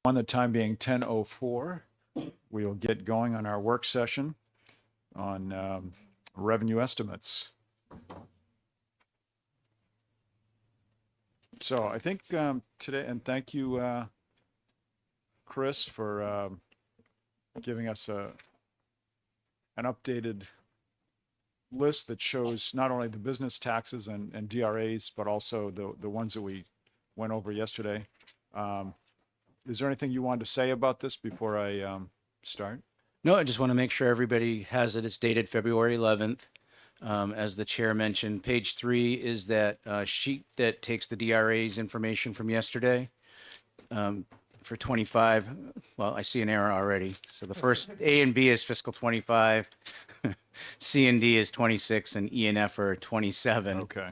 On the time being 10:04, we will get going on our work session on revenue estimates. So I think today, and thank you, Chris, for giving us an updated list that shows not only the business taxes and DRAs, but also the ones that we went over yesterday. Is there anything you wanted to say about this before I start? No, I just want to make sure everybody has it. It's dated February 11th. As the chair mentioned, page 3 is that sheet that takes the DRA's information from yesterday. For 25, well, I see an error already. So the first A and B is fiscal 25, C and D is 26, and E and F are 27. Okay.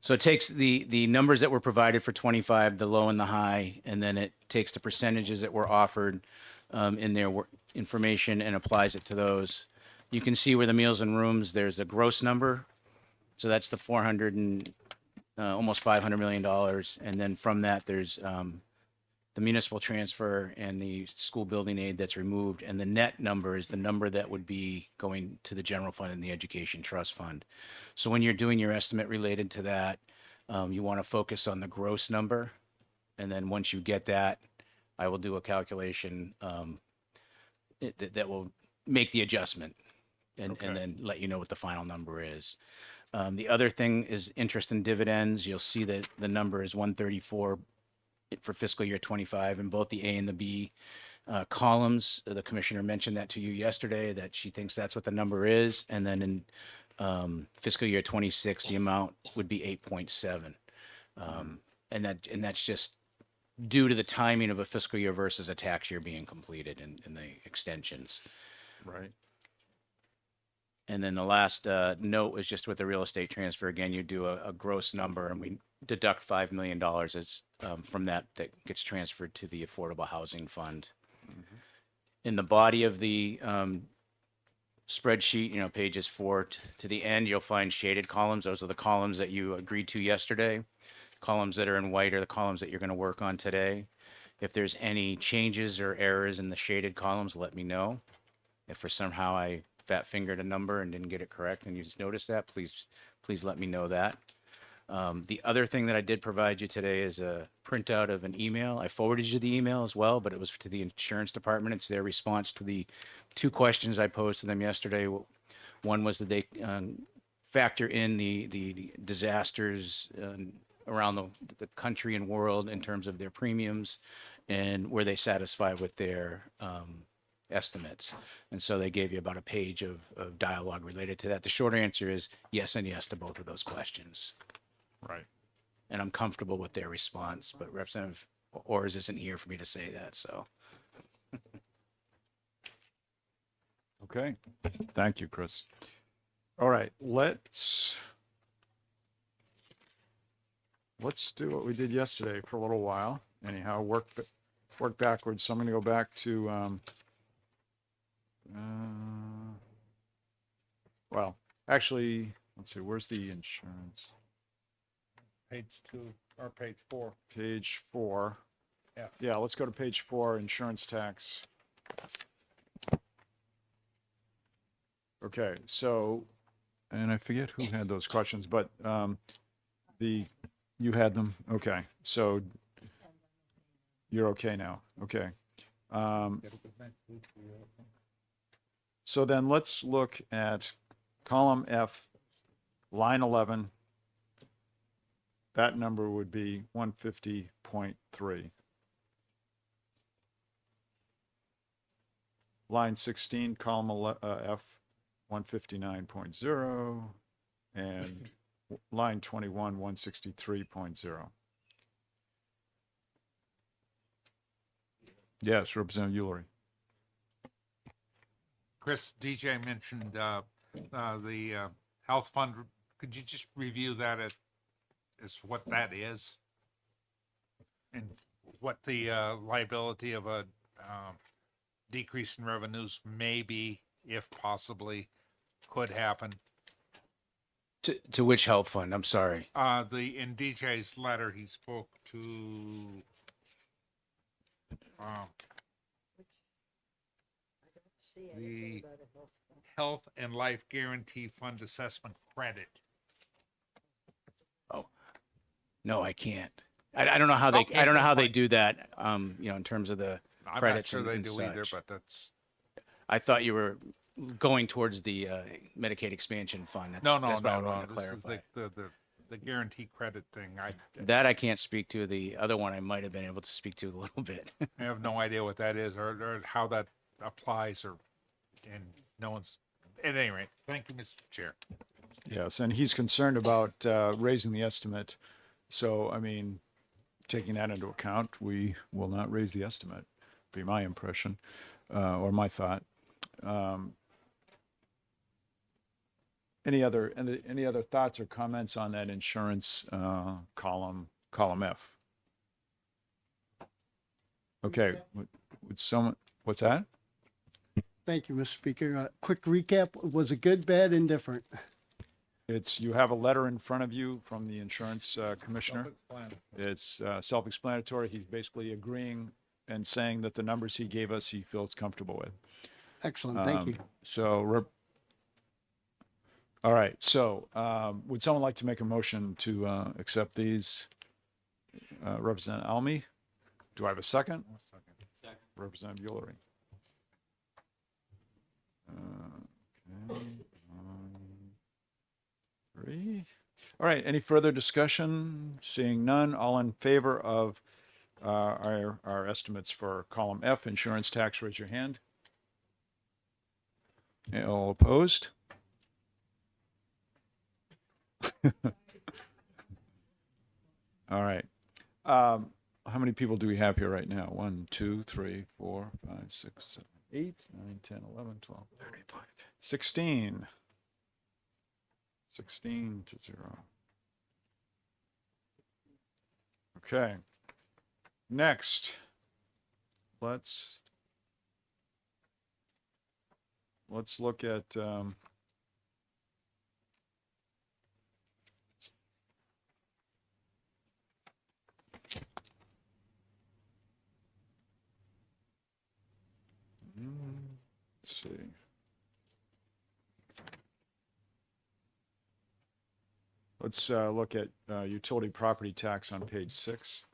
So it takes the numbers that were provided for 25, the low and the high, and then it takes the percentages that were offered in their information and applies it to those. You can see where the meals and rooms, there's a gross number. So that's the 400 and almost $500 million. And then from that, there's the municipal transfer and the school building aid that's removed. And the net number is the number that would be going to the general fund and the education trust fund. So when you're doing your estimate related to that, you want to focus on the gross number. And then once you get that, I will do a calculation that will make the adjustment and then let you know what the final number is. The other thing is interest and dividends. You'll see that the number is 134 for fiscal year 25 in both the A and the B columns. The commissioner mentioned that to you yesterday, that she thinks that's what the number is. And then in fiscal year 26, the amount would be 8.7. And that's just due to the timing of a fiscal year versus a tax year being completed in the extensions. Right. And then the last note is just with the real estate transfer. Again, you do a gross number, and we deduct $5 million as from that gets transferred to the Affordable Housing Fund. Mm-hmm. In the body of the spreadsheet, pages 4 to the end, you'll find shaded columns. Those are the columns that you agreed to yesterday. Columns that are in white are the columns that you're going to work on today. If there's any changes or errors in the shaded columns, let me know. If for somehow I fat fingered a number and didn't get it correct and you just noticed that, please let me know that. The other thing that I did provide you today is a printout of an email. I forwarded you the email as well, but it was to the insurance department. It's their response to the 2 questions I posed to them yesterday. One was that they factor in the disasters around the country and world in terms of their premiums, and were they satisfied with their estimates. And so they gave you about a page of dialogue related to that. The short answer is yes and yes to both of those questions. Right. And I'm comfortable with their response, but Representative Orrs isn't here for me to say that, so. Okay. Thank you, Chris. All right, let's do what we did yesterday for a little while. Anyhow, work backwards. So I'm going to go back to well, actually, let's see, where's the insurance? Page 2 or page 4. Page 4. Yeah. Yeah, let's go to page 4, insurance tax. Okay, so, and I forget who had those questions, but you had them. Okay, so you're okay now. Okay. So then let's look at column F, line 11. That number would be 150.3. Line 16, column F, 159.0. And line 21, 163.0. Yes, Representative Ullery. Chris, DJ mentioned the health fund. Could you just review that as what that is? And what the liability of a decrease in revenues may be, if possibly could happen? To which health fund? I'm sorry. In DJ's letter, he spoke to, um, the Health and Life Guarantee Fund Assessment Credit. No, I can't. I don't know how they, Okay, I don't know that's how they fine. do that, in terms of the I'm not credits sure and they and do either, such. but that's, I thought you were going towards the Medicaid expansion fund. no, That's why I wanted to This clarify. is the guarantee credit thing. That I can't speak to. The other one I might have been able to speak to a little bit. I have no idea what that is or how that applies and no one's, at any rate, thank you, Mr. Chair. Yes, and he's concerned about raising the estimate. So, I mean, taking that into account, we will not raise the estimate, be my impression, or my thought. Any other thoughts or comments on that insurance column F? Okay, would someone, what's that? Thank you, Mr. Speaker. Quick recap, was it good, bad, indifferent? It's, you have a letter in front of you from the insurance commissioner. It's self-explanatory. He's basically agreeing and saying that the numbers he gave us, he feels comfortable with. Excellent, thank you. All right, so would someone like to make a motion to accept these? Representative Almy, do I have a second? Second. Representative Ulrich. Okay, 3. All right, any further discussion? Seeing none, all in favor of our estimates for column F, insurance tax, raise your hand. All opposed? All right. How many people do we have here right now? 1, 2, 3, 4, 5, 6, 7, 8, 9, 10, 11, 12, 13, 16. 16 to 0. Okay. Next, let's look at let's see. Let's look at utility property tax on page 6.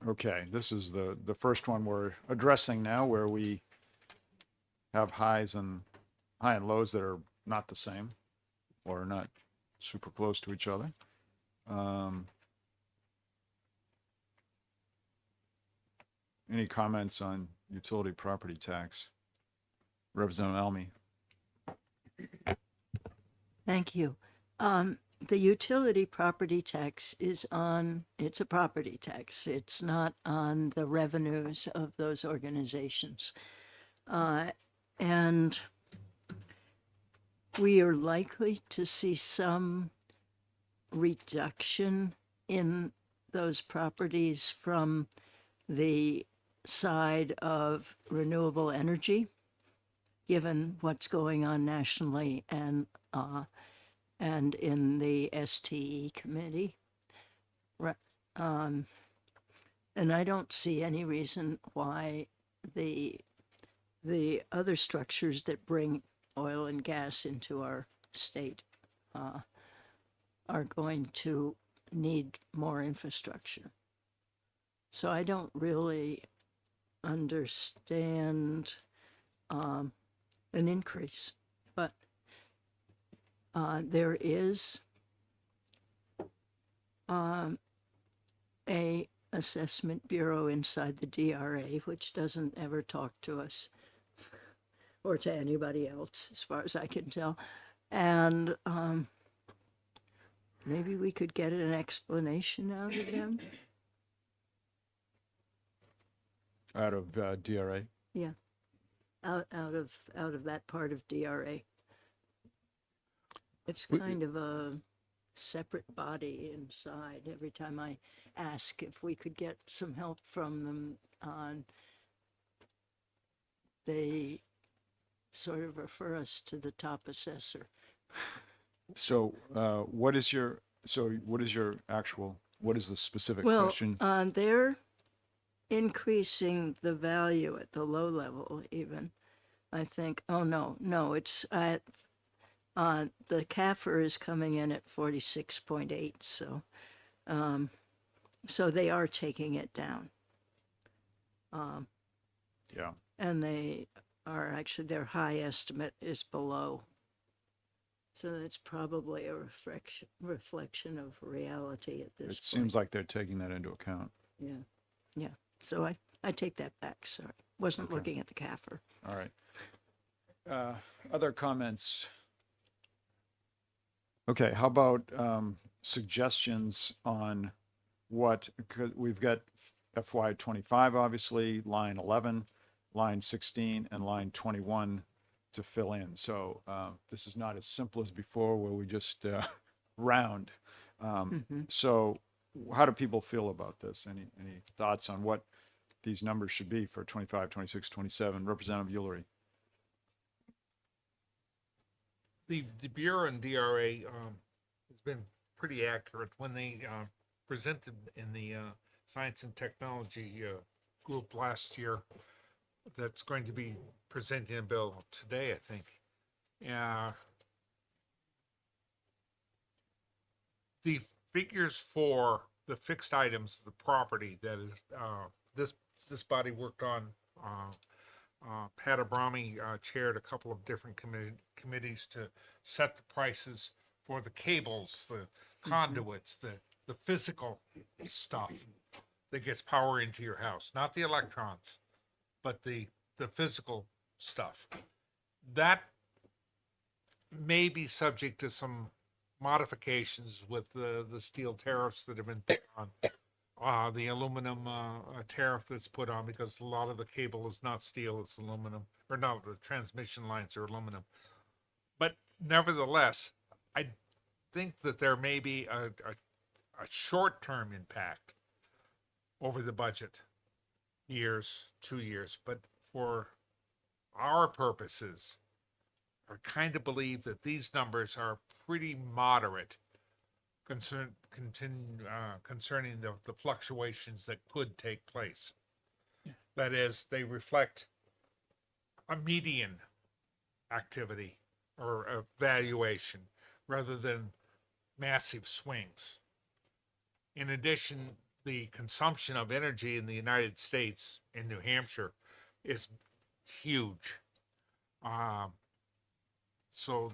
Okay, this is the first one we're addressing now, where we have high and lows that are not the same or not super close to each other. Any comments on utility property tax? Representative Almy. Thank you. The utility property tax it's a property tax. It's not on the revenues of those organizations. And we are likely to see some reduction in those properties from the side of renewable energy, given what's going on nationally and in the STE committee. And I don't see any reason why the other structures that bring oil and gas into our state are going to need more infrastructure. So I don't really understand an increase, but there is a assessment bureau inside the DRA, which doesn't ever talk to us or to anybody else, as far as I can tell. And maybe we could get an explanation out of them. Out of DRA. Yeah, out of that part of DRA. It's kind of a separate body inside. Every time I ask if we could get some help from them, they sort of refer us to the top assessor. So, what is your actual, what is the specific Well, question? they're increasing the value at the low level even, I think. Oh, no, it's at, the CAFR is coming in at 46.8, so they are taking it down. Yeah. And they are actually, their high estimate is below. So that's probably a reflection of reality at this It point. seems like they're taking that into account. Yeah. So I take that back, sorry. Wasn't Okay. looking at the CAFR. All right. Other comments? Okay, how about suggestions on what, 'cause we've got FY 25, obviously, line 11, line 16, and line 21 to fill in. So this is not as simple as before where we just round. So how do people feel about this? Any thoughts on what these numbers should be for 25, 26, 27? Representative Ulrich. The Bureau and DRA has been pretty accurate when they presented in the Science and Technology group last year. That's going to be presenting a bill today, I think. The figures for the fixed items, the property that is this body worked on. Pat Abrami chaired a couple of different committees to set the prices for the cables, the conduits, the physical stuff that gets power into your house, not the electrons, but the physical stuff. That may be subject to some modifications with the steel tariffs that have been put on. The aluminum tariff that's put on, because a lot of the cable is not steel, it's aluminum, or no, the transmission lines are aluminum. But nevertheless, I think that there may be a short-term impact over the budget, years, 2 years, but for our purposes, I kind of believe that these numbers are pretty moderate concerning the fluctuations that could take place. That is, they reflect a median activity or a valuation rather than massive swings. In addition, the consumption of energy in the United States, in New Hampshire, is huge. So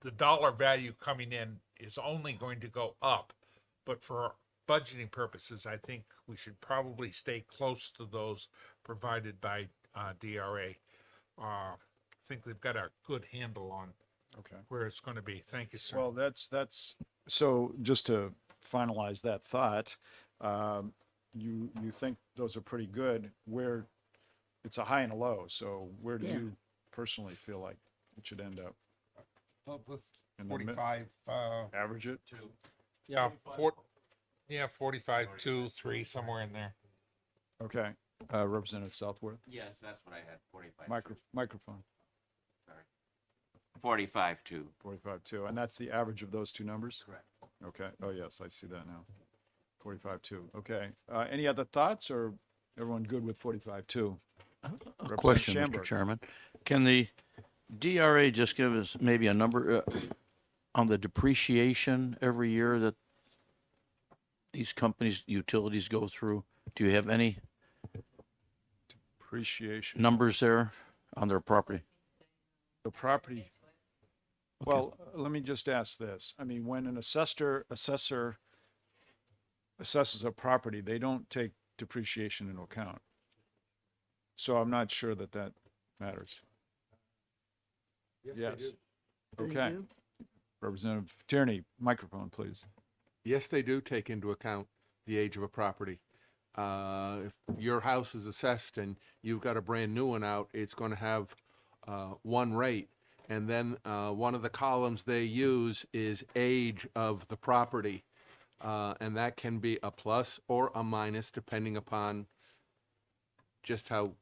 the dollar value coming in is only going to go up, but for budgeting purposes, I think we should probably stay close to those provided by DRA. I think they've got a good handle on Okay. where it's going to be. Thank you, sir. Well, that's, so just to finalize that thought, you think those are pretty good, where it's a high and a low, so where do Yeah. you personally feel like it should end up? Well, let's In the mid- 45, Average it? yeah, 45, 2, 3, somewhere in there. Okay, Representative Southworth, Yes, that's what I had, 45. microphone, 45 too. 45 too, and that's the average of those two numbers? Correct. Okay, oh yes, I see that now. 45 too, okay. Any other thoughts, or everyone good with 45 too? A question, Representative Mr. Schamberg. Chairman. Can the DRA just give us maybe a number on the depreciation every year that these companies, utilities go through? Do you have any Appreciation, numbers there on their property? the property. Well, let me just ask this. I mean, when an assessor assesses a property, they don't take depreciation into account. So I'm not sure that matters. Yes. They Okay. do? Representative Tierney, microphone, please. Yes, they do take into account the age of a property. If your house is assessed and you've got a brand new one out, it's going to have one rate. And then one of the columns they use is age of the property. And that can be a plus or a minus depending upon just how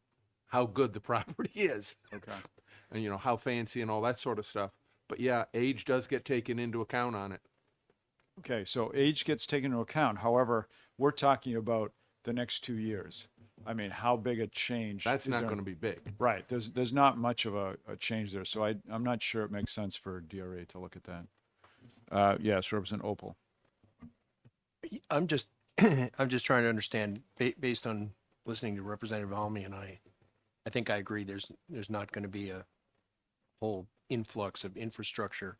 good the property is. Okay. And, you know, how fancy and all that sort of stuff. But yeah, age does get taken into account on it. Okay, so age gets taken into account. However, we're talking about the next 2 years. I mean, how big a change? That's is not there? going to be big. Right, there's not much of a change there, so I'm not sure it makes sense for DRA to look at that. Yes, Representative Opal. I'm just, I'm just trying to understand, based on listening to Representative Almy and I think I agree there's not going to be a whole influx of infrastructure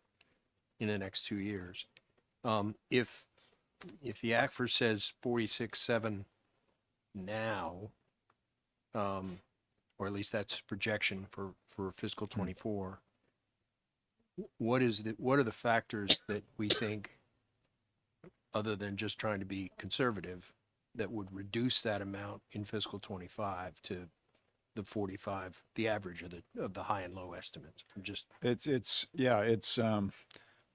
in the next 2 years. If the ACFR says 46.7 now, or at least that's projection for fiscal 24, what are the factors that we think, other than just trying to be conservative, that would reduce that amount in fiscal 25 to the 45, the average of the high and low estimates? I'm just, It's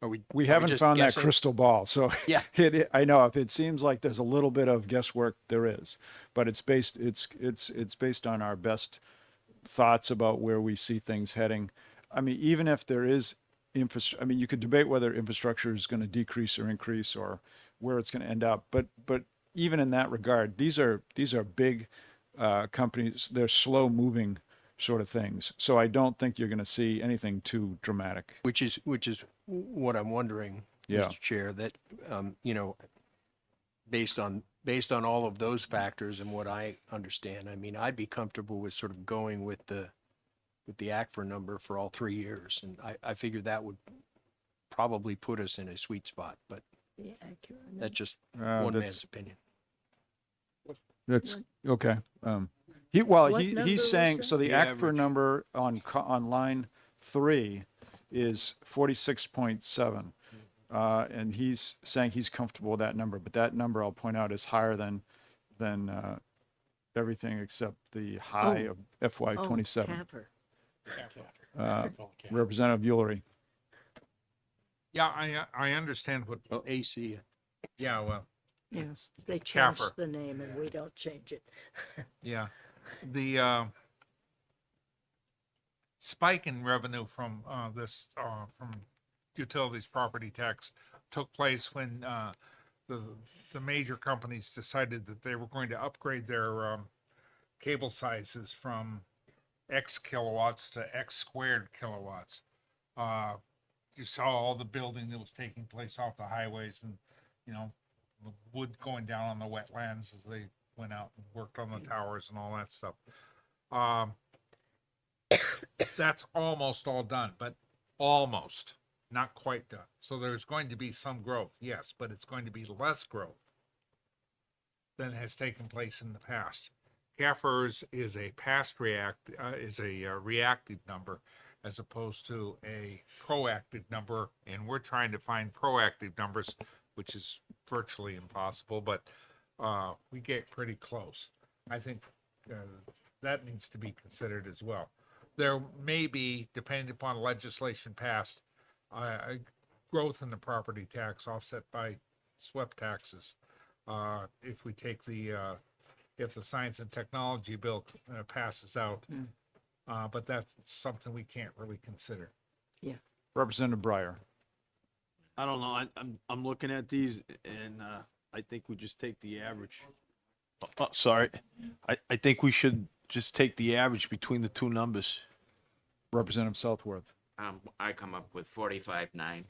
are we? we are haven't just found that guessing? crystal ball, so Yeah. I know if it seems like there's a little bit of guesswork, there is, but it's based on our best thoughts about where we see things heading. I mean, even if there is I mean, you could debate whether infrastructure is going to decrease or increase or where it's going to end up, but even in that regard, these are big companies. They're slow moving sort of things, so I don't think you're going to see anything too dramatic. Which is what I'm wondering, Yeah. Mr. Chair, that, you know, based on all of those factors and what I understand, I mean, I'd be comfortable with sort of going with the ACFR number for all 3 years. And I figured that would probably put us in a sweet spot, but The accurate that's just Uh, one that's- man's opinion. That's okay. What number He's was saying, that? so the The ACFR average. number on line 3 is 46.7. And he's saying he's comfortable with that number, but that number, I'll point out, is higher than everything except the high Oh. of FY Oh, 27. Capper. Representative Ulrich. Yeah, I understand what, Oh, AC. yeah, well, Yes, they Capper. changed the name and we don't change it. yeah. The spike in revenue from from utilities property tax took place when the major companies decided that they were going to upgrade their cable sizes from X kilowatts to X squared kilowatts. You saw all the building that was taking place off the highways and, you know, the wood going down on the wetlands as they went out and worked on the towers and all that stuff. That's almost all done, but almost, not quite done. So there's going to be some growth, yes, but it's going to be less growth than has taken place in the past. CAFRs is a reactive number as opposed to a proactive number, and we're trying to find proactive numbers, which is virtually impossible, but we get pretty close. I think that needs to be considered as well. There may be, depending upon legislation passed, a growth in the property tax offset by SWEP taxes. If we take if the science and technology bill passes out, but that's something we can't really consider. Representative Breyer. I don't know. I'm looking at these and I think we just take the average. Oh, sorry. I think we should just take the average between the two numbers. Representative Southworth. I come up with 45.9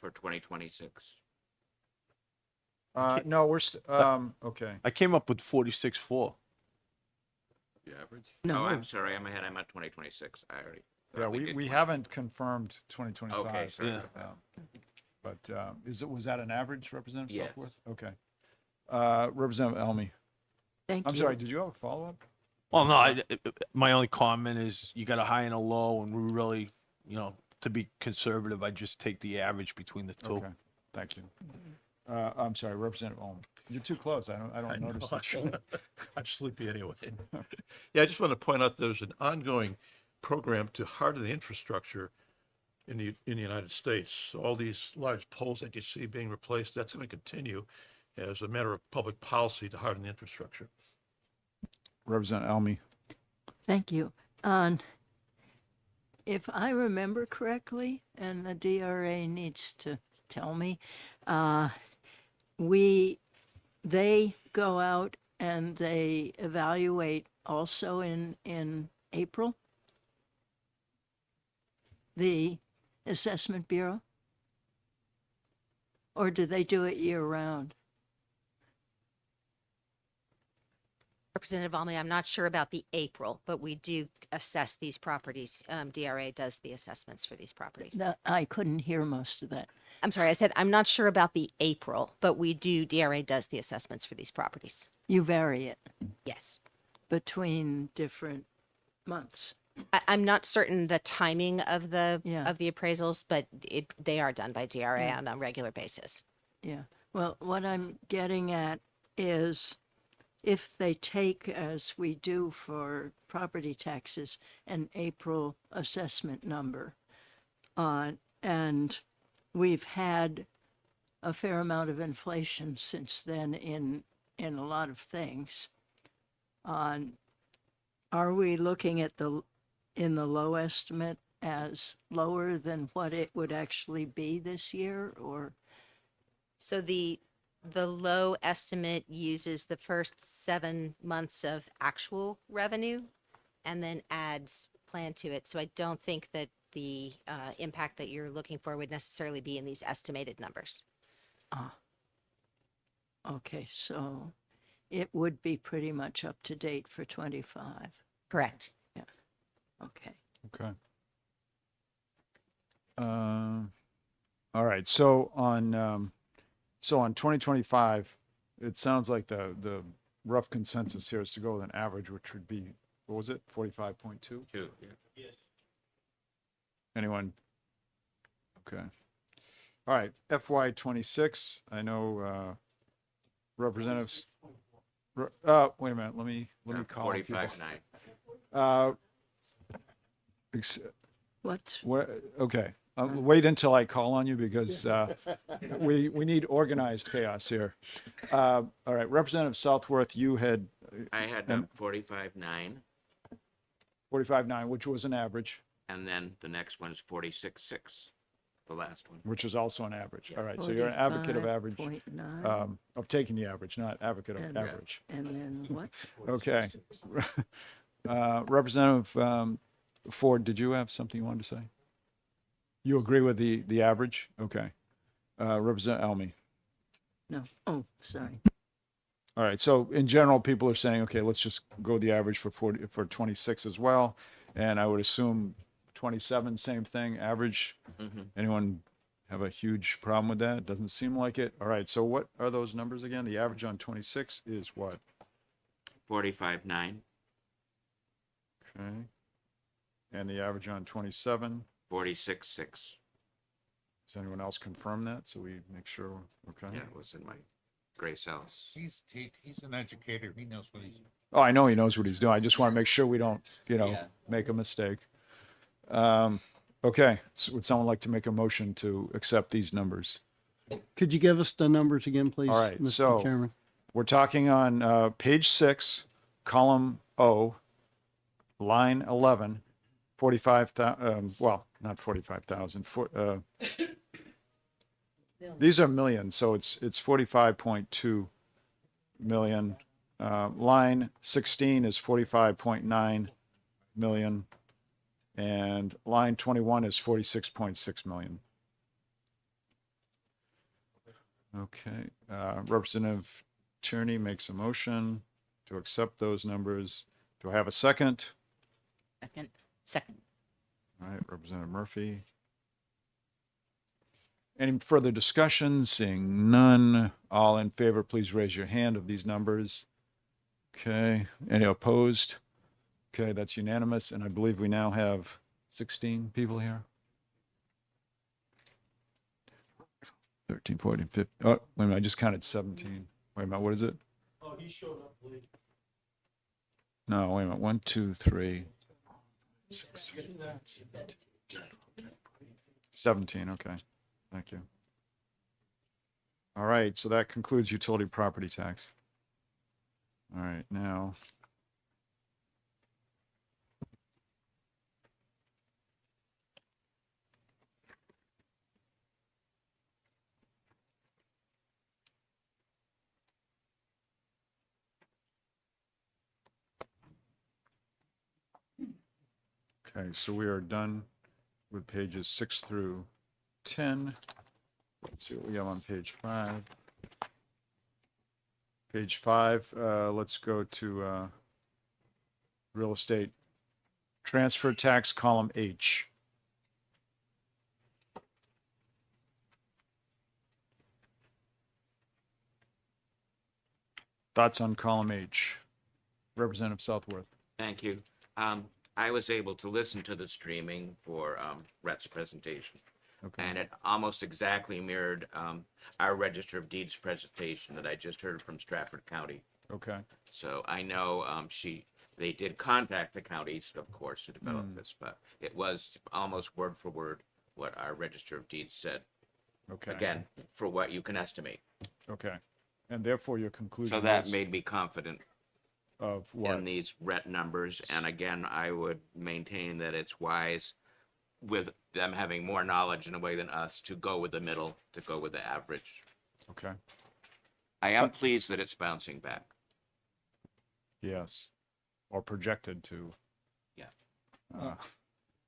for 2026. No, okay. I came up with 46.4. The average? No. Oh, I'm sorry, I'm ahead. I'm at 2026. I already. Yeah, thought we did 20. haven't confirmed 2025. Okay, sorry Yeah. about that. But was that an average, Representative Yes. Southworth? Okay. Representative Elmy. Thank I'm you. sorry, did you have a follow-up? Well, no, my only comment is you got a high and a low, and we really, to be conservative, I just take the average between the two. Okay, thank you. I'm sorry, Representative Olm. You're too close. I don't notice it. I'm sleepy anyway. Yeah, I just want to point out there's an ongoing program to harden the infrastructure in the United States. So all these large poles that you see being replaced, that's going to continue as a matter of public policy to harden the infrastructure. Representative Almy. Thank you. If I remember correctly, and the DRA needs to tell me, they go out and they evaluate also in April, the Assessment Bureau? Or do they do it year round? Representative Almy, I'm not sure about the April, but we do assess these properties. DRA does the assessments for these properties. I couldn't hear most of that. I'm sorry, I said I'm not sure about the April, but DRA does the assessments for these properties. You vary it Yes. between different months. I'm not certain the timing of the Yeah. appraisals, but they are done by DRA on a regular basis. Yeah. Well, what I'm getting at is if they take, as we do for property taxes, an April assessment number, and we've had a fair amount of inflation since then in a lot of things. Are we looking at in the low estimate as lower than what it would actually be this year, or? So the low estimate uses the first 7 months of actual revenue and then adds plan to it. So I don't think that the impact that you're looking for would necessarily be in these estimated numbers. Okay, so it would be pretty much up to date for 25. Correct. Okay. Okay. All right. So on 2025, it sounds like the rough consensus here is to go with an average, which would be, what was it, 45.2? Two, yeah. Anyone? Okay. All right. FY 26. I know representatives. Wait a minute. Let me call people. 45.9. What? Okay. Wait until I call on you because we need organized chaos here. All right, Representative Southworth, you had I had 45.9, 45.9, which was an average, and then the next one is 46.6, the last one. which is also an average. All right, so you're an advocate of average, 45.9, of taking the average, not advocate of And- average. and then what? Okay. Representative Ford, did you have something you wanted to say? You agree with the average? Okay. Representative Almy. No. Oh, sorry. All right. So in general, people are saying, okay, let's just go the average for 26 as well. And I would assume 27, same thing, average. Anyone have a huge problem with that? Doesn't seem like it. All right. So what are those numbers again? The average on 26 is what? 45.9, Okay. And the average on 27? 46.6. Does anyone else confirm that? So we make sure, okay. Yeah, it was in my gray cells. He's an educator. He knows what he's. Oh, I know he knows what he's doing. I just want to make sure we don't, make a mistake. Okay. So would someone like to make a motion to accept these numbers? Could you give us the numbers again, please? All right, Mr. so- Chairman? We're talking on page 6, column O, line 11, 45,000, well, not 45,000. These are millions, so it's 45.2 million. Line 16 is 45.9 million. And line 21 is 46.6 million. Okay, Representative Tierney makes a motion to accept those numbers. Do I have a second? Second. All right, Representative Murphy. Any further discussion? Seeing none, all in favor, please raise your hand of these numbers. Okay, any opposed? Okay, that's unanimous, and I believe we now have 16 people here. 13, 14, 15. Oh, wait a minute, I just counted 17. Wait a minute, what is it? Oh, he showed up late. No, wait a minute. 1, 2, 3. 17, okay. Thank you. All right, so that concludes utility property tax. All right, now. Okay, so we are done with pages 6 through 10. Let's see what we have on page 5. Page 5, let's go to real estate. Transfer tax, column H. Thoughts on column H? Representative Southworth. Thank you. I was able to listen to the streaming for Rhett's presentation, Okay. and it almost exactly mirrored our Register of Deeds presentation that I just heard from Stratford County. Okay. So I know they did contact the counties, of course, to develop this, but it was almost word for word what our Register of Deeds said. Okay. Again, for what you can estimate. Okay. And therefore your conclusion So that is made me confident of what? in these Rhett numbers. And again, I would maintain that it's wise, with them having more knowledge in a way than us, to go with the middle, to go with the average. Okay. I am pleased that it's bouncing back. Yes. Or projected to. Yeah. Uh,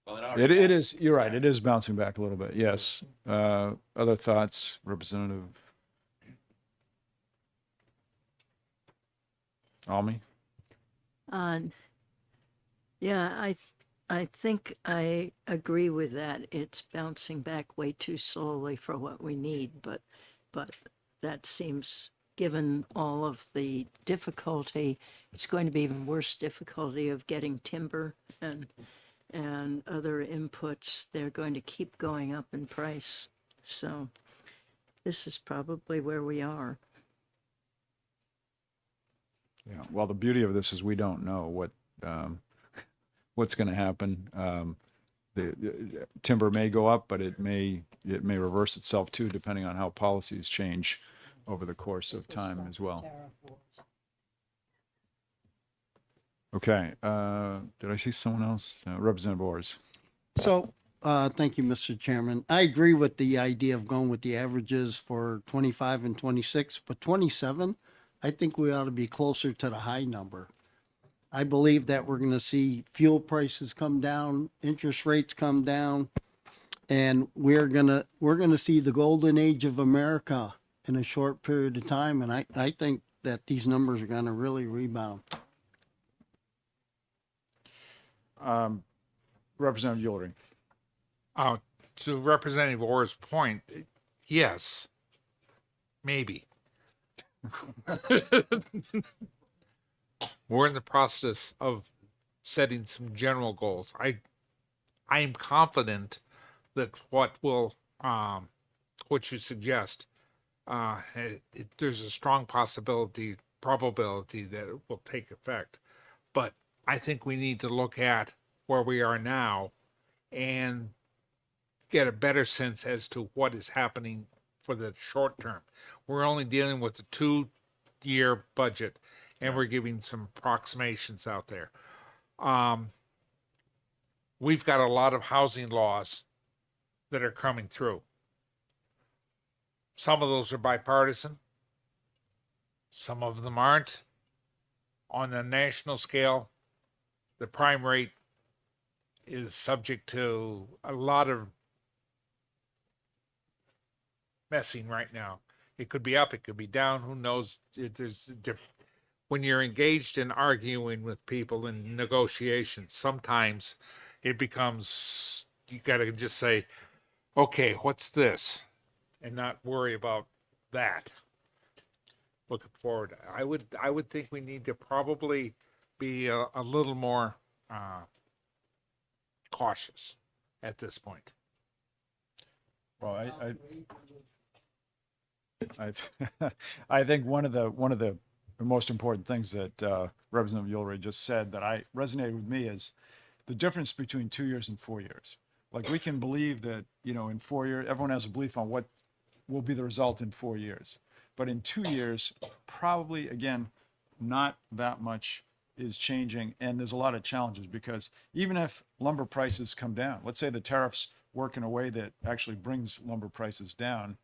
Well, it is, you're right, it is bouncing back a little bit, yes. Other thoughts, Representative Almy? Yeah, I think I agree with that. It's bouncing back way too slowly for what we need, but that seems, given all of the difficulty, it's going to be even worse difficulty of getting timber and other inputs. They're going to keep going up in price. So this is probably where we are. Yeah, well, the beauty of this is we don't know what's going to happen. The timber may go up, but it may reverse itself too, depending on how policies change over the course of time as well. Okay, did I see someone else? Representative Orrs. So, thank you, Mr. Chairman. I agree with the idea of going with the averages for 25 and 26, but 27, I think we ought to be closer to the high number. I believe that we're going to see fuel prices come down, interest rates come down, and we're going to see the golden age of America in a short period of time. And I think that these numbers are going to really rebound. Representative Yielding. To Representative Orr's point, yes, maybe. We're in the process of setting some general goals. I am confident that what you suggest, there's a strong probability that it will take effect. But I think we need to look at where we are now and get a better sense as to what is happening for the short term. We're only dealing with the 2-year budget, and we're giving some approximations out there. We've got a lot of housing laws that are coming through. Some of those are bipartisan. Some of them aren't. On the national scale, the prime rate is subject to a lot of messing right now. It could be up, it could be down, who knows? When you're engaged in arguing with people in negotiations, sometimes it becomes, you got to just say, okay, what's this? And not worry about that. Looking forward, I would think we need to probably be a little more cautious at this point. Well, I think one of the most important things that Representative Yulry just said that resonated with me is the difference between 2 years and 4 years. Like we can believe that, in 4 years, everyone has a belief on what will be the result in 4 years. But in 2 years, probably, again, not that much is changing. And there's a lot of challenges because even if lumber prices come down, let's say the tariffs work in a way that actually brings lumber prices down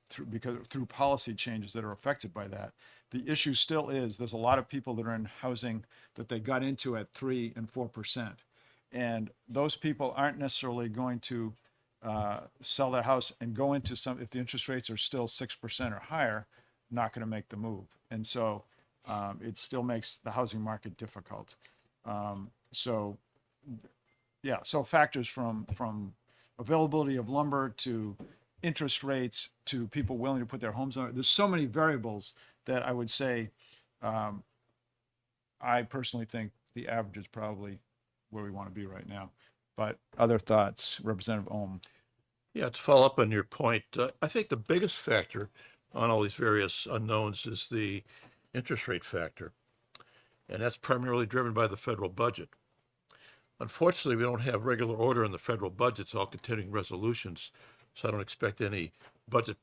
through policy changes that are affected by that. The issue still is there's a lot of people that are in housing that they got into at 3 and 4%. And those people aren't necessarily going to sell their house and go into if the interest rates are still 6% or higher, not going to make the move. And so it still makes the housing market difficult. So factors from availability of lumber to interest rates to people willing to put their homes on. There's so many variables that I would say, I personally think the average is probably where we want to be right now. But other thoughts, Representative Ohm? Yeah, to follow up on your point, I think the biggest factor on all these various unknowns is the interest rate factor. And that's primarily driven by the federal budget. Unfortunately, we don't have regular order in the federal budget. It's all continuing resolutions. So I don't expect any budget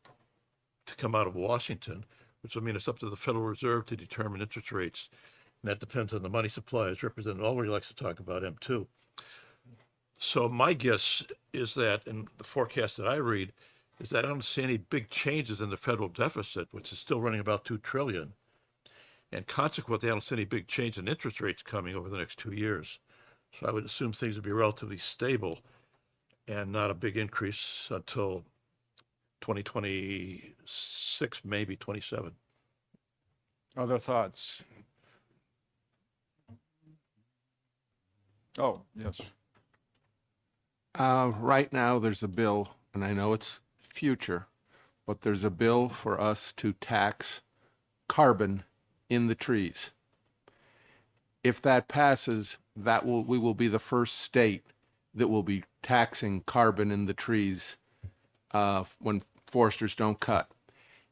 to come out of Washington, which will mean it's up to the Federal Reserve to determine interest rates. And that depends on the money supply, as Representative Ulrich likes to talk about M2. So my guess is that, in the forecast that I read, is that I don't see any big changes in the federal deficit, which is still running about $2 trillion. And consequently, I don't see any big change in interest rates coming over the next 2 years. So I would assume things would be relatively stable and not a big increase until 2026, maybe 27. Other thoughts? Oh, yes. Right now, there's a bill, and I know it's future, but there's a bill for us to tax carbon in the trees. If that passes, we will be the first state that will be taxing carbon in the trees when foresters don't cut.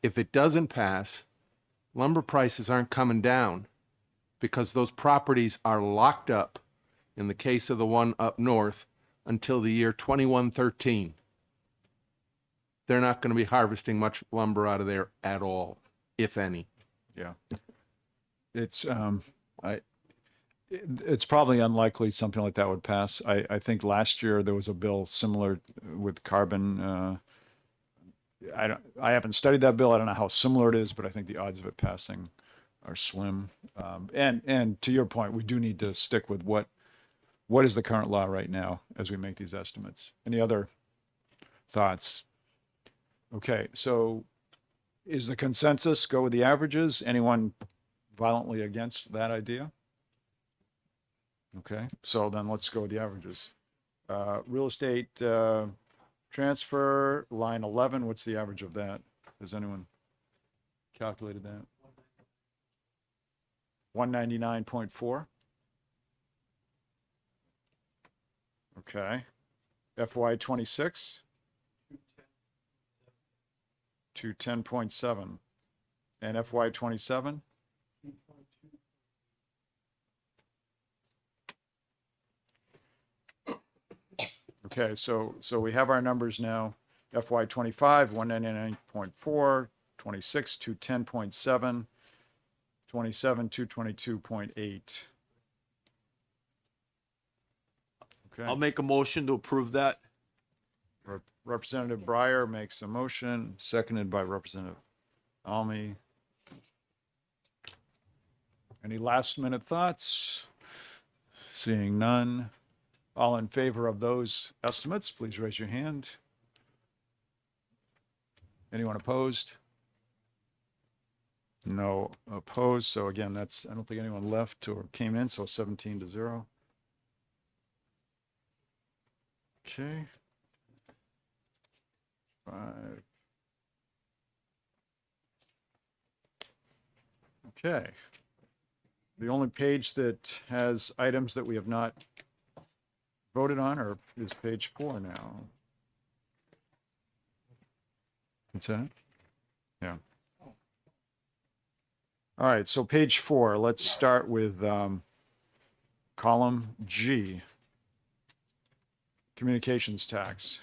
If it doesn't pass, lumber prices aren't coming down because those properties are locked up, in the case of the one up north, until the year 2113. They're not going to be harvesting much lumber out of there at all, if any. Yeah. It's it's probably unlikely something like that would pass. I think last year there was a bill similar with carbon. I haven't studied that bill. I don't know how similar it is, but I think the odds of it passing are slim. And to your point, we do need to stick with what is the current law right now as we make these estimates. Any other thoughts? Okay, so is the consensus go with the averages? Anyone violently against that idea? Okay, so then let's go with the averages. Real estate transfer, line 11, what's the average of that? Has anyone calculated that? 199.4. Okay. FY 26. 210.7. And FY 27. Okay, so we have our numbers now. FY 25, 199.4, 26, 210.7, 27, 222.8. Okay. I'll make a motion to approve that. Representative Breyer makes a motion, seconded by Representative Almy. Any last minute thoughts? Seeing none. All in favor of those estimates, please raise your hand. Anyone opposed? No opposed. So again, I don't think anyone left or came in, so 17-0. Okay. 5. Okay. The only page that has items that we have not voted on is page 4 now. What's that? Yeah. All right, so page 4, let's start with column G. communications tax.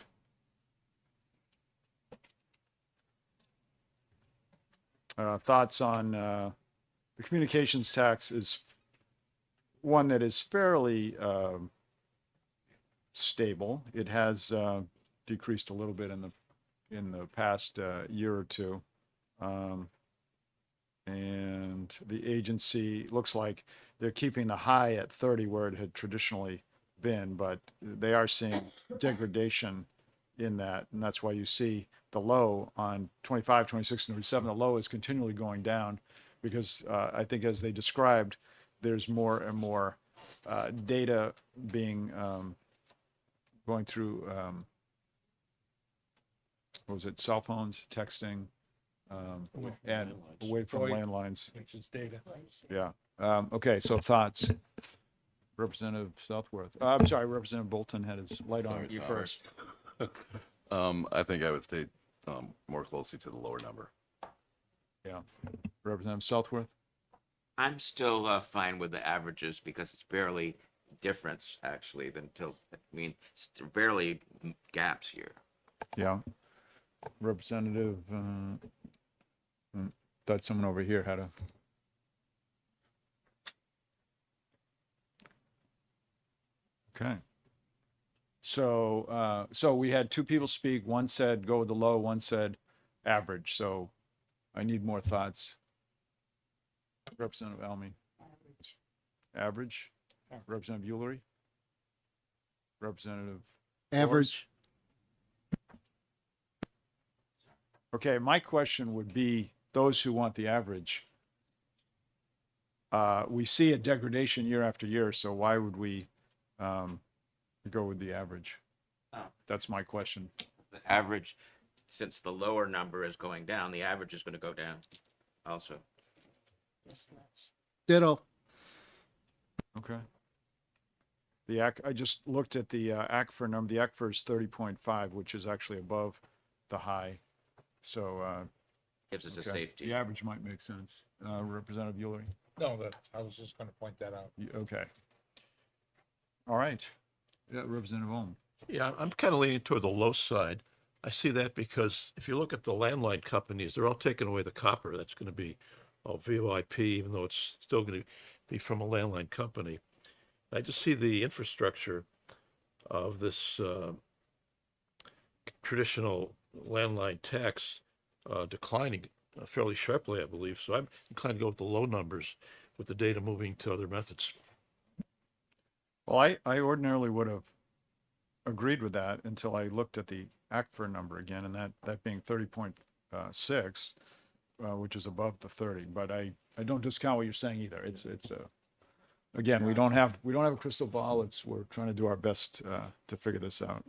Thoughts on, the communications tax is one that is fairly, stable. It has, decreased a little bit in the past, year or two. And the agency looks like they're keeping the high at 30 where it had traditionally been, but they are seeing degradation in that. And that's why you see the low on 25, 26, and 27. The low is continually going down because I think as they described, there's more and more data being going through, what was it, cell phones, texting, and away from landlines. Which is data. Yeah. Okay, so thoughts. Representative Southworth. I'm sorry, Representative Bolton had his light on. You first. I think I would stay more closely to the lower number. Yeah. Representative Southworth. I'm still fine with the averages because it's barely difference actually it's barely gaps here. Yeah. Representative, thought someone over here had a. Okay. So, so we had two people speak. One said go with the low, one said average. So I need more thoughts. Representative Almy. Average. Representative Ulrich. Representative. Average. Okay, my question would be those who want the average. We see a degradation year after year, so why would we go with the average? Oh. That's my question. The average, since the lower number is going down, the average is going to go down also. Ditto. Okay. I just looked at the ACFR number. The ACFR is 30.5, which is actually above the high. So Gives us a okay. safety. The average might make sense. Representative Ulrich. No, I was just going to point that out. Okay. All right. Yeah, Representative Ohm. Yeah, I'm kind of leaning toward the low side. I see that because if you look at the landline companies, they're all taking away the copper. That's going to be all VoIP, even though it's still going to be from a landline company. I just see the infrastructure of this traditional landline tax declining fairly sharply, I believe. So I'm inclined to go with the low numbers with the data moving to other methods. Well, I ordinarily would have agreed with that until I looked at the ACFR number again, and that being 30.6, which is above the 30. But I don't discount what you're saying either. It's again, we don't have a crystal ball. We're trying to do our best to figure this out.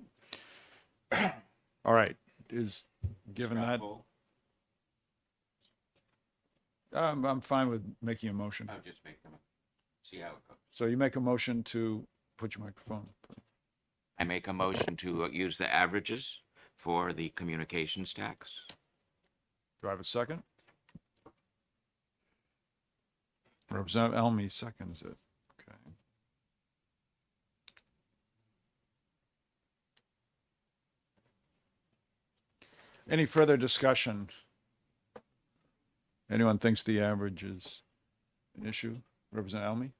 All right, given that, I'm fine with making a motion. I'll just make them, see how it goes. So you make a motion to put your microphone. I make a motion to use the averages for the communications tax. Do I have a second? Representative Almy seconds it. Okay. Any further discussion? Anyone thinks the average is an issue? Representative Almy?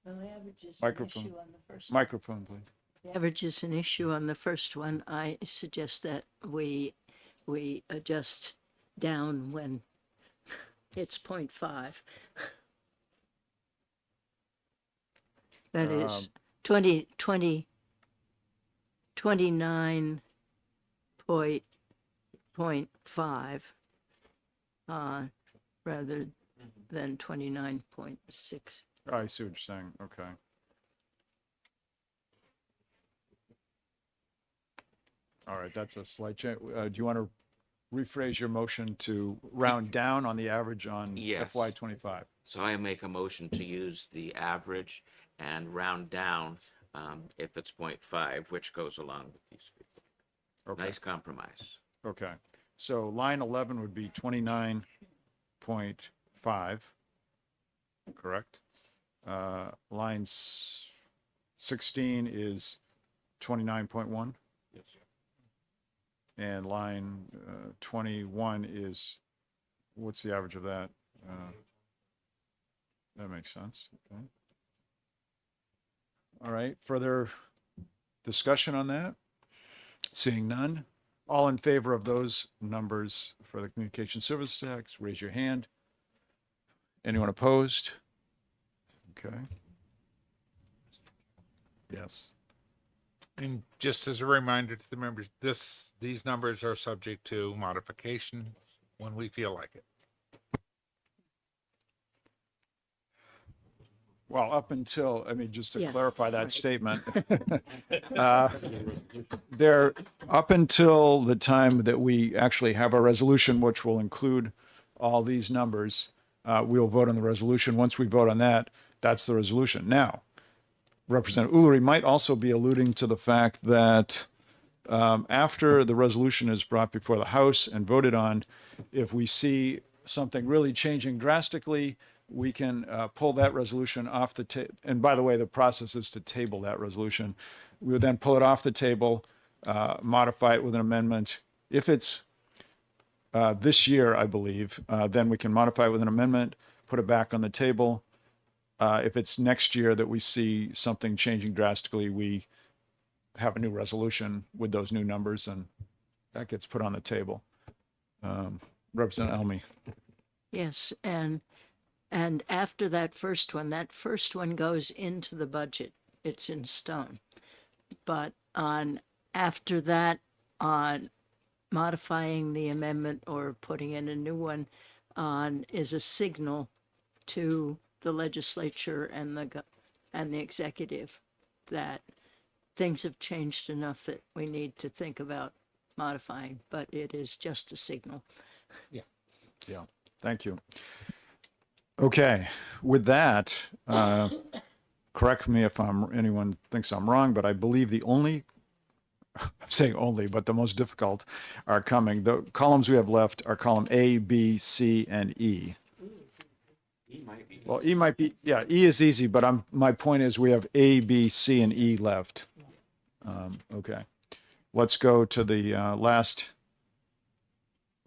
Well, the average is Microphone. an issue on the first. Microphone, please. The average is an issue on the first one. I suggest that we adjust down when it's 0.5. That is 29.5 rather than 29.6. I see what you're saying. Okay. All right, that's a slight change. Do you want to rephrase your motion to round down on the average on Yes. FY25? So I make a motion to use the average and round down if it's 0.5, which goes along with these people. Okay. Nice compromise. Okay. So line 11 would be 29.5, correct? Line 16 is 29.1? Yes. And line 21 is, what's the average of that? That makes sense. Okay. All right, further discussion on that? Seeing none. All in favor of those numbers for the communication service tax, raise your hand. Anyone opposed? Okay. Yes. And just as a reminder to the members, these numbers are subject to modification when we feel like it. Well, up until, I mean, just to Yeah, clarify that right. statement, there, up until the time that we actually have our resolution, which will include all these numbers, we'll vote on the resolution. Once we vote on that, that's the resolution. Now, Representative Ulrich might also be alluding to the fact that after the resolution is brought before the House and voted on, if we see something really changing drastically, we can pull that resolution off the table. And by the way, the process is to table that resolution. We would then pull it off the table, modify it with an amendment. If it's this year, I believe, then we can modify it with an amendment, put it back on the table. If it's next year that we see something changing drastically, we have a new resolution with those new numbers, and that gets put on the table. Representative Elmy. Yes, and after that first one goes into the budget. It's in stone. But after that, on modifying the amendment or putting in a new one is a signal to the legislature and the executive that things have changed enough that we need to think about modifying, but it is just a signal. Yeah, thank you. Okay, with that, correct me if anyone thinks I'm wrong, but I believe the only, I'm saying only, but the most difficult are coming. The columns we have left are column A, B, C, and E. Well, E might be, yeah, E is easy, but my point is we have A, B, C, and E left. Okay, let's go to the last.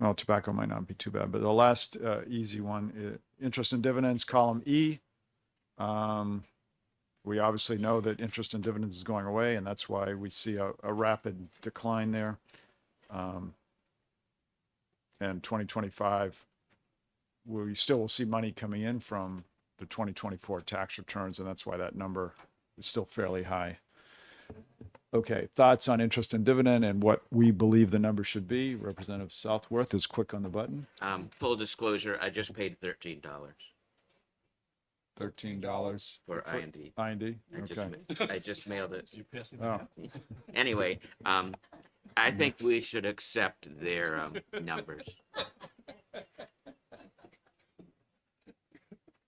Well, tobacco might not be too bad, but the last easy one, interest and dividends, column E. We obviously know that interest and dividends is going away, and that's why we see a rapid decline there. And 2025, we still will see money coming in from the 2024 tax returns, and that's why that number is still fairly high. Okay, thoughts on interest and dividend and what we believe the number should be? Representative Southworth is quick on the button. Full disclosure, I just paid $13 $13 for I&D. I&D. I Okay. just mailed it. Oh, Anyway, I think we should accept their numbers.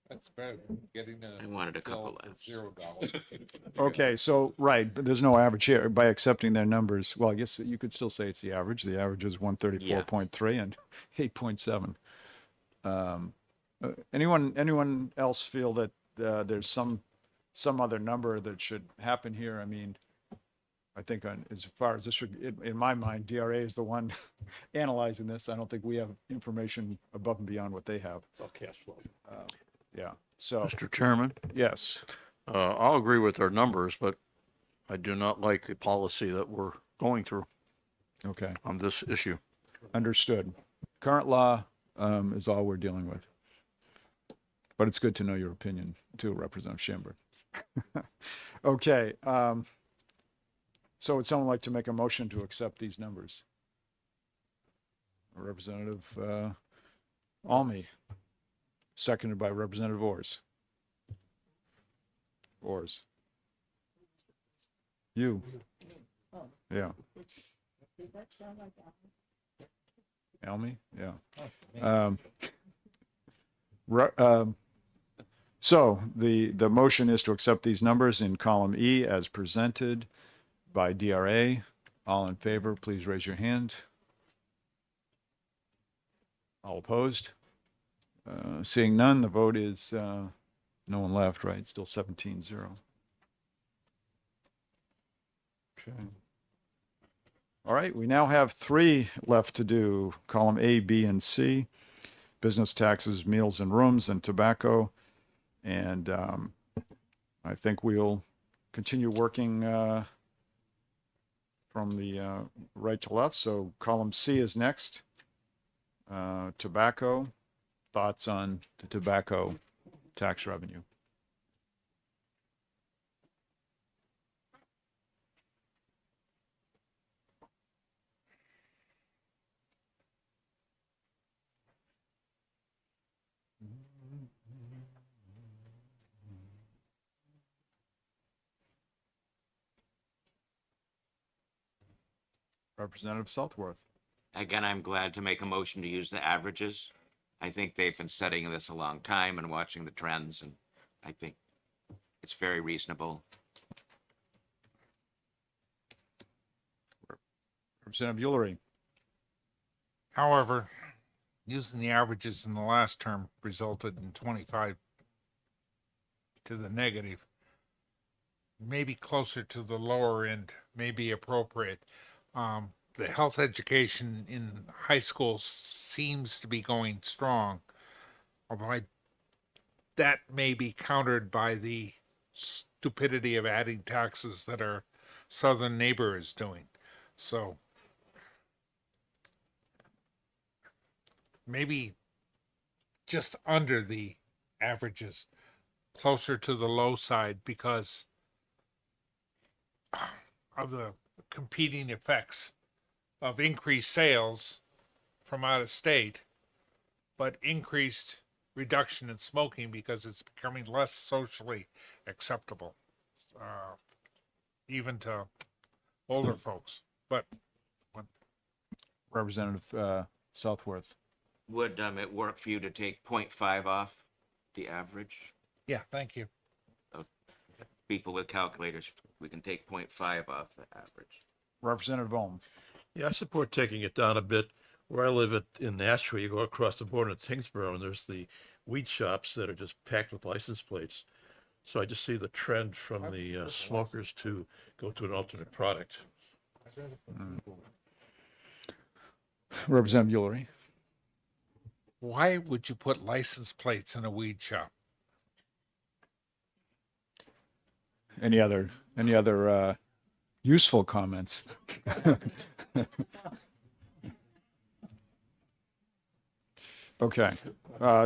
That's better than getting I wanted a couple less. $0. okay, so, right, but there's no average here. By accepting their numbers, well, I guess you could still say it's the average. The average is 134.3 and 8.7. Anyone else feel that there's some other number that should happen here? I mean, I think as far as this should, in my mind, DRA is the one analyzing this. I don't think we have information above and beyond what they have. cash flow. Yeah, so, Mr. Chairman, yes. I'll agree with our numbers, but I do not like the policy that we're going through Okay, on this issue. understood. Current law is all we're dealing with. But it's good to know your opinion too, Representative Shamberg. Okay, so would someone like to make a motion to accept these numbers? Representative Almy, seconded by Representative Ors. Ors. You. Yeah. Almy? Yeah. So the motion is to accept these numbers in column E as presented by DRA. All in favor, please raise your hand. All opposed? Seeing none, the vote is no one left, right? Still 17-0. Okay. All right, we now have 3 left to do, column A, B, and C. Business taxes, meals and rooms, and tobacco. And I think we'll continue working from the right to left. So column C is next. Tobacco, thoughts on the tobacco tax revenue? Representative Southworth. Again, I'm glad to make a motion to use the averages. I think they've been studying this a long time and watching the trends, and I think it's very reasonable. Representative Ullery. However, using the averages in the last term resulted in 25 to the negative. Maybe closer to the lower end may be appropriate. The health education in high school seems to be going strong, although that may be countered by the stupidity of adding taxes that our southern neighbor is doing. So maybe just under the averages, closer to the low side because of the competing effects of increased sales from out of state, but increased reduction in smoking because it's becoming less socially acceptable, even to older folks. But Representative Southworth. Would it work for you to take 0.5 off the average? yeah, thank you. People with calculators, we can take 0.5 off the average. Representative Ohm. Yeah, I support taking it down a bit. Where I live in Nashua, you go across the border to Tingsboro, and there's the weed shops that are just packed with license plates. So I just see the trend from the smokers to go to an alternate product. Representative Ullery. Why would you put license plates in a weed shop? Any other useful comments? Okay,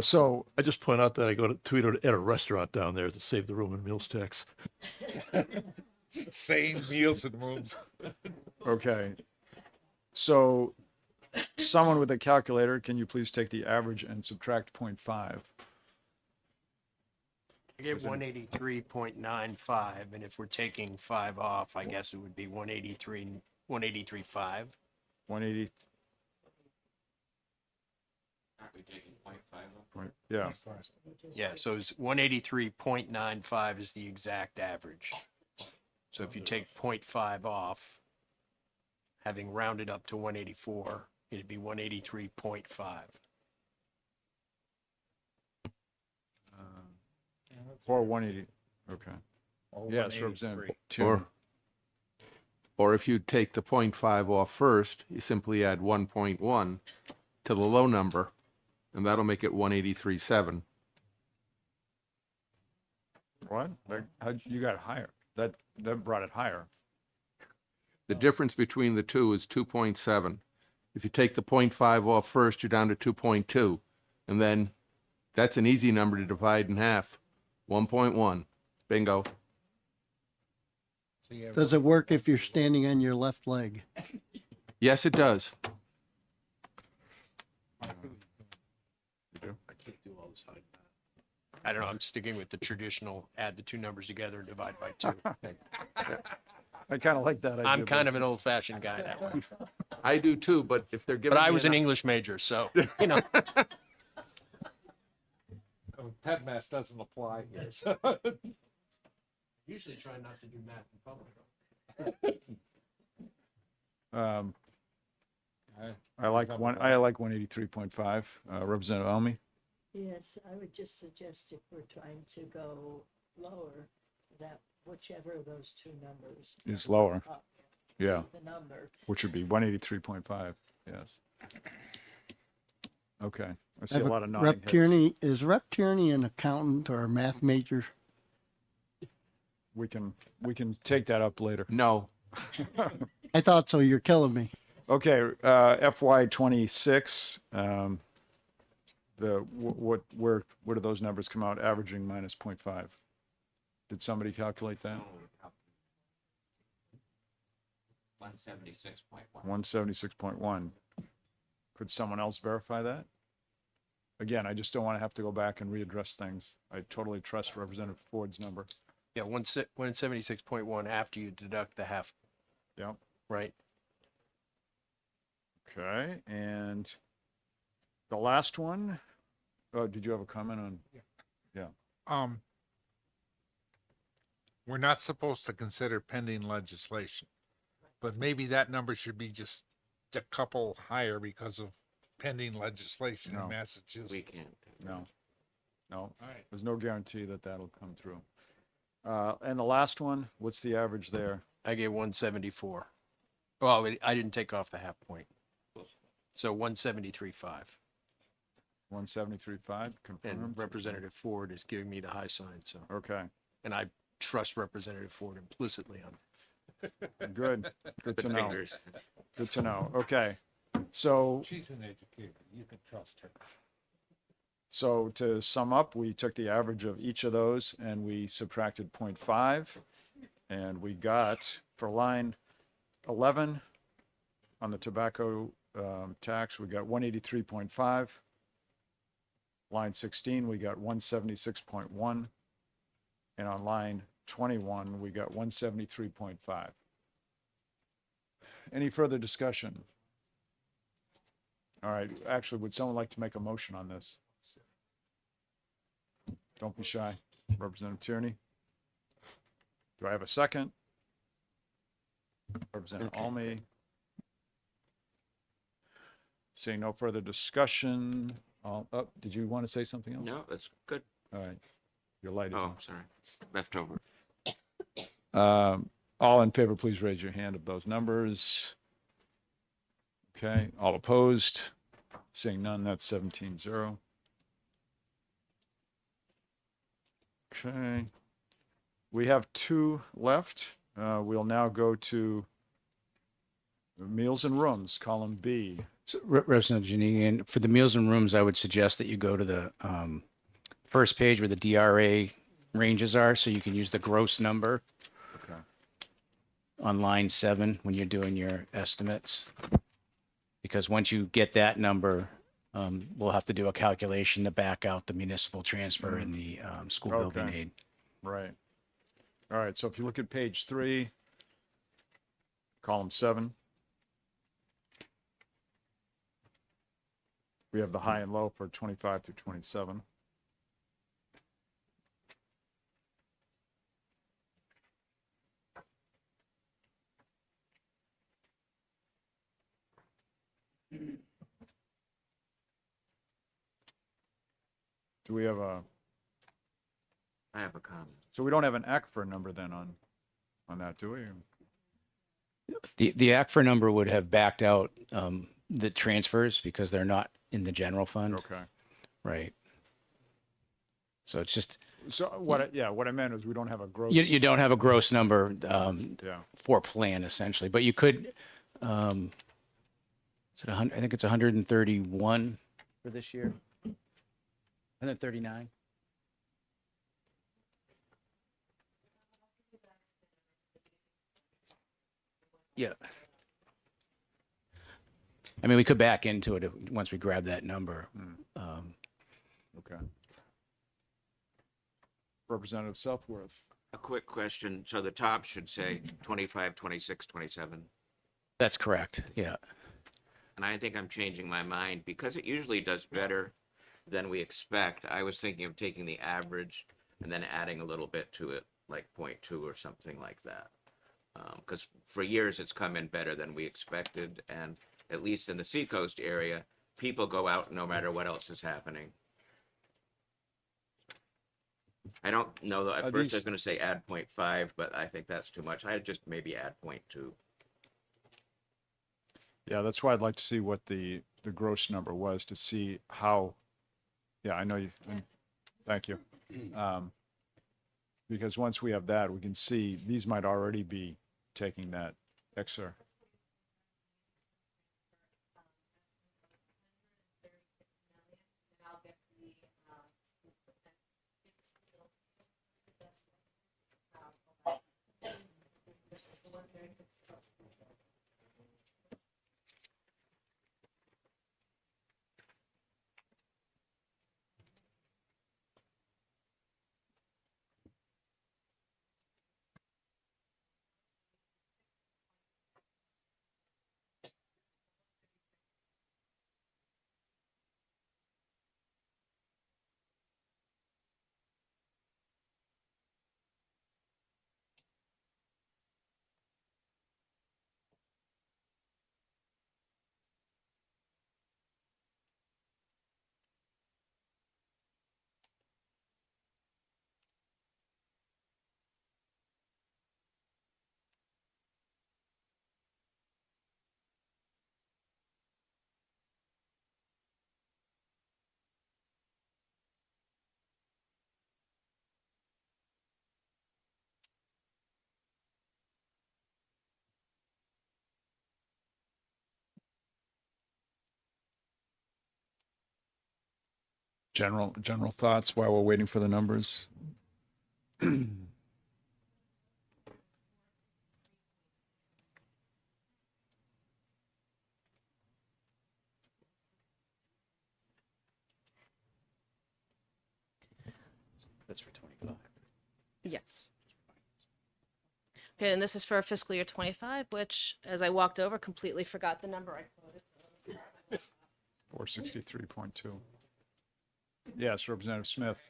so I just point out that I go to eat at a restaurant down there to save the room and meals tax. Same meals and rooms. okay, so someone with a calculator, can you please take the average and subtract 0.5? I get 183.95, and if we're taking 5 off, I guess it would be 183.5. 180. Yeah. Yeah, so it's 183.95 is the exact average. So if you take 0.5 off, having rounded up to 184, it'd be 183.5. Or 180. Okay. Yes, Representative Or, or if you take the 0.5 off first, you simply add 1.1 to the low number, and that'll make it 183.7. What? You got higher. That brought it higher. The difference between the two is 2.7. If you take the 0.5 off first, you're down to 2.2. And then that's an easy number to divide in half. 1.1. Bingo. Does it work if you're standing on your left leg? Yes, it does. I don't know, I'm sticking with the traditional, add the two numbers together and divide by 2. I kind of like that idea. I'm kind of an old-fashioned guy that way. I do too, but if they're giving But I me was an English major, so, you know. PEDMAS doesn't apply here. Usually try not to do math in public. I like 183.5. Representative Almy. Yes, I would just suggest if we're trying to go lower, that whichever of those two numbers Is lower. up Yeah. the number. which would be 183.5, yes. Okay, I I see a have lot of Rep nodding heads. Tierney, is Rep Tierney an accountant or a math major? We can take that up later. No. I thought so. You're killing me. Okay, FY '26, what do those numbers come out, averaging minus 0.5? Did somebody calculate that? 176.1. 176.1. Could someone else verify that? Again, I just don't want to have to go back and readdress things. I totally trust Representative Ford's number. Yeah, 176.1 after you deduct the half, Yep. right? Okay, and the last one, oh, did you have a comment on? We're not supposed to consider pending legislation, but maybe that number should be just a couple higher because of pending legislation No. in Massachusetts. We can't. No. No, All right. there's no guarantee that that'll come through. And the last one, what's the average there? I gave 174. Well, I didn't take off the half point. So 173.5. 173.5, And confirmed? Representative Ford is giving me the high sign, so, Okay, and I trust Representative Ford implicitly on good, good to know, Fingers. good to know. Okay, so, She's an educator. You can trust her. so to sum up, we took the average of each of those and we subtracted 0.5. And we got, for line 11, on the tobacco tax, we got 183.5. Line 16, we got 176.1. And on line 21, we got 173.5. Any further discussion? All right, actually, would someone like to make a motion on this? Don't be shy. Representative Tierney? Do I have a second? Representative Almy? Seeing no further discussion, did you want to say something else? No, that's good. All right, your light is Oh, on. sorry. Left over. All in favor, please raise your hand of those numbers. Okay, all opposed? Seeing none, that's 17-0. Okay. We have two left. We'll now go to meals and rooms, column B. So, Representative Janine, for the meals and rooms, I would suggest that you go to the first page where the DRA ranges are, so you can use the gross number Okay. on line 7 when you're doing your estimates. Because once you get that number, we'll have to do a calculation to back out the municipal transfer and the school building Okay. aid. Right. All right, so if you look at page 3, column 7, we have the high and low for 25 through 27. Do we have I have a comment. so we don't have an ACFR number then on that, do we? The ACFR number would have backed out the transfers because they're not in the general fund. Okay. Right. So it's just, So what I meant is we don't have a gross. you don't have a gross number Yeah, for plan essentially, but you could, is it 100, I think it's 131 for this year. 139. Yeah. I mean, we could back into it once we grab that number. okay. Representative Southworth. A quick question. So the top should say 25, 26, 27. That's correct. Yeah. And I think I'm changing my mind because it usually does better than we expect. I was thinking of taking the average and then adding a little bit to it, like 0.2 or something like that. Because for years it's come in better than we expected. And at least in the Seacoast area, people go out no matter what else is happening. I don't know though. At first I was going to say add 0.5, but I think that's too much. I'd just maybe add 0.2. Yeah, that's why I'd like to see what the gross number was to see how, yeah, I know you, and thank you. Because once we have that, we can see these might already be taking that extra. General thoughts while we're waiting for the numbers? That's for 25. Yes. Okay, and this is for fiscal year 25, which, as I walked over, completely forgot the number I quoted. 463.2. Yes, Representative Smith.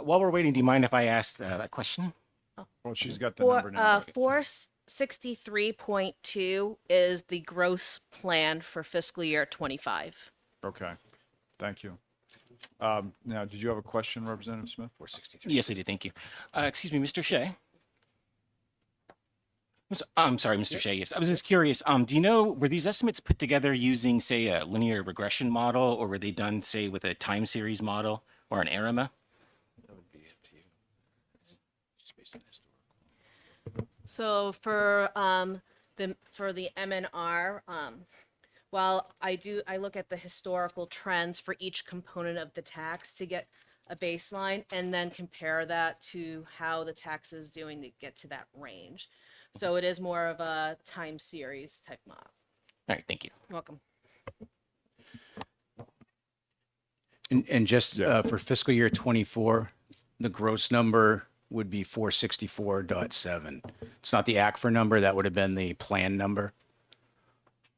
While we're waiting, do you mind if I ask a question? Well, she's got the number now. 463.2 is the gross plan for fiscal year 25. Okay, thank you. Now, did you have a question, Representative Smith? 463. Yes, I did. Thank you. Excuse me, Mr. Shea. I'm sorry, Mr. Shea. Yes, I was just curious. Do you know, were these estimates put together using, say, a linear regression model, or were they done, say, with a time series model or an ARIMA? That would be up to you. It's just based on historical. So for the MNR, while I look at the historical trends for each component of the tax to get a baseline and then compare that to how the tax is doing to get to that range. So it is more of a time series type model. All right, thank you. You're welcome. And just for fiscal year 24, the gross number would be 464.7. It's not the ACFR number, that would have been the plan number.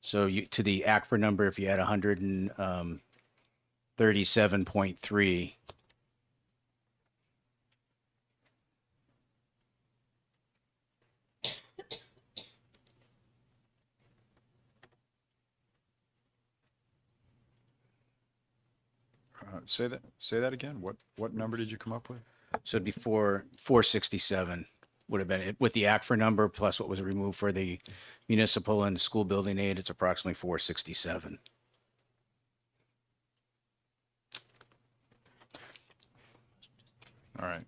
So you, to the ACFR number, if you had 137.3, Say that again. What number did you come up with? so it'd be 467 would have been it with the ACFR number plus what was removed for the municipal and school building aid. It's approximately 467. All right.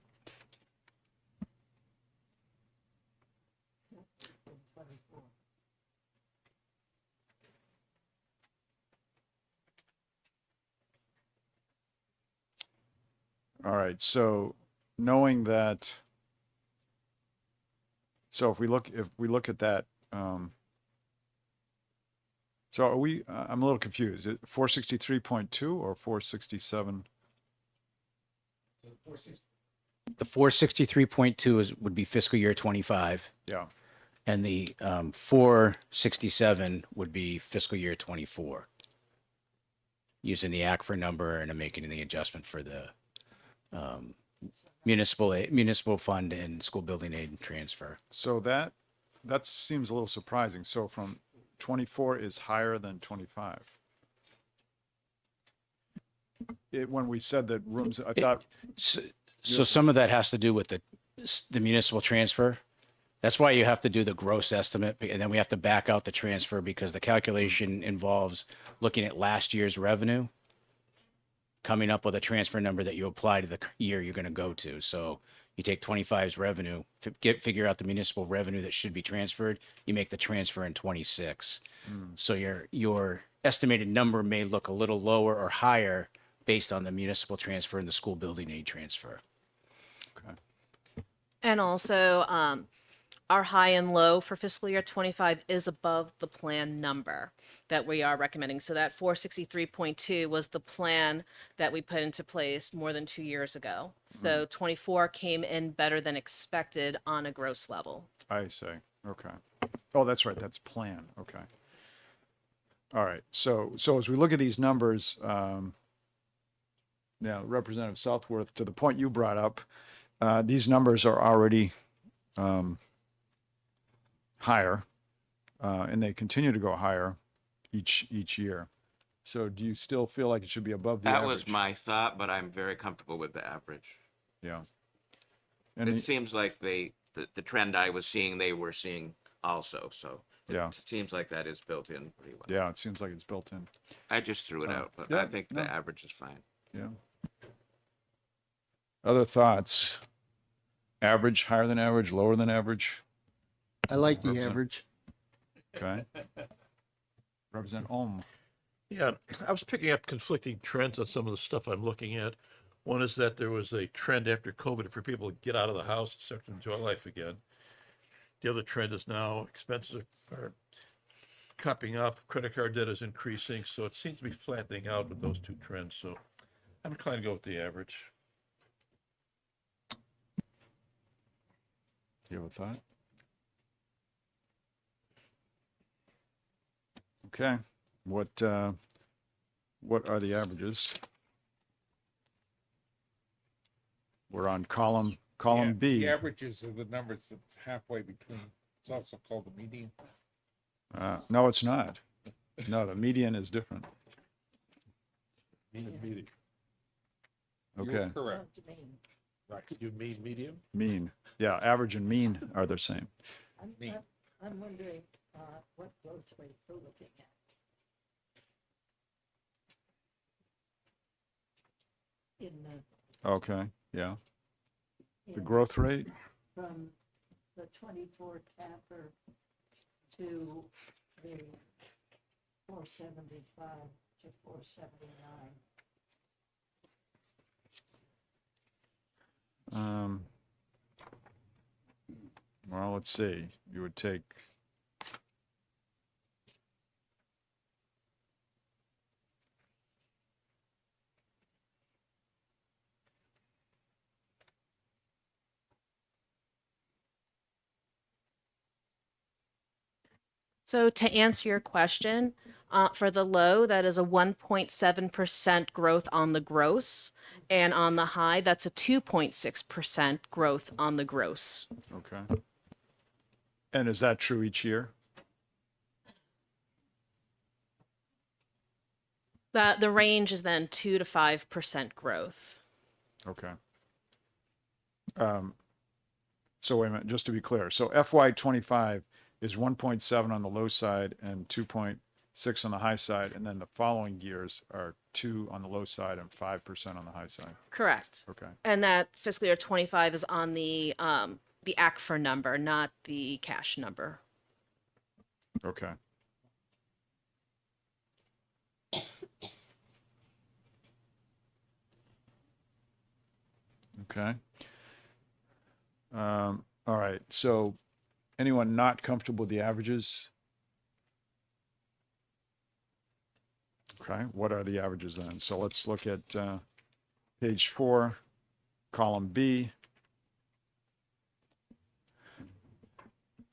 All right, so knowing that, so if we look at that, so are we, I'm a little confused. Is it 463.2 or 467? The 463.2 would be fiscal year 25, Yeah, and the 467 would be fiscal year 24. Using the ACFR number and making the adjustment for the municipal fund and school building aid transfer. so that seems a little surprising. So from 24 is higher than 25. When we said that rooms, I thought, So some of that has to do with the municipal transfer. That's why you have to do the gross estimate, and then we have to back out the transfer because the calculation involves looking at last year's revenue, coming up with a transfer number that you apply to the year you're going to go to. So you take 25's revenue, figure out the municipal revenue that should be transferred. You make the transfer in 26. So your estimated number may look a little lower or higher based on the municipal transfer and the school building aid transfer. And also, our high and low for fiscal year 25 is above the plan number that we are recommending. So that 463.2 was the plan that we put into place more than 2 years ago. So 24 came in better than expected on a gross level. I see. Okay. Oh, that's right. That's plan. Okay. All right. So as we look at these numbers, now Representative Southworth, to the point you brought up, these numbers are already higher, and they continue to go higher each year. So do you still feel like it should be above the That average? was my thought, but I'm very comfortable with the average. Yeah. It seems like the trend I was seeing, they were seeing also, so. Yeah. It seems like that is built in pretty well. Yeah, it seems like it's built in. I just threw it out, but yeah, I think no. the average is fine. Yeah. Other thoughts? Average, higher than average, lower than average? I like the Represent- average. Okay. Representative Ohm. Yeah, I was picking up conflicting trends on some of the stuff I'm looking at. One is that there was a trend after COVID for people to get out of the house and start to enjoy life again. The other trend is now expenses are cupping up, credit card debt is increasing, so it seems to be flattening out with those two trends. So I'm inclined to go with the average. Do you have a thought? Okay. What are the averages? We're on column B. The averages are the numbers that's halfway between. It's also called the median. No, it's not. No, the median is different. Median. Okay. You're correct. Right. You mean medium? Mean. Yeah, average and mean are the same. Mean. I'm wondering what growth rate we're looking at. In Okay, yeah. The growth rate? from the 24 capper to the 475 to 479. Well, let's see. You would take. So to answer your question, for the low, that is a 1.7% growth on the gross. And on the high, that's a 2.6% growth on the gross. Okay. And is that true each year? The range is then 2 to 5% growth. Okay. So wait a minute, just to be clear. So FY 25 is 1.7 on the low side and 2.6 on the high side. And then the following years are 2 on the low side and 5% on the high side. Correct. Okay. And that fiscal year 25 is on the ACFR number, not the cash number. Okay. Okay. All right. So anyone not comfortable with the averages? Okay. What are the averages then? So let's look at page 4, column B.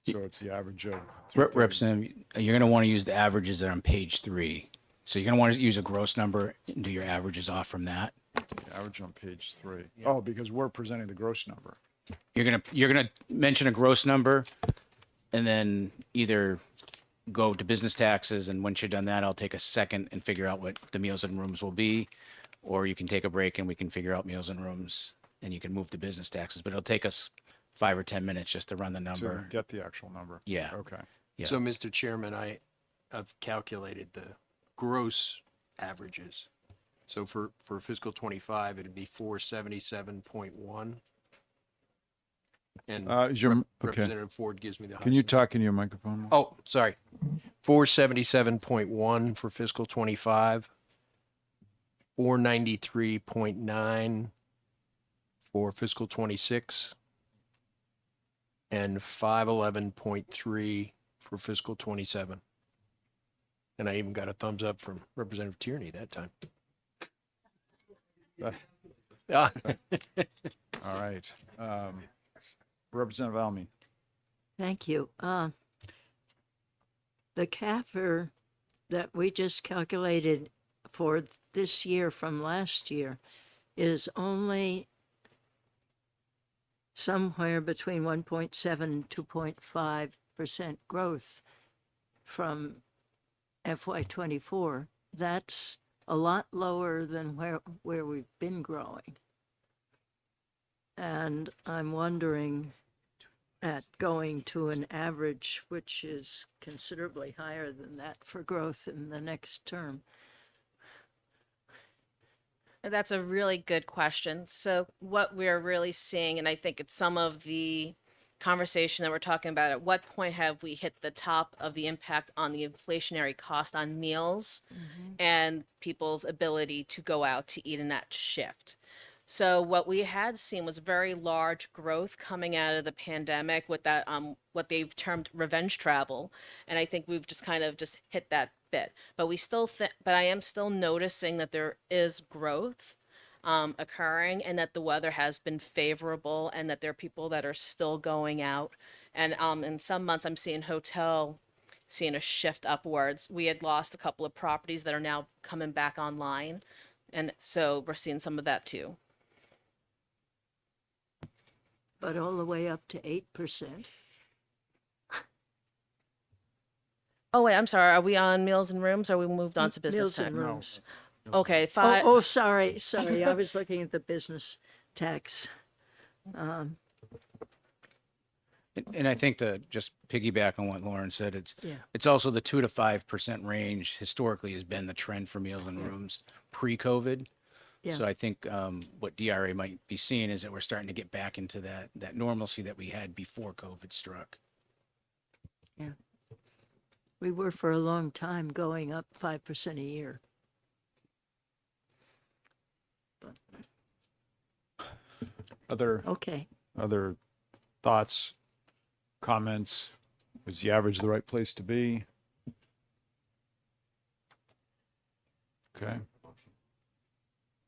So it's the average of 330. Representative, you're going to want to use the averages that are on page 3. So you're going to want to use a gross number and do your averages off from that. The average on page 3. Oh, because we're presenting the gross number. You're gonna mention a gross number, and then either go to business taxes, and once you've done that, I'll take a second and figure out what the meals and rooms will be, or you can take a break and we can figure out meals and rooms, and you can move to business taxes. But it'll take us 5 or 10 minutes just to run the To number. get the actual number. Yeah. Okay. Yeah. So, Mr. Chairman, I've calculated the gross averages. So for fiscal 25, it'd be 477.1. And Is your, okay. Representative Ford gives me the. Can you highest. talk in your microphone? more? Oh, sorry. 477.1 for fiscal 25. 493.9 for fiscal 26. And 511.3 for fiscal 27. And I even got a thumbs up from Representative Tierney that time. Yeah. All right. Representative Almy. Thank you. The CAFR that we just calculated for this year from last year is only somewhere between 1.7 and 2.5% growth from FY24. That's a lot lower than where we've been growing. And I'm wondering, at going to an average which is considerably higher than that for growth in the next term. That's a really good question. So what we're really seeing, and I think it's some of the conversation that we're talking about, at what point have we hit the top of the impact on the inflationary cost on meals and people's ability to go out to eat in that shift? So what we had seen was very large growth coming out of the pandemic with that what they've termed revenge travel, and I think we've just kind of just hit that bit. But we still but I am still noticing that there is growth occurring, and that the weather has been favorable, and that there are people that are still going out. And in some months, I'm seeing seeing a shift upwards. We had lost a couple of properties that are now coming back online, and so we're seeing some of that too. But all the way up to 8%. Oh wait, I'm sorry. Are we on meals and rooms, or we moved on to business Meals tax? and rooms. Okay, five. Oh, sorry. I was looking at the business tax. And I think to just piggyback on what Lauren said, it's also the 2 to 5% range historically has been the trend for meals and rooms pre-COVID. Yeah. So I think what DRA might be seeing is that we're starting to get back into that normalcy that we had before COVID struck. Yeah. We were for a long time going up 5% a year. Okay. Other thoughts, comments? Is the average the right place to be? Okay.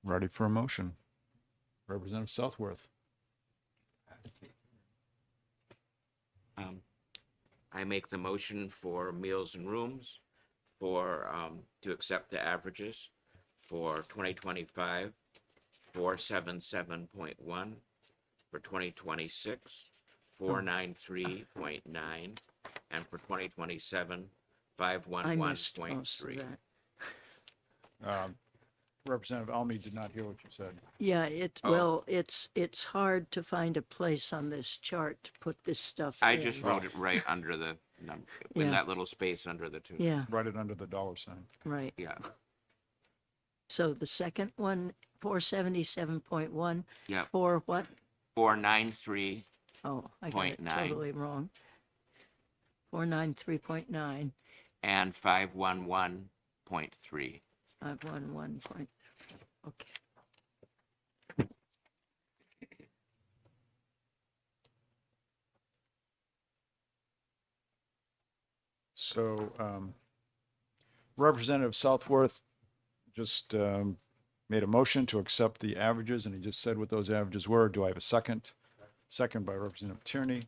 Ready for a motion. Representative Southworth. I make the motion for meals and rooms for, to accept the averages for 2025, 477.1, for 2026, 493.9, and for 2027, I missed most of 511.3. that. Representative Almy did not hear what you said. Yeah, Oh. it's hard to find a place on this chart to put this stuff I in. just wrote it right under the number, in Yeah. that little space under the two. Yeah, Write it under the dollar sign. right. Yeah, So the second one, 477.1, yeah, for what? 493, Oh, I got it 0.9. totally wrong. 493.9, and 511.3. 511 point, okay. So, Representative Southworth just made a motion to accept the averages, and he just said what those averages were. Do I have a second? Second by Representative Tierney.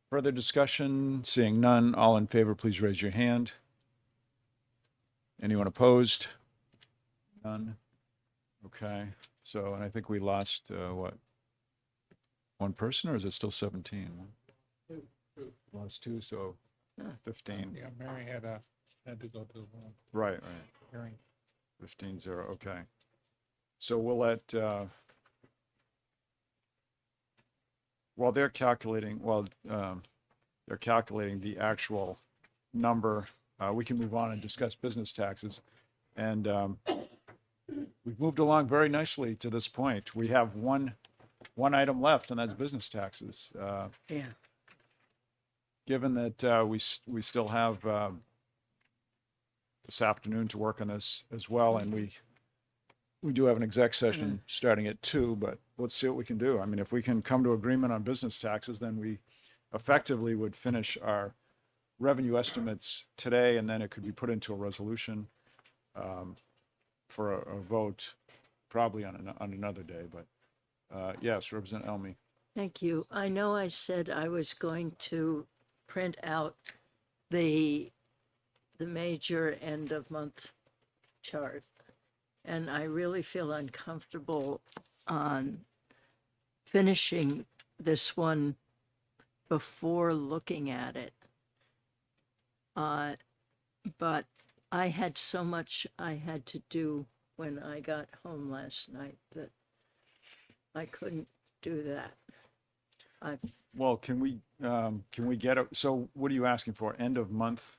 Further discussion? Seeing none, all in favor, please raise your hand. Anyone opposed? None? Okay, so, and I think we lost, what? One person, or is it still 17? Lost two, so 15. Yeah, Mary had to go to Right, right. hearing. 15-0, okay. So we'll let, while they're calculating, they're calculating the actual number, we can move on and discuss business taxes. And we've moved along very nicely to this point. We have one item left, and that's business taxes. Yeah. Given that we still have this afternoon to work on this as well, and we do have an exec session starting at 2, but let's see what we can do. I mean, if we can come to agreement on business taxes, then we effectively would finish our revenue estimates today, and then it could be put into a resolution for a vote probably on another day. But yes, Representative Elmy. Thank you. I know I said I was going to print out the major end of month chart, and I really feel uncomfortable on finishing this one before looking at it. But I had so much I had to do when I got home last night that I couldn't do that. Well, can we get it? So what are you asking for? End of month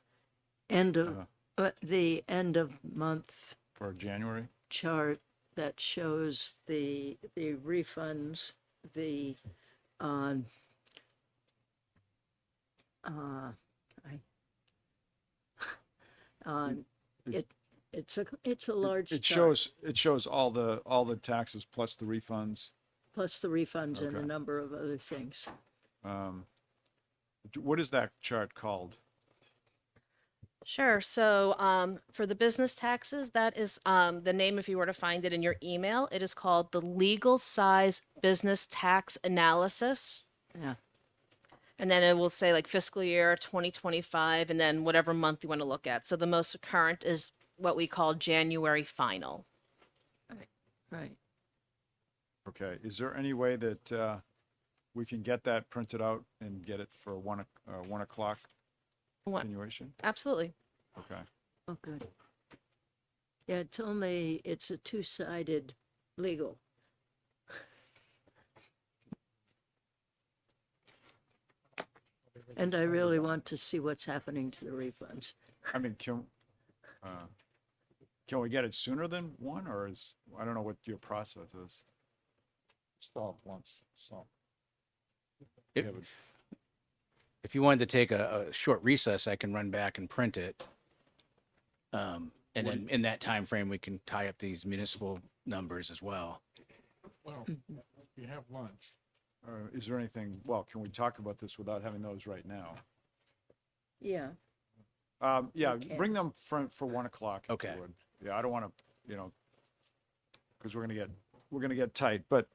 The end of month for January? chart that shows the refunds, the it's a large It chart, shows all the taxes plus the refunds. plus the refunds and a Okay. number of other things. What is that chart called? Sure. So for the business taxes, that is the name, if you were to find it in your email, it is called the Legal Size Business Tax Analysis. Yeah. And then it will say like fiscal year 2025 and then whatever month you want to look at. So the most current is what we call January final. Right. Okay, is there any way that we can get that printed out and get it for 1 o'clock What? continuation? Absolutely. Okay, Oh, good. Yeah, it's a two-sided legal. And I really want to see what's happening to the refunds. I mean, can we get it sooner than 1, or I don't know what your process is. Stop once, so. If- If you wanted to take a short recess, I can run back and print it. And then in that time frame, we can tie up these municipal numbers as well. Well, you have lunch. Is there anything, well, can we talk about this without having those right now? Yeah. Yeah, Okay. bring them for 1 o'clock. if you Okay. would. Yeah, I don't want to, because we're gonna get tight. But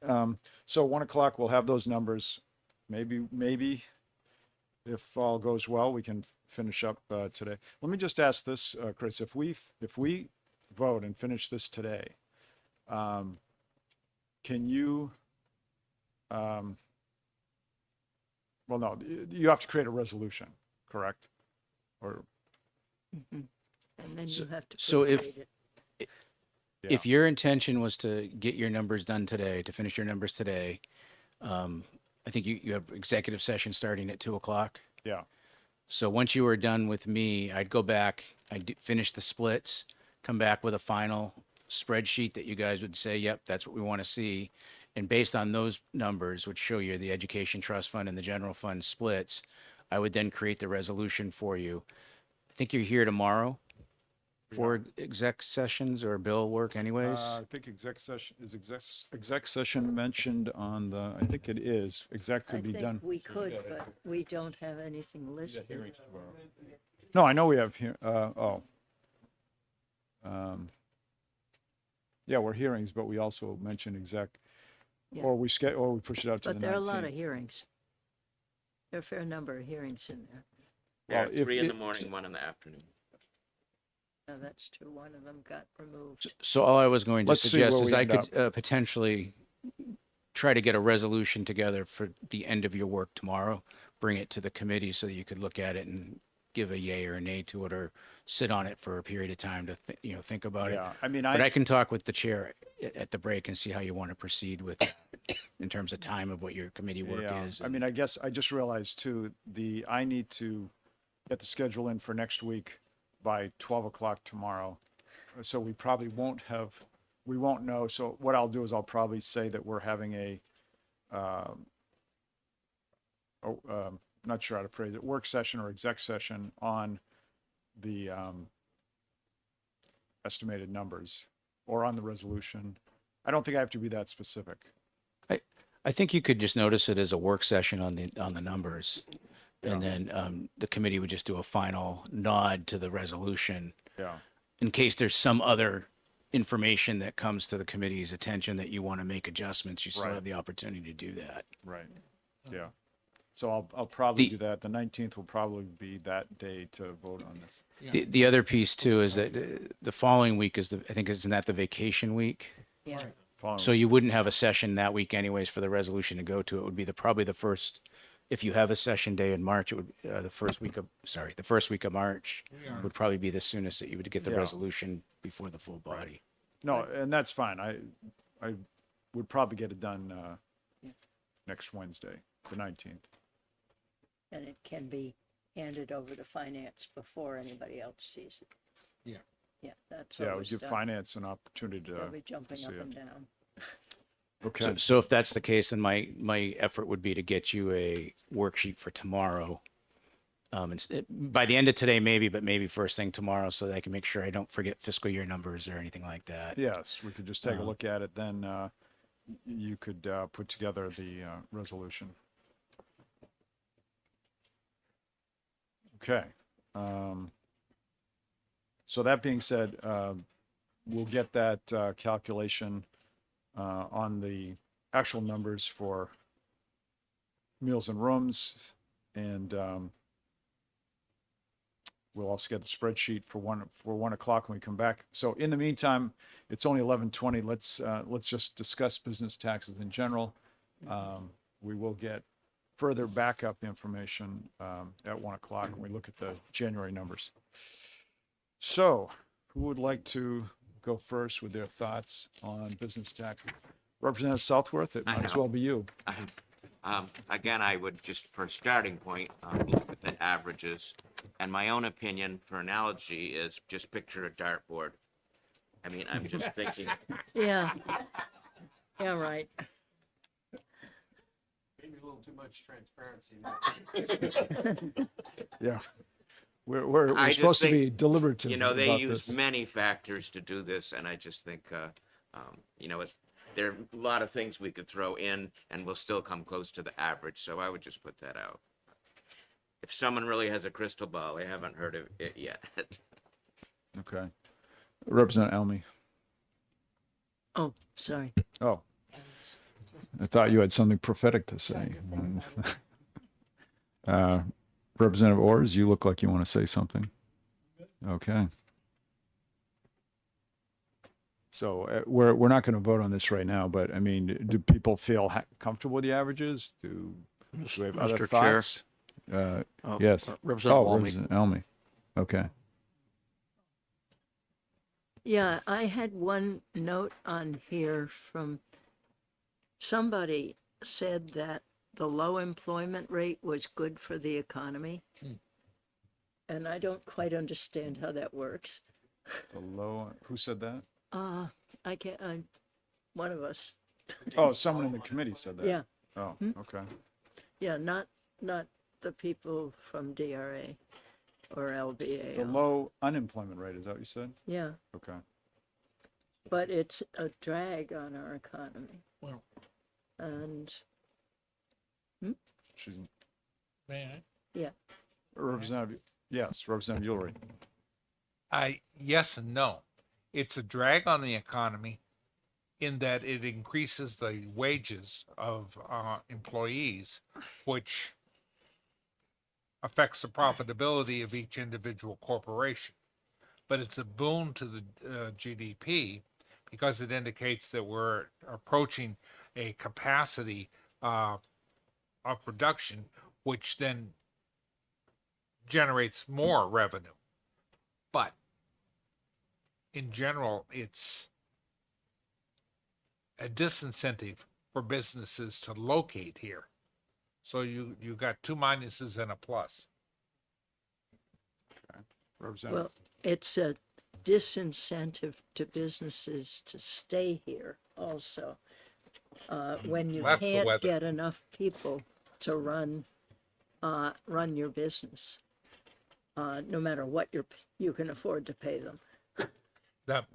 so 1 o'clock, we'll have those numbers. Maybe if all goes well, we can finish up today. Let me just ask this, Chris, if we vote and finish this today, can you? Well, no, you have to create a resolution, correct? Or And then you have to. so if- prorate it. If your intention was to get your numbers done today, to finish your numbers today, I think you have executive session starting at 2 o'clock. Yeah. So once you were done with me, I'd go back, finish the splits, come back with a final spreadsheet that you guys would say, yep, that's what we want to see. And based on those numbers, which show you the education trust fund and the general fund splits, I would then create the resolution for you. I think you're here tomorrow for exec sessions or bill work anyways. I think exec session mentioned on the, I think it is, exec I could be done. think we could, but we don't have anything listed. No, I know we have here, yeah, we're hearings, but we also mentioned exec. Yeah. Or we push it out to the 19th. But there are a lot of hearings. There are a fair number of hearings in there. Yeah, Well, if 3 in the it- morning, 1 in the afternoon. No, that's true. One of them got removed. So all I was going to Let's see suggest where is we I end could potentially try to get a resolution together for the end of your work tomorrow, bring it to the committee so that you could look at it and give a yay or a nay to it or sit on it for a period of time to, think about it. Yeah, I mean, But I can talk with the chair at the break and see how you want to proceed with it in terms of time of what your committee work yeah, is. I mean, I guess I just realized too, I need to get the schedule in for next week by 12 o'clock tomorrow. So we probably we won't know. So what I'll do is I'll probably say that we're having not sure how to phrase it, work session or exec session on the estimated numbers or on the resolution. I don't think I have to be that specific. I think you could just notice it as a work session on the numbers. And then the committee would just do a final nod to the resolution Yeah. in case there's some other information that comes to the committee's attention that you want to make adjustments. You still Right. have the opportunity to do that. Right. Yeah. So I'll probably The- do that. The 19th will probably be that day to vote on this. The other piece too is that the following week is I think isn't that the vacation week? Yeah. Following So you wouldn't have a session that week anyways for the resolution to go to. It would be probably the first, if you have a session day in March, it would, the first week of March would probably be the soonest that you would get the Yeah. resolution before the full body. No, and that's fine. I would probably get it done next Wednesday, the 19th. And it can be handed over to finance before anybody else sees it. Yeah. Yeah, that's Yeah, it would always give done. finance an opportunity to They'll be jumping see up it. and down. Okay. So if that's the case, then my effort would be to get you a worksheet for tomorrow. By the end of today, maybe, but maybe first thing tomorrow, so that I can make sure I don't forget fiscal year numbers or anything like that. Yes, we could just take a Uh-huh. look at it, then you could put together the resolution. Okay. So that being said, we'll get that calculation on the actual numbers for meals and rooms, and we'll also get the spreadsheet for 1 o'clock when we come back. So in the meantime, it's only 11:20. Let's just discuss business taxes in general. We will get further backup information at 1 o'clock when we look at the January numbers. So who would like to go first with their thoughts on business taxes? Representative Southworth, it I might as know. well be you. Again, I would just, for a starting point, look at the averages. And my own opinion, for analogy, is just picture a dartboard. I mean, I'm just thinking, Yeah. Yeah, right. Maybe a little too much transparency. Yeah. We're I just supposed to think, be deliberative you know, they about use this. many factors to do this, and I just think, there are a lot of things we could throw in, and we'll still come close to the average, so I would just put that out. If someone really has a crystal ball, I haven't heard of it yet. Okay. Representative Elmy. Oh, sorry. Oh. I thought you had something prophetic to say. Representative Orrs, you look like you want to say something. Okay. So we're not going to vote on this right now, but I mean, do people feel comfortable with the averages? Do we have other Mr. Chair. thoughts? Yes. Representative Oh, Almy. Representative Elmy. Okay. Yeah, I had one note on here from somebody said that the low employment rate was good for the economy. And I don't quite understand how that works. The low, who said that? I can't, one of us. Oh, someone in the committee said that. Yeah, Oh, okay. yeah, not the people from DRA or LBA. The low unemployment rate, is that what you said? Yeah, Okay. but it's a drag on our economy. Well. And, She's yeah, Representative, yes, Representative Ulrich. Yes and no. It's a drag on the economy in that it increases the wages of employees, which affects the profitability of each individual corporation. But it's a boon to the GDP because it indicates that we're approaching a capacity of production, which then generates more revenue. But in general, it's a disincentive for businesses to locate here. So you got two minuses and a plus. Representative, Well, it's a disincentive to businesses to stay here also. When you That's the can't weather. get enough people to run your business, no matter what you can afford to pay them. That's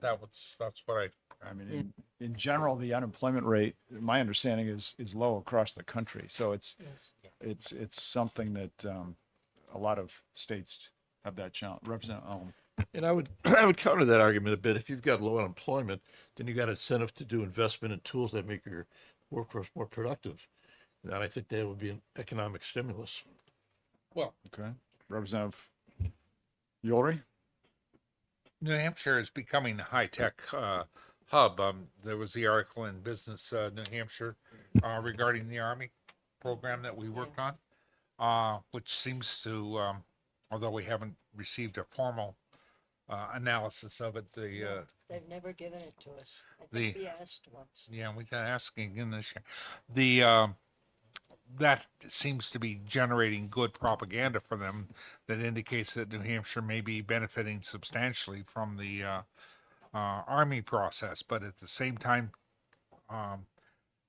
what I mean, in general, the unemployment rate, my understanding is low across the country. So it's something that a lot of states have that challenge. Representative Allen. And I would I would counter that argument a bit. If you've got low unemployment, then you got incentive to do investment in tools that make your workforce more productive. And I think that would be an economic stimulus. Well, Okay. Representative Yolri? New Hampshire is becoming a high-tech hub. There was the article in Business New Hampshire regarding the Army program that we worked on, which seems to, although we haven't received a formal analysis of it, They've never given it to us. I the- think we asked once. yeah, we got asking again this year. The that seems to be generating good propaganda for them that indicates that New Hampshire may be benefiting substantially from the Army process. But at the same time,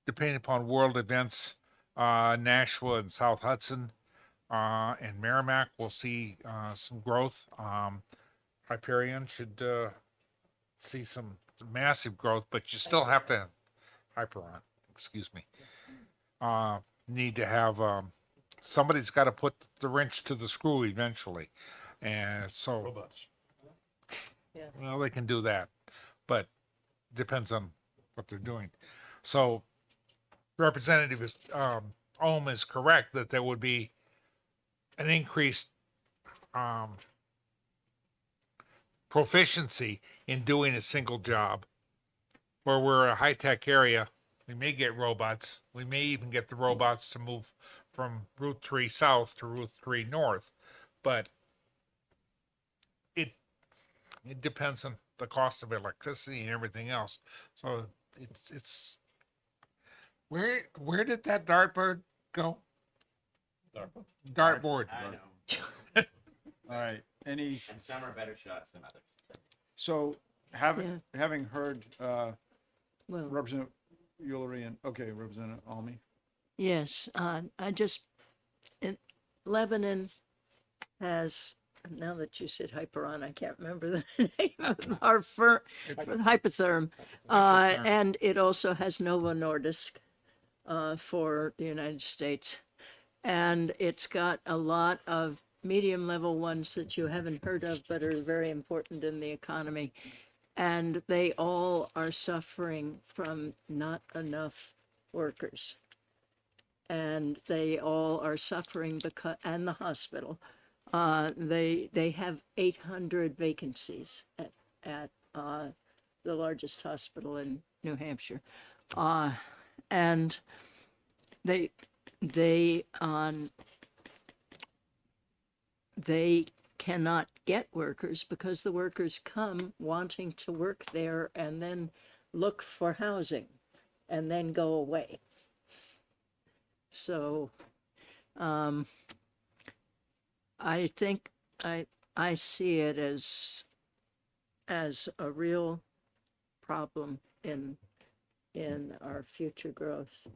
depending upon world events, Nashua and South Hudson and Merrimack will see some growth. Hyperion should see some massive growth, but you still have to Hyperon, excuse me. Need to have somebody's got to put the wrench to the screw eventually, and so Robots. Yeah. well they can do that, but depends on what they're doing. So Representative Ohm is correct that there would be an increased proficiency in doing a single job. Where we're a high-tech area, we may get robots. We may even get the robots to move from Route 3 south to Route 3 north. But it depends on the cost of electricity and everything else. So it's where did that dartboard go? Dartboard. All right. Any, And some are better shots than others. so having heard Well, Representative Yolri and, okay, Representative Almy. yes, Lebanon has, now that you said Hyperon, I can't remember the name of our firm, Hypotherm. And it also has Novo Nordisk for the United States. And it's got a lot of medium level ones that you haven't heard of, but are very important in the economy. And they all are suffering from not enough workers. And they all are suffering because, and the hospital, they have 800 vacancies at the largest hospital in New Hampshire. And they cannot get workers because the workers come wanting to work there and then look for housing and then go away. So I think I see it as a real problem in our future growth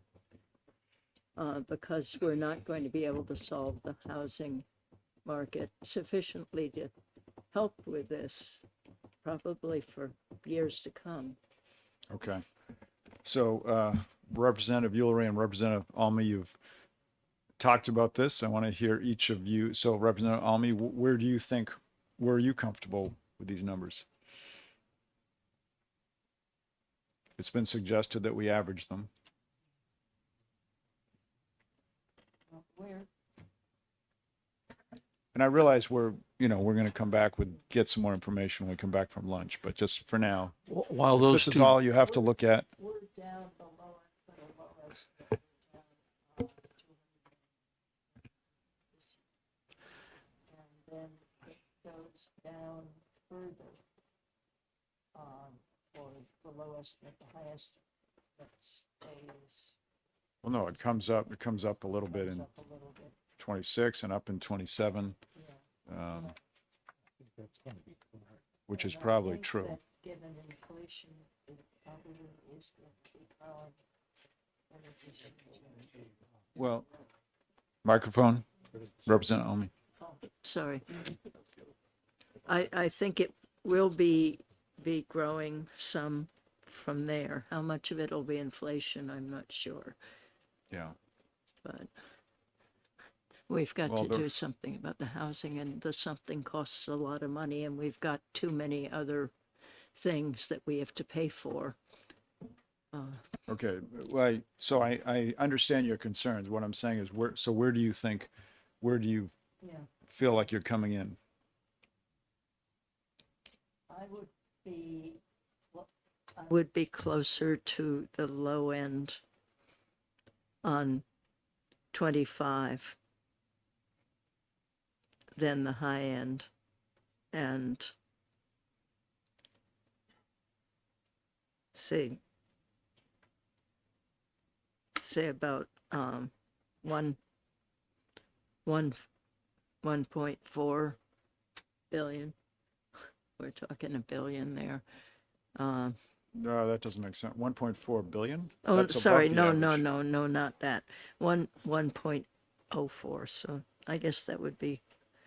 because we're not going to be able to solve the housing market sufficiently to help with this probably for years to come. Okay. So Representative Yolri and Representative Almy, you've talked about this. I want to hear each of you. So Representative Almy, where are you comfortable with these numbers? It's been suggested that we average them. Where? And I realize we're going to come back get some more information when we come back from lunch, but just for now, While those this is two, all you have to look at. We're down below the lowest. goes down further, or the low estimate, the high estimate stays, Well, no, it comes up a little bit goes in up a little bit, 26 and up in 27, yeah. which is And I probably think true. that given inflation, it probably is going to be growing. Well, microphone, Representative Omi. Sorry. I think it will be growing some from there. How much of it'll be inflation, I'm not sure, Yeah. but we've got Well, to there- do something about the housing, and the something costs a lot of money, and we've got too many other things that we have to pay for. Okay, well, so I understand your concerns. What I'm saying is where do you think, where do you Yeah. feel like you're coming in? I would be closer to the low end on 25 than the high end. And say about 1.4 billion. We're talking a billion there. No, that doesn't make sense. 1.4 billion? Oh, That's above sorry, the no, average. no, not that. 1.04. So I guess that would be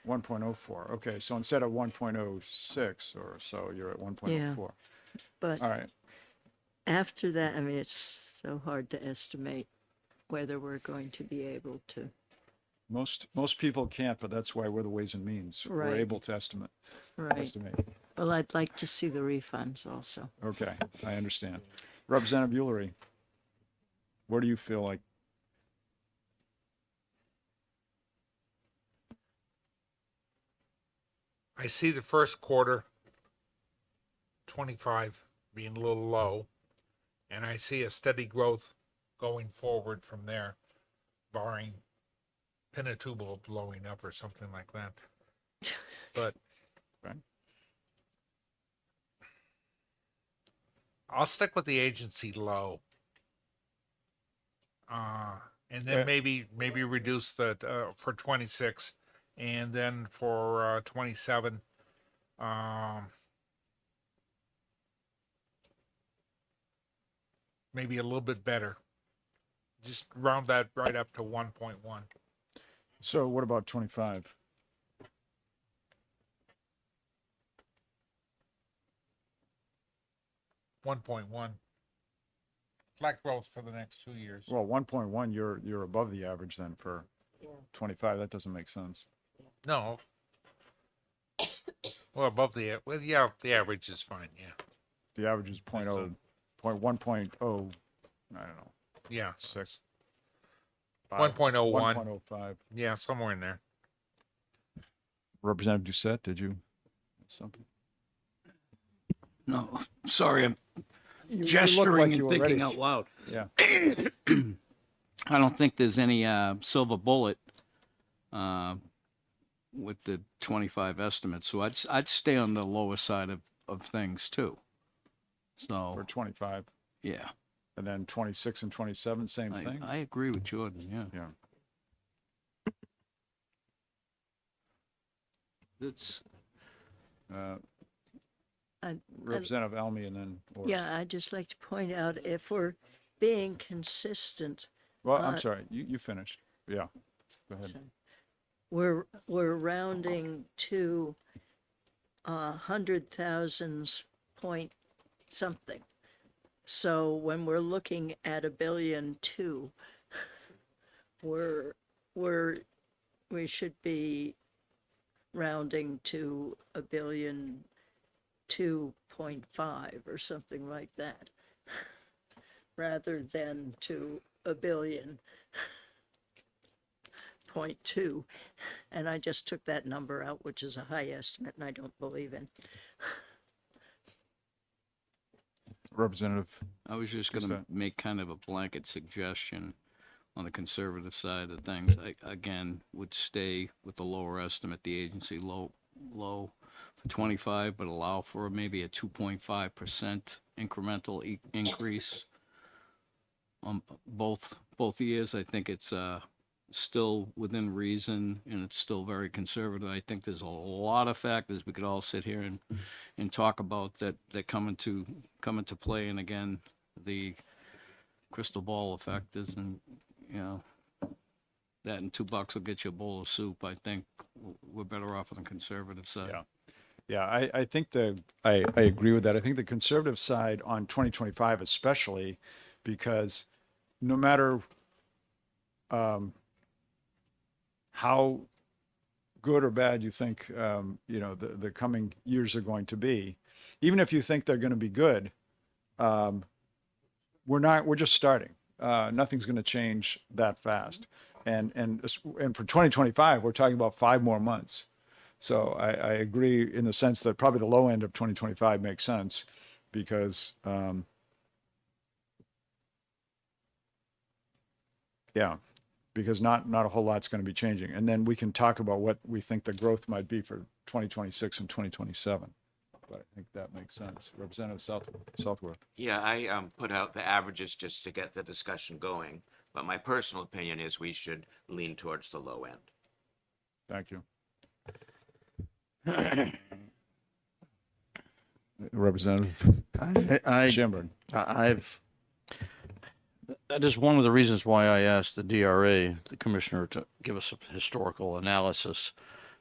1.04. Okay, so instead of 1.06 or so, you're at 1.04. but All right. after that, I mean, it's so hard to estimate whether we're going to be able to. Most people can't, but that's why we're the Ways and Means. We're Right. able to estimate. Right. Well, I'd like to see the refunds also. Okay, I understand. Representative Ullery, where do you feel like? I see the first quarter, 25 being a little low, and I see a steady growth going forward from there, barring Pinatubo blowing up or something like that. But Right. I'll stick with the agency low. And then Yeah. maybe reduce the for 26, and then for 27, maybe a little bit better. Just round that right up to 1.1. So what about 25? Flat growth for the next 2 years. Well, 1.1, you're above the average then for 25. That doesn't make sense. No. Well, above the the average is fine. Yeah. The average is 1.0, I don't know, Yeah. 6. 1.01. 1.05. Yeah, somewhere in there. Representative Doucette, did you? Something? No, sorry, I'm You looked gesturing like and you were thinking ready. out loud. Yeah. I don't think there's any silver bullet with the 25 estimate, so I'd stay on the lower side of things too. For So, 25. yeah, And then 26 and 27, same thing? I agree with Jordan, yeah. Yeah. It's, Representative Elmy and then Orris. Yeah, I'd just like to point out if we're being consistent, Well, I'm sorry, you finished. Yeah, go ahead. we're rounding to 100,000s point something. So when we're looking at $1.2 billion, we should be rounding to $1.2.5 or something like that, rather than to $1.2 billion. And I just took that number out, which is a high estimate, and I don't believe in. Representative, I was just going Who's to that? make kind of a blanket suggestion on the conservative side of things. I, again, would stay with the lower estimate, the agency low low for 25, but allow for maybe a 2.5% incremental increase on both years. I think it's still within reason, and it's still very conservative. I think there's a lot of factors we could all sit here and talk about that come into play. And again, the crystal ball effect isn't, you know, that and $2 will get you a bowl of soup. I think we're better off on the conservative side. Yeah. Yeah, I think I agree with that. I think the conservative side on 2025 especially, because no matter how good or bad you think you know the coming years are going to be, even if you think they're going to be good, we're just starting. Nothing's going to change that fast. And for 2025, we're talking about 5 more months. So I agree in the sense that probably the low end of 2025 makes sense because, yeah, because not a whole lot's going to be changing. And then we can talk about what we think the growth might be for 2026 and 2027. But I think that makes sense. Representative Southworth. Yeah, I put out the averages just to get the discussion going, but my personal opinion is we should lean towards the low end. Thank you. Representative Shinburn. That is one of the reasons why I asked the DRA, the commissioner, to give us a historical analysis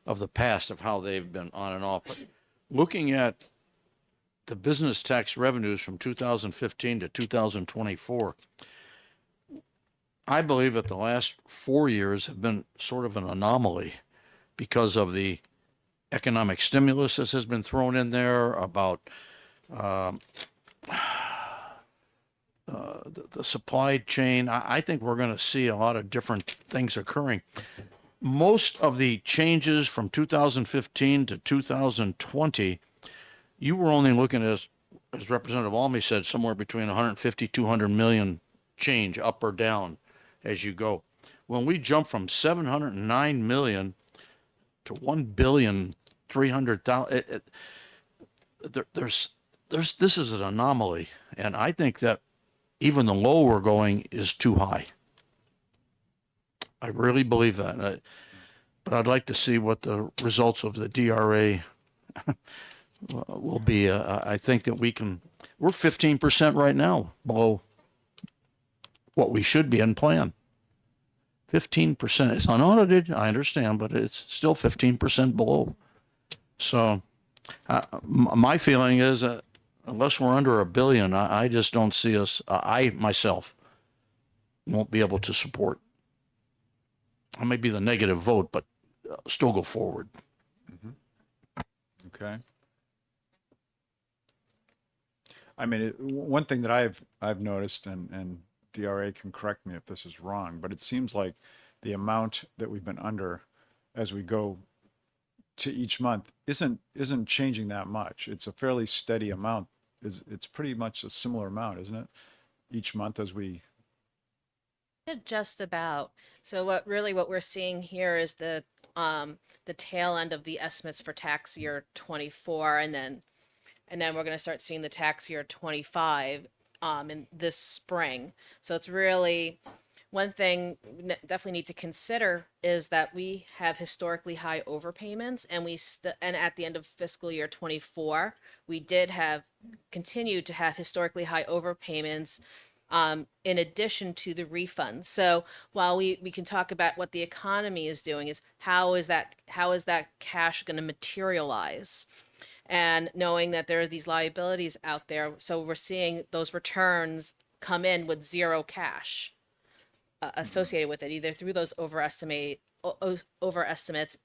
of the past of how they've been on and off. But looking at the business tax revenues from 2015 to 2024, I believe that the last 4 years have been sort of an anomaly because of the economic stimulus that has been thrown in there, about the supply chain. I think we're going to see a lot of different things occurring. Most of the changes from 2015 to 2020, you were only looking as Representative Almy said, somewhere between 150, 200 million change up or down as you go. When we jump from 709 million to 1,300,000,000, this is an anomaly, and I think that even the low we're going is too high. I really believe that, but I'd like to see what the results of the DRA will be. I think that we're 15% right now below what we should be in plan. 15%. It's unaudited, I understand, but it's still 15% below. So my feeling is that unless we're under $1 billion, I just don't see us, I myself won't be able to support. I may be the negative vote, but still go forward. Okay. I mean, one thing that I've noticed, and DRA can correct me if this is wrong, but it seems like the amount that we've been under as we go to each month isn't changing that much. It's a fairly steady amount. It's pretty much a similar amount, isn't it? Each month as we. Just about. So what we're seeing here is the tail end of the estimates for tax year 24, and then we're going to start seeing the tax year 25 in this spring. So it's really one thing we definitely need to consider is that we have historically high overpayments, and and at the end of fiscal year 24, we did have continued to have historically high overpayments. In addition to the refunds. So while we can talk about what the economy is doing, is how is that cash going to materialize? And knowing that there are these liabilities out there, so we're seeing those returns come in with zero cash associated with it, either through those overestimates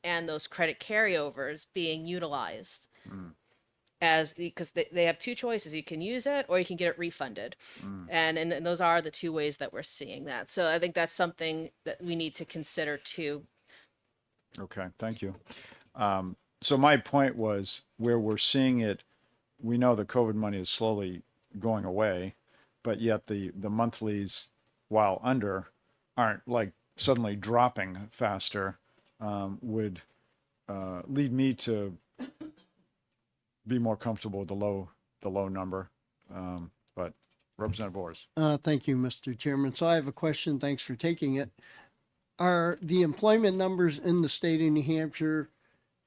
and those credit carryovers being utilized. Because they have two choices: you can use it or you can get it refunded, and those are the two ways that we're seeing that. So I think that's something that we need to consider too. Okay, thank you. So my point was where we're seeing it, we know the COVID money is slowly going away, but yet the monthlies, while under, aren't like suddenly dropping faster. Would lead me to be more comfortable with the low number. But Representative Boris. Thank you, Mr. Chairman. So I have a question. Thanks for taking it. Are the employment numbers in the state of New Hampshire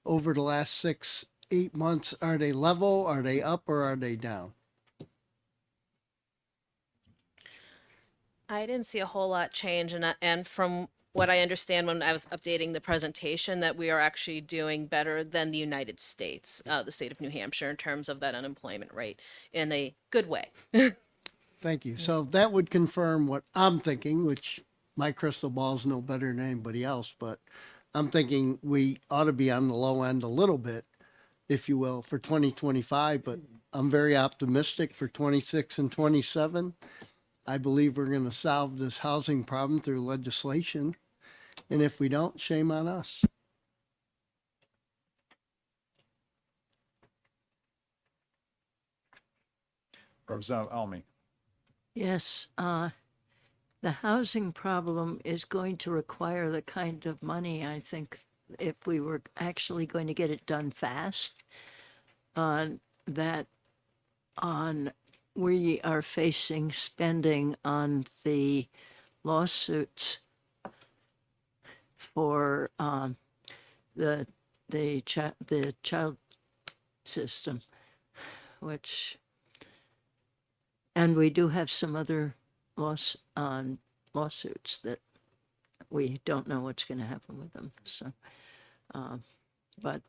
over the last 6-8 months, are they level, are they up, or are they down? I didn't see a whole lot change, and from what I understand when I was updating the presentation, that we are actually doing better than the United States, the state of New Hampshire, in terms of that unemployment rate in a good way. Thank you. So that would confirm what I'm thinking, which my crystal ball's no better than anybody else, but I'm thinking we ought to be on the low end a little bit, if you will, for 2025, but I'm very optimistic for 26 and 27. I believe we're going to solve this housing problem through legislation. And if we don't, shame on us. Representative Almy. Yes, the housing problem is going to require the kind of money, I think, if we were actually going to get it done fast, that we are facing spending on the lawsuits for the child system, which, and we do have some other lawsuits that we don't know what's going to happen with them. So, but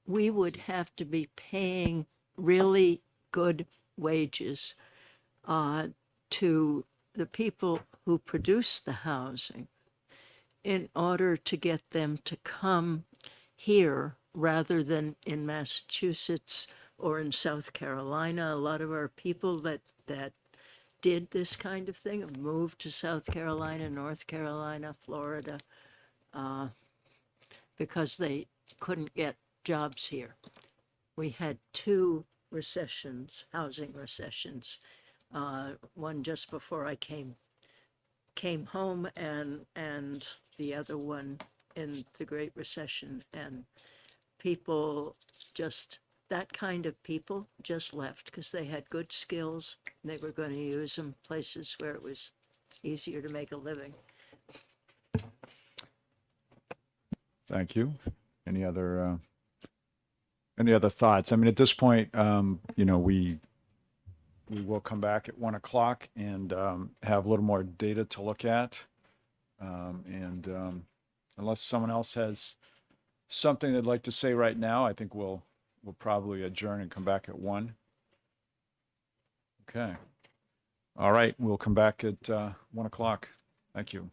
we would have to be paying really good wages to the people who produce the housing in order to get them to come here rather than in Massachusetts or in South Carolina. A lot of our people that did this kind of thing have moved to South Carolina, North Carolina, Florida, because they couldn't get jobs here. We had 2 recessions, housing recessions, one just before I came home, and the other one in the Great Recession, and people that kind of people just left because they had good skills and they were going to use them places where it was easier to make a living. Thank you. Any other thoughts? I mean, at this point, we will come back at 1 o'clock and have a little more data to look at. Unless someone else has something they'd like to say right now, I think we'll probably adjourn and come back at 1. Okay. All right. We'll come back at 1 o'clock. Thank you.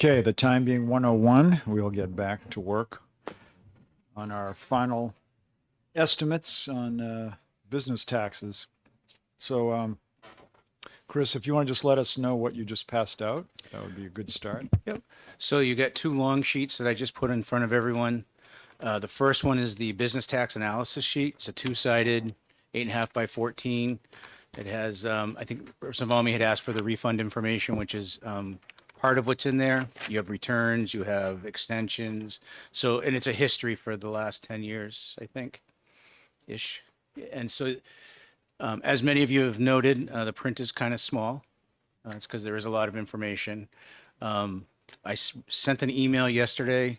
Okay, the time being 1:01, we'll get back to work on our final estimates on business taxes. So, Chris, if you want to just let us know what you just passed out, that would be a good start. Yep. So you got two long sheets that I just put in front of everyone. The first one is the business tax analysis sheet. It's a two-sided, 8.5 by 14. It has, I think Representative Valmy had asked for the refund information, which is part of what's in there. You have returns, you have extensions. So, and it's a history for the last 10 years, I think, ish. And so, as many of you have noted, the print is kind of small. It's because there is a lot of information. I sent an email yesterday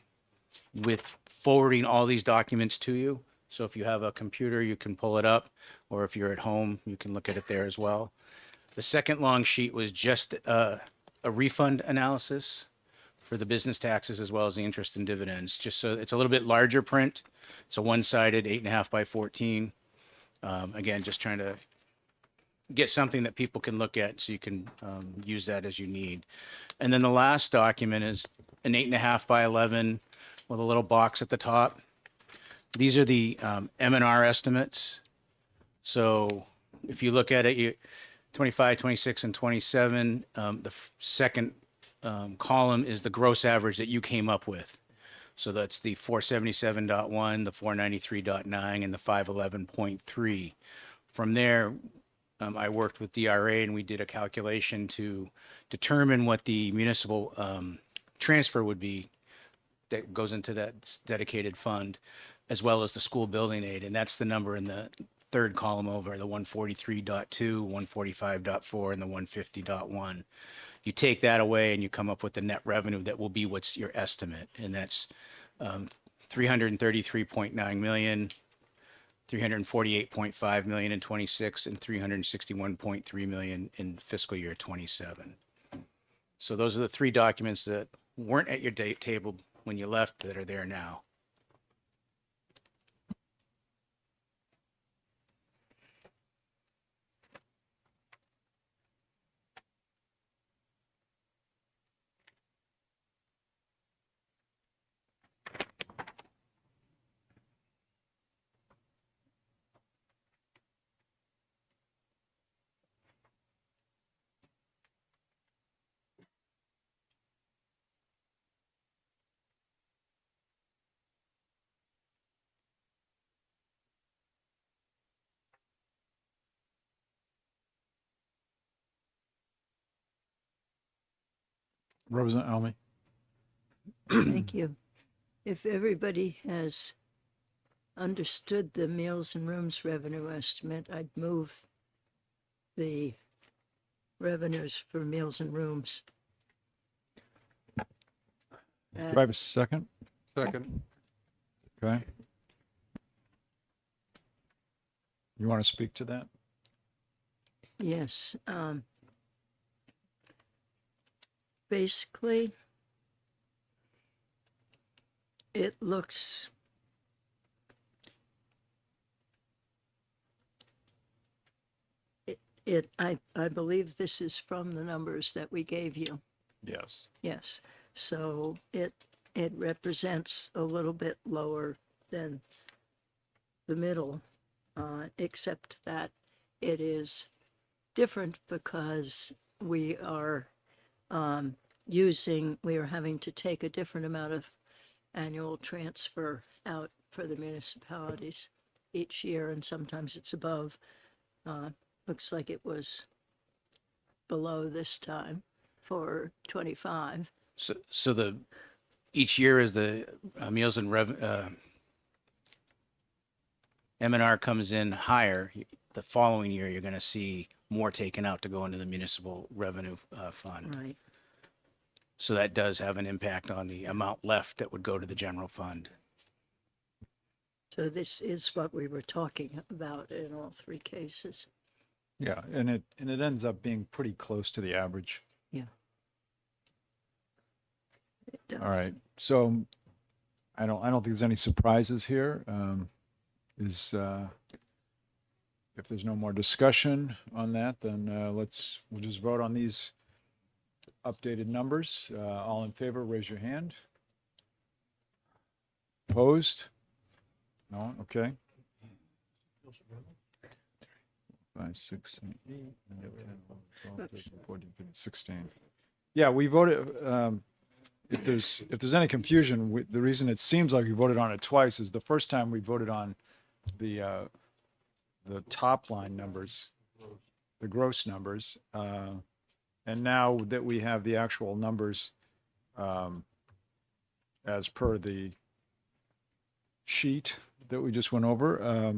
with forwarding all these documents to you. So if you have a computer, you can pull it up, or if you're at home, you can look at it there as well. The second long sheet was just a refund analysis for the business taxes as well as the interest and dividends. Just so it's a little bit larger print. It's a one-sided 8.5 by 14. Again, just trying to get something that people can look at so you can use that as you need. And then the last document is an 8.5 by 11 with a little box at the top. These are the M&R estimates. So if you look at it, 25, 26, and 27, the second column is the gross average that you came up with. So that's the 477.1, the 493.9, and the 511.3. From there, I worked with DRA and we did a calculation to determine what the municipal transfer would be that goes into that dedicated fund, as well as the school building aid. And that's the number in the third column over, the 143.2, 145.4, and the 150.1. You take that away and you come up with the net revenue that will be what's your estimate. And that's 333.9 million, 348.5 million in 26, and 361.3 million in fiscal year 27. So those are the three documents that weren't at your date table when you left that are there now. Representative Almy. Thank you. If everybody has understood the meals and rooms revenue estimate, I'd move the revenues for meals and rooms. Do I have a second? Second. Okay. You want to speak to that? Yes. Basically, it looks I believe this is from the numbers that we gave you. Yes. Yes. So it represents a little bit lower than the middle, except that it is different because we are we are having to take a different amount of annual transfer out for the municipalities each year, and sometimes it's above. Looks like it was below this time for 25. So the each year as the meals and M&R comes in higher, the following year you're going to see more taken out to go into the municipal revenue fund. Right. So that does have an impact on the amount left that would go to the general fund. So this is what we were talking about in all three cases. Yeah, and it ends up being pretty close to the average. Yeah. It does. All right. So I don't think there's any surprises here. If there's no more discussion on that, then we'll just vote on these updated numbers. All in favor, raise your hand. Opposed? No, okay. 5, 6, 7, 8, 9, 10, 11, 12, 13, 14, 15, 16. Yeah, we voted, if there's any confusion, the reason it seems like we voted on it twice is the first time we voted on the top line numbers, the gross numbers, and now that we have the actual numbers as per the sheet that we just went over,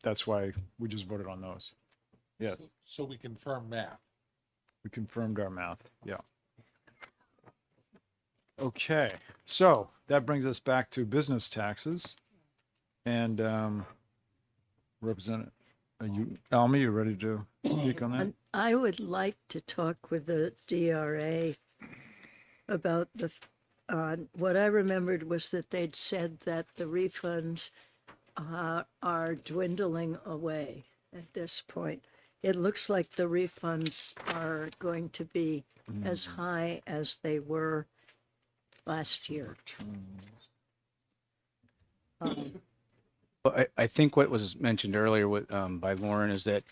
that's why we just voted on those. Yes, So we confirm math. we confirmed our math, yeah. Okay, so that brings us back to business taxes. And Representative, Alma, you ready to speak on that? And I would like to talk with the DRA about what I remembered was that they'd said that the refunds are dwindling away at this point. It looks like the refunds are going to be as high as they were last year. I think what was mentioned earlier with, by Lauren is that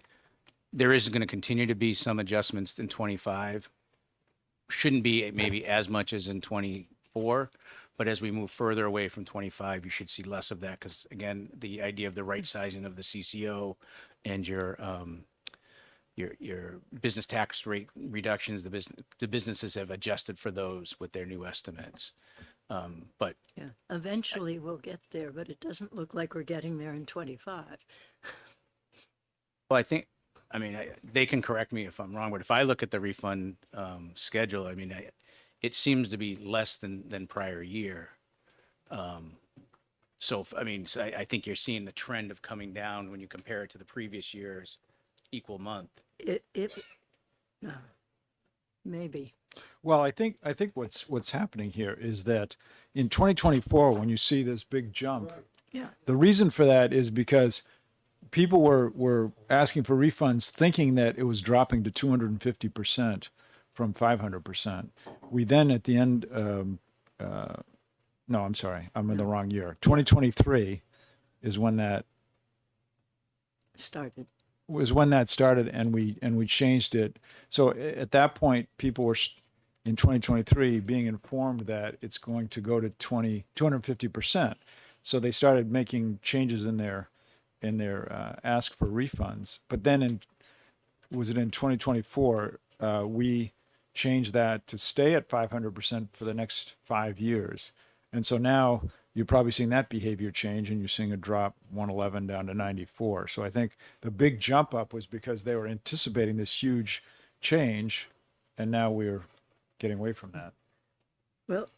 there is going to continue to be some adjustments in 25. Shouldn't be maybe as much as in 24, but as we move further away from 25, you should see less of that because, again, the idea of the right sizing of the CCO and your business tax rate reductions, the businesses have adjusted for those with their new estimates. But Yeah, eventually we'll get there, but it doesn't look like we're getting there in 25. well, I mean, they can correct me if I'm wrong, but if I look at the refund schedule, I mean, it seems to be less than prior year. So I think you're seeing the trend of coming down when you compare it to the previous year's equal month. No, maybe. Well, I think what's happening here is that in 2024, when you see this big jump, Yeah. the reason for that is because people were asking for refunds thinking that it was dropping to 250% from 500%. We then at the end, no, I'm sorry, I'm in the wrong year. 2023 is when that Started. and we changed it. So at that point, people were in 2023 being informed that it's going to go to 250%. So they started making changes in their ask for refunds. But then was it in 2024, we changed that to stay at 500% for the next 5 years. And so now you're probably seeing that behavior change and you're seeing a drop 111 down to 94. So I think the big jump up was because they were anticipating this huge change, and now we're getting away from that. Well,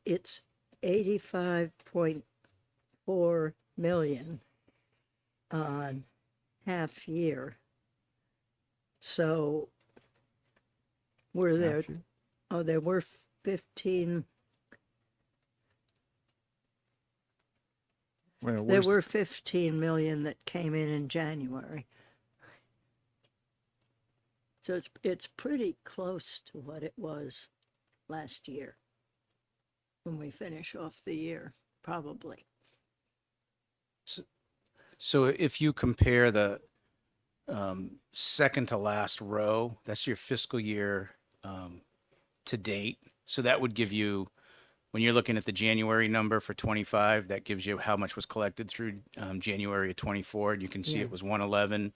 it's 85.4 million on half year. So were there, Half year? oh, there were 15, Well, there where's- were 15 million that came in January. So it's pretty close to what it was last year when we finish off the year, probably. So if you compare the second to last row, that's your fiscal year to date. So that would give you, when you're looking at the January number for 25, that gives you how much was collected through January of 24. And you can see Yeah. it was 111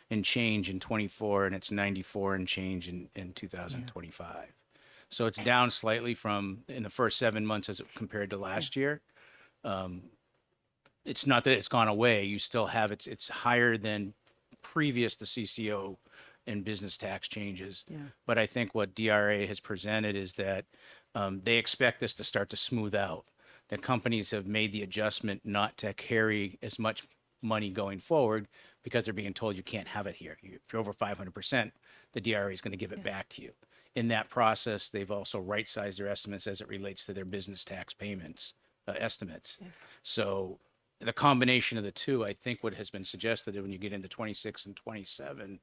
and change in 24, and it's 94 and change in 2025. So it's down slightly from in the first 7 months as compared to last year. It's not that it's gone away. You still have it's higher than previous the CCO and business tax changes. Yeah. But I think what DRA has presented is that they expect this to start to smooth out. That companies have made the adjustment not to carry as much money going forward because they're being told you can't have it here. If you're over 500%, the DRA is going to give it back to you. In that process, they've also right-sized their estimates as it relates to their business tax payments estimates. So the combination of the two, I think what has been suggested when you get into 26 and 27,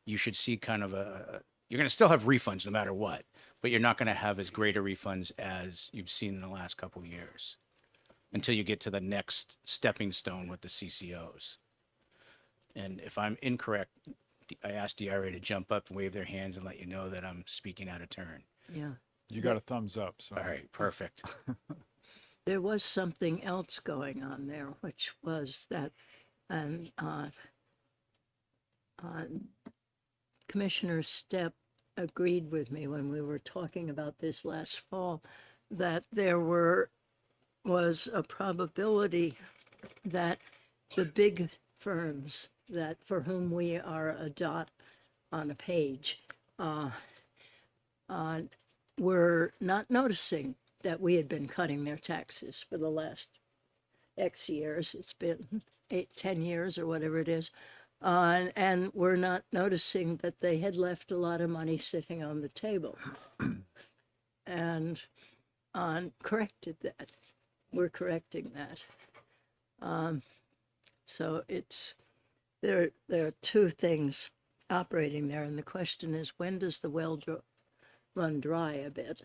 you should see kind of you're going to still have refunds no matter what, but you're not going to have as greater refunds as you've seen in the last couple of years until you get to the next stepping stone with the CCOs. And if I'm incorrect, I asked DRA to jump up and wave their hands and let you know that I'm speaking out of turn. Yeah. You got a thumbs up, so. All right, perfect. There was something else going on there, which was that, and Commissioner Stepp agreed with me when we were talking about this last fall, that there was a probability that the big firms that for whom we are a dot on a page were not noticing that we had been cutting their taxes for the last X years. It's been 10 years or whatever it is. And we're not noticing that they had left a lot of money sitting on the table. And corrected that. We're correcting that. So there are two things operating there. And the question is, when does the well run dry a bit?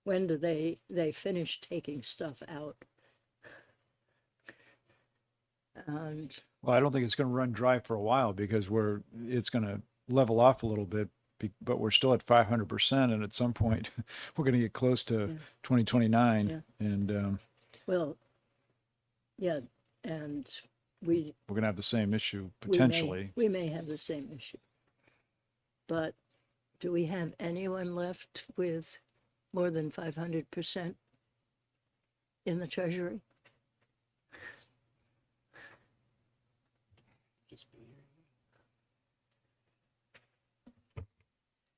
When do they finish taking stuff out? And Well, I don't think it's going to run dry for a while because it's going to level off a little bit, but we're still at 500%. And at some point we're going to get close to 2029. Yeah. And well, yeah, and we're going to have the same issue potentially. We may have the same issue. But do we have anyone left with more than 500% in the Treasury?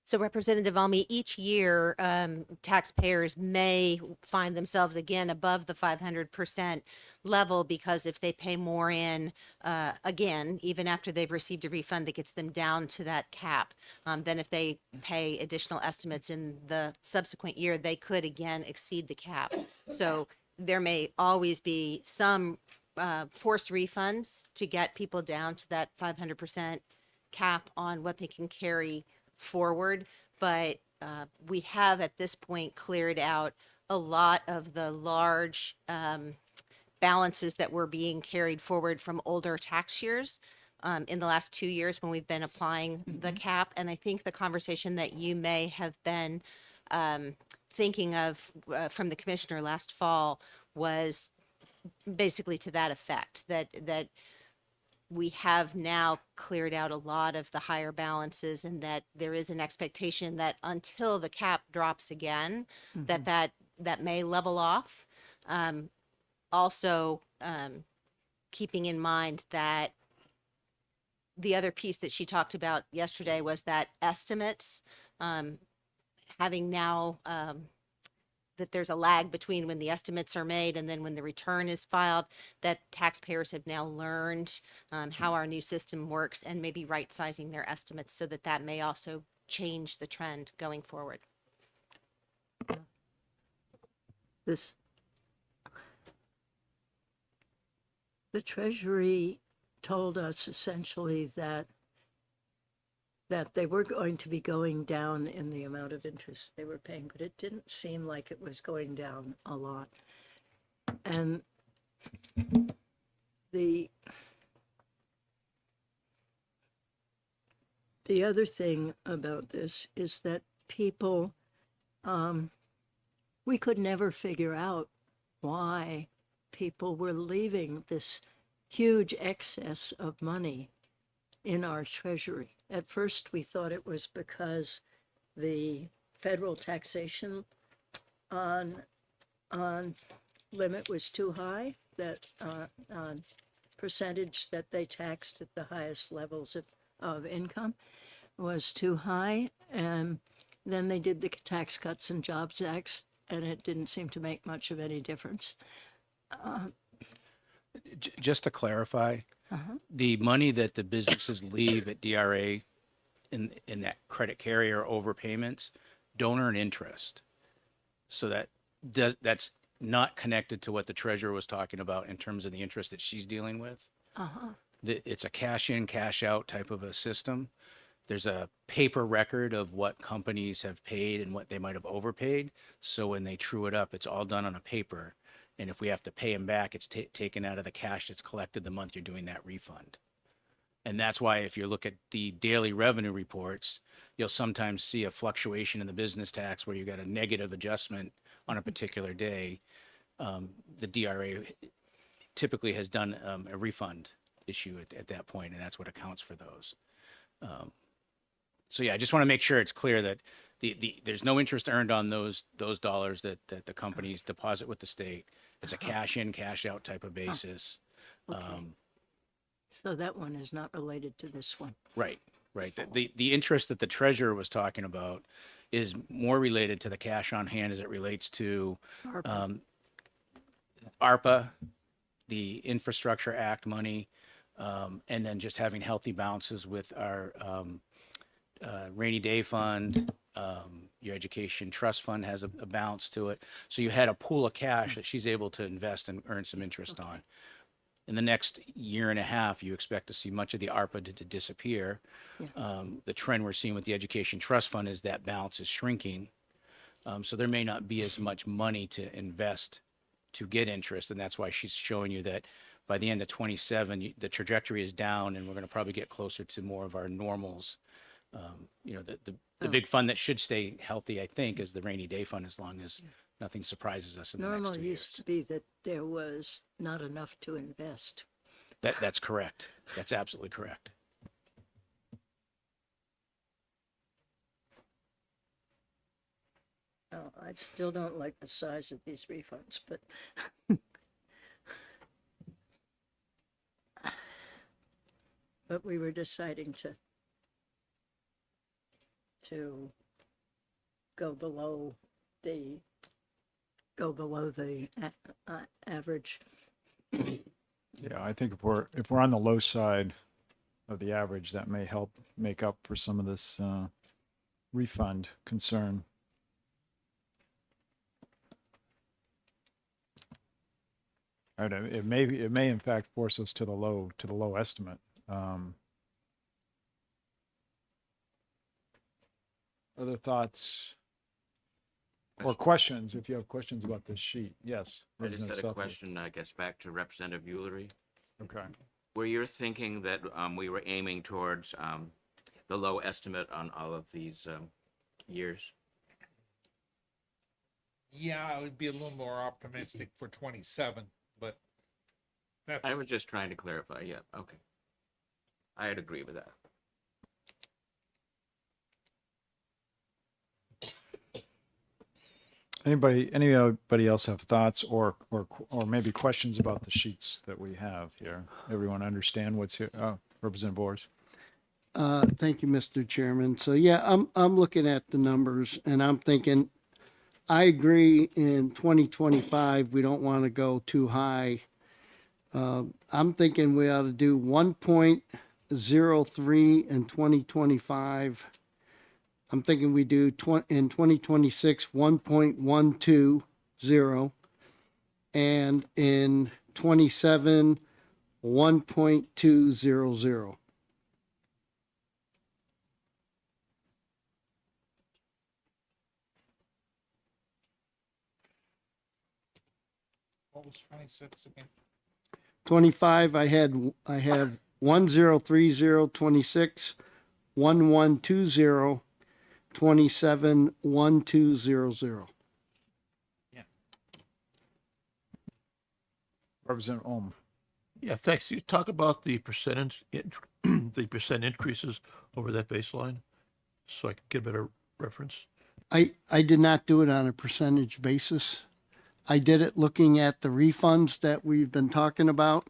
So Representative Almy, each year, taxpayers may find themselves again above the 500% level because if they pay more in, again, even after they've received a refund that gets them down to that cap, then if they pay additional estimates in the subsequent year, they could again exceed the cap. So there may always be some forced refunds to get people down to that 500% cap on what they can carry forward, but we have at this point cleared out a lot of the large balances that were being carried forward from older tax years in the last 2 years when we've been applying the cap. And I think the conversation that you may have been thinking of from the commissioner last fall was basically to that effect, that we have now cleared out a lot of the higher balances and that there is an expectation that until the cap drops again, that may level off. Also, keeping in mind that the other piece that she talked about yesterday was that estimates, having now that there's a lag between when the estimates are made and then when the return is filed, that taxpayers have now learned how our new system works and maybe right-sizing their estimates so that may also change the trend going forward. The Treasury told us essentially that they were going to be going down in the amount of interest they were paying, but it didn't seem like it was going down a lot. And the other thing about this is that people, we could never figure out why people were leaving this huge excess of money in our Treasury. At first, we thought it was because the federal taxation on limit was too high, that percentage that they taxed at the highest levels of income was too high. And then they did the Tax Cuts and Jobs Acts, and it didn't seem to make much of any difference. Just to clarify, the money that the businesses leave at DRA in that credit carrier overpayments don't earn interest. So that's not connected to what the treasurer was talking about in terms of the interest that she's dealing with. It's a cash in, cash out type of a system. there's a paper record of what companies have paid and what they might have overpaid. So when they true it up, it's all done on a paper. And if we have to pay them back, it's taken out of the cash that's collected the month you're doing that refund. And that's why if you look at the daily revenue reports, you'll sometimes see a fluctuation in the business tax where you got a negative adjustment on a particular day. The DRA typically has done a refund issue at that point, and that's what accounts for those. So yeah, I just want to make sure it's clear that there's no interest earned on those dollars that the companies deposit with the state. It's a cash in, cash out type of basis. Okay. So that one is not related to this one. Right. The interest that the treasurer was talking about is more related to the cash on hand as it relates to ARPA, the Infrastructure Act money, and then just having healthy balances with our rainy day fund. Your education trust fund has a balance to it. So you had a pool of cash that she's able to invest and earn some interest on. In the next year and a half, you expect to see much of the ARPA to disappear. Yeah. The trend we're seeing with the education trust fund is that balance is shrinking. So there may not be as much money to invest to get interest. And that's why she's showing you that by the end of 27, the trajectory is down and we're going to probably get closer to more of our normals. The big fund that should stay healthy, I think, is the rainy day fund, as long as nothing surprises us in the next Normal 2 used years. to be that there was not enough to invest. That's correct. That's absolutely correct. Oh, I still don't like the size of these refunds, but but we were deciding to go below the average. Yeah, I think if we're on the low side of the average, that may help make up for some of this refund concern. All right, it may in fact force us to the low estimate. Other thoughts or questions? If you have questions about this sheet, yes. I just Representative had a Southwood. question, I guess, back to Representative Ullery. Okay. Were you thinking that we were aiming towards the low estimate on all of these years? Yeah, I would be a little more optimistic for 27, but that's. I was just trying to clarify. Yeah, okay. I'd agree with that. Anybody else have thoughts or maybe questions about the sheets that we have here? Everyone understand what's here? Oh, Representative Boers. Thank you, Mr. Chairman. So yeah, I'm looking at the numbers and I'm thinking, I agree in 2025, we don't want to go too high. I'm thinking we ought to do 1.03 in 2025. I'm thinking we do in 2026, 1.120, and in 27, 1.200. What was 26 again? 25, I have 1030, 26, 1120, 27, 1200. Representative Ohm. Yeah, thanks. You talk about the percentage, the percent increases over that baseline, so I can get a better reference. I did not do it on a percentage basis. I did it looking at the refunds that we've been talking about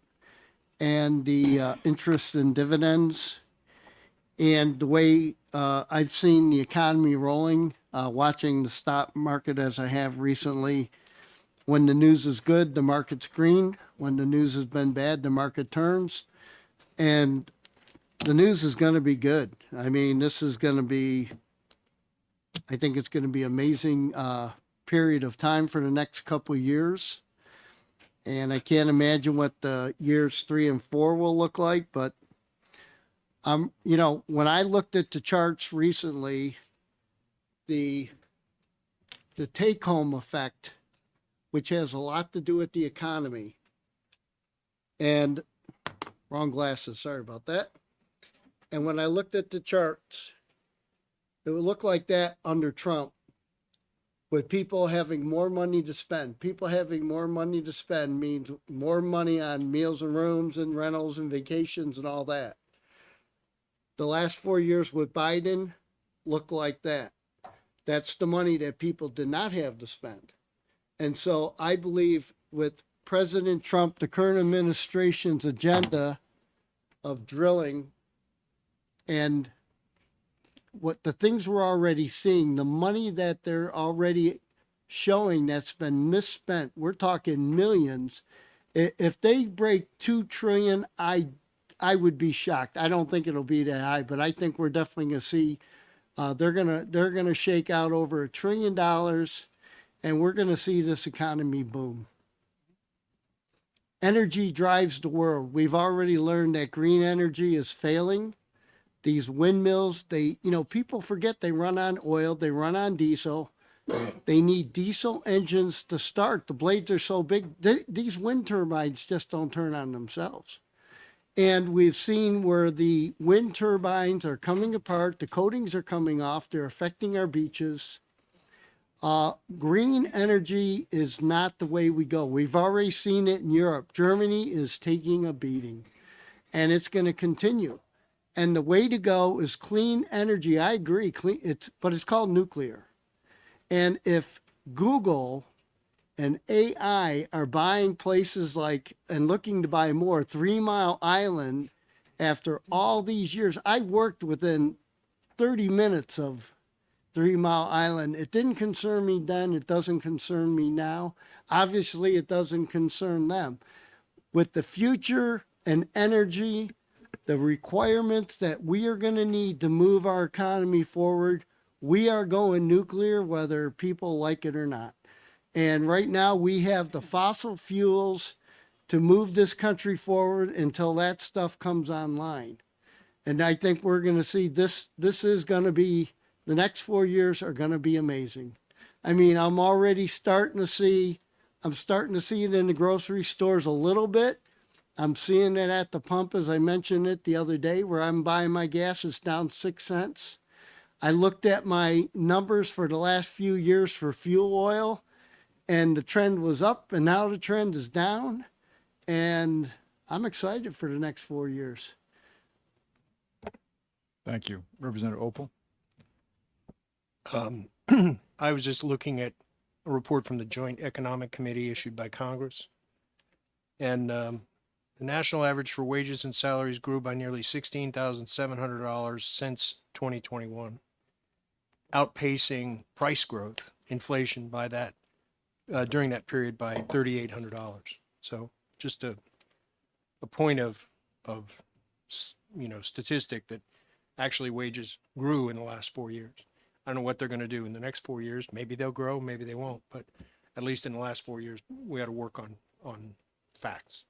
and the interest and dividends. And the way I've seen the economy rolling, watching the stock market as I have recently, when the news is good, the market's green. When the news has been bad, the market turns. And the news is going to be good. I mean, this is going to be, I think it's going to be amazing period of time for the next couple of years. And I can't imagine what the years 3 and 4 will look like, but You know, when I looked at the charts recently, the take home effect, which has a lot to do with the economy, and wrong glasses, sorry about that. And when I looked at the charts, it would look like that under Trump, with people having more money to spend. People having more money to spend means more money on meals and rooms and rentals and vacations and all that. The last 4 years with Biden looked like that. That's the money that people did not have to spend. And so I believe with President Trump, the current administration's agenda of drilling and what the things we're already seeing, the money that they're already showing that's been misspent, we're talking millions. If they break 2 trillion, I would be shocked. I don't think it'll be that high, but I think we're definitely going to see they're gonna shake out over $1 trillion, and we're going to see this economy boom. Energy drives the world. We've already learned that green energy is failing. These windmills, people forget they run on oil, they run on diesel. They need diesel engines to start. The blades are so big. These wind turbines just don't turn on themselves. And we've seen where the wind turbines are coming apart, the coatings are coming off, they're affecting our beaches. Green energy is not the way we go. We've already seen it in Europe. Germany is taking a beating, and it's going to continue. And the way to go is clean energy. I agree, but it's called nuclear. And if Google and AI are buying places like and looking to buy more, 3 Mile Island, after all these years, I worked within 30 minutes of 3 Mile Island. It didn't concern me then. It doesn't concern me now. Obviously, it doesn't concern them. With the future and energy, the requirements that we are going to need to move our economy forward, we are going nuclear, whether people like it or not. And right now we have the fossil fuels to move this country forward until that stuff comes online. And I think we're going to see this is going to be, the next 4 years are going to be amazing. I mean, I'm already starting to see it in the grocery stores a little bit. I'm seeing it at the pump, as I mentioned it the other day, where I'm buying my gas, it's down 6 cents. I looked at my numbers for the last few years for fuel oil, and the trend was up, and now the trend is down. And I'm excited for the next 4 years. Thank you. Representative Opal? I was just looking at a report from the Joint Economic Committee issued by Congress. And the national average for wages and salaries grew by nearly $16,700 since 2021, outpacing price growth, inflation by that, during that period by $3,800. So just a point of statistic that actually wages grew in the last 4 years. I don't know what they're going to do in the next 4 years. Maybe they'll grow, maybe they won't. But at least in the last 4 years, we got to work on facts.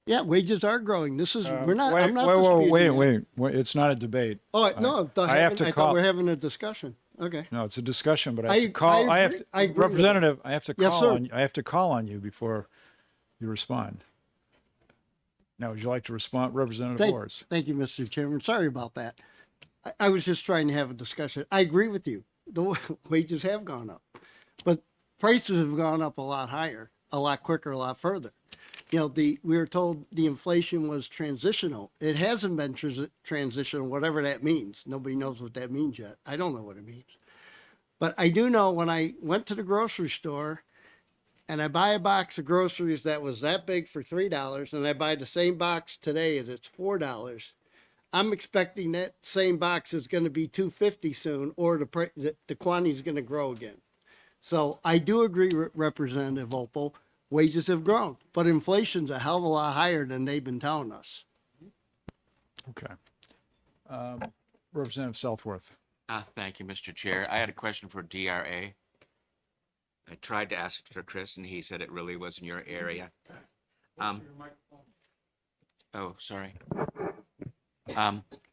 Yeah, wages are growing. This is, I'm not Wait, disputing that. wait. It's not a debate. Oh, no, I have to I call. thought we're having a discussion. Okay. No, it's a discussion, but I I- have to call. I I have agree- to, I agree with that. Representative, I have to Yes, call sir. on. I have to call on you before you respond. Now, would you like to respond, Representative Wars? Thank you, Mr. Chairman. Sorry about that. I was just trying to have a discussion. I agree with you. The wages have gone up, but prices have gone up a lot higher, a lot quicker, a lot further. We were told the inflation was transitional. It hasn't been transitional, whatever that means. Nobody knows what that means yet. I don't know what it means. But I do know when I went to the grocery store and I buy a box of groceries that was that big for $3, and I buy the same box today and it's $4, I'm expecting that same box is going to be $2.50 soon, or the quantity is going to grow again. So I do agree with Representative Opal. Wages have grown, but inflation's a hell of a lot higher than they've been telling us. Okay. Representative Southworth. Thank you, Mr. Chair. I had a question for DRA. I tried to ask it for Chris, and he said it really was in your area. Oh, sorry.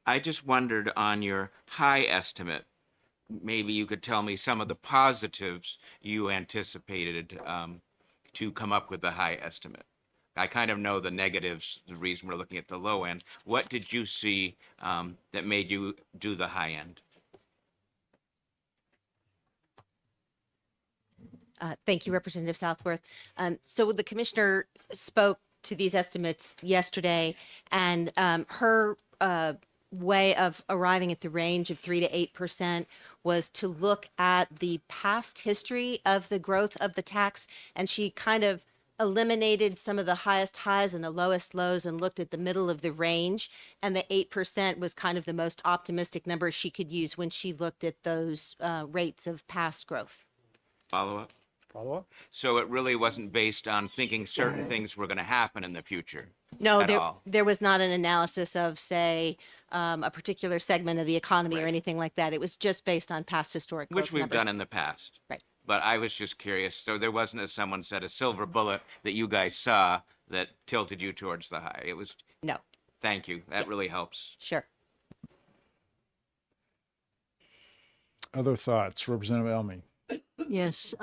I just wondered on your high estimate, maybe you could tell me some of the positives you anticipated to come up with the high estimate. I kind of know the negatives, the reason we're looking at the low end. What did you see that made you do the high end? Thank you, Representative Southworth. So the commissioner spoke to these estimates yesterday, and her way of arriving at the range of 3 to 8% was to look at the past history of the growth of the tax, and she kind of eliminated some of the highest highs and the lowest lows and looked at the middle of the range, and the 8% was kind of the most optimistic number she could use when she looked at those rates of past growth. Follow up? Follow up? So it really wasn't based on thinking certain things were going to happen in the future? No, at all? there was not an analysis of, say, a particular segment of the economy or anything like that. It was just based on past historic growth Which we've numbers. done in the past. Right. But I was just curious. So there wasn't, as someone said, a silver bullet that you guys saw that tilted you towards the high. It was, No, thank you. That really helps. sure. Other thoughts, Representative Elmy? Yes,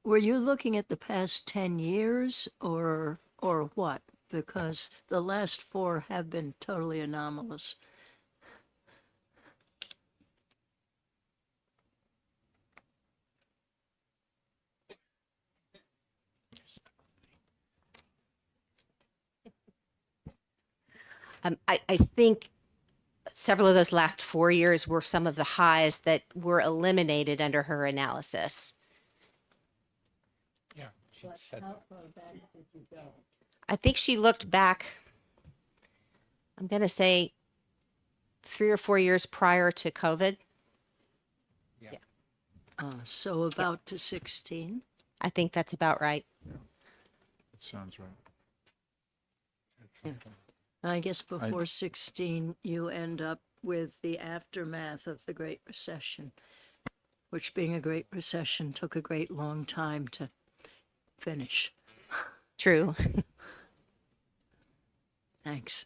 were you looking at the past 10 years or what? Because the last 4 have been totally anomalous. I think several of those last 4 years were some of the highs that were eliminated under her analysis. I think she looked back, I'm going to say 3 or 4 years prior to COVID. So about to 16. I think that's about right. That sounds right. I guess before 16, you end up with the aftermath of the Great Recession, which, being a Great Recession, took a great long time to finish. True. Thanks.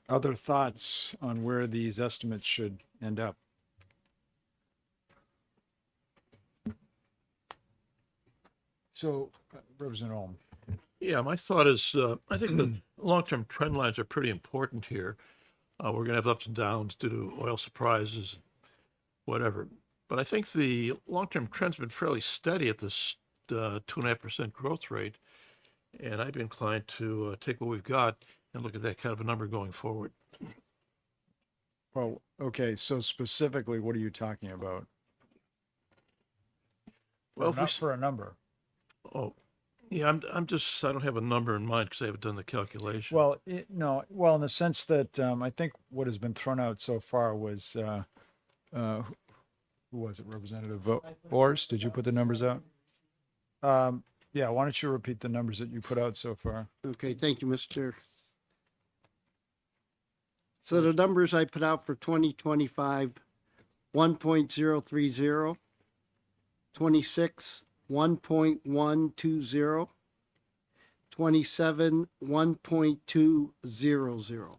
Other thoughts on where these estimates should end up? So, Representative Olm. Yeah, my thought is, I think the long-term trend lines are pretty important here. We're going to have ups and downs due to oil surprises, whatever. But I think the long-term trend's been fairly steady at this 2.5% growth rate. And I'd be inclined to take what we've got and look at that kind of a number going forward. Well, okay, so specifically, what are you talking about? Well, if we Not for a number. Oh, yeah, I don't have a number in mind because I haven't done the calculation. Well, no, well, in the sense that I think what has been thrown out so far was, who was it, Representative Orrs? Did you put the numbers out? Yeah, why don't you repeat the numbers that you put out so far? Okay, thank you, Mr. Chair. So the numbers I put out for 2025, 1.030, 26, 1.120, 27, 1.200.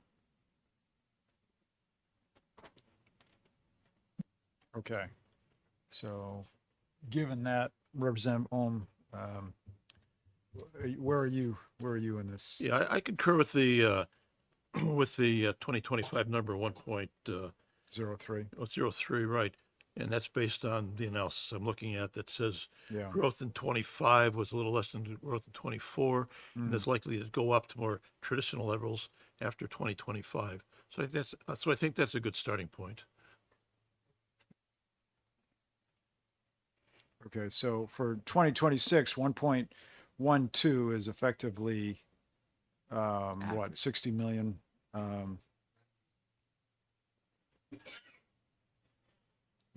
Okay. So, given that, Representative Ohm, where are you in this? Yeah, I concur with the 2025 number 1.03. right. And that's based on the analysis I'm looking at that says Yeah. growth in 25 was a little less than growth in 24, and it's likely to go up to more traditional levels after 2025. So I think that's a good starting point. Okay, so for 2026, 1.12 is effectively, what, 60 million?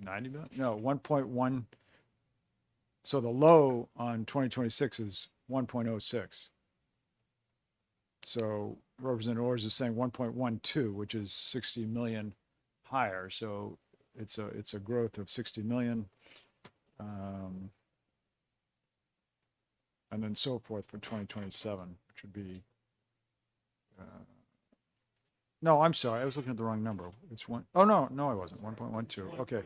90 million? No, 1.1. So the low on 2026 is 1.06. So Representative Orrs is saying 1.12, which is 60 million higher. So it's a growth of 60 million. and then so forth for 2027, which would be, no, I'm sorry, I was looking at the wrong number. It's oh, no, I wasn't, 1.12, okay.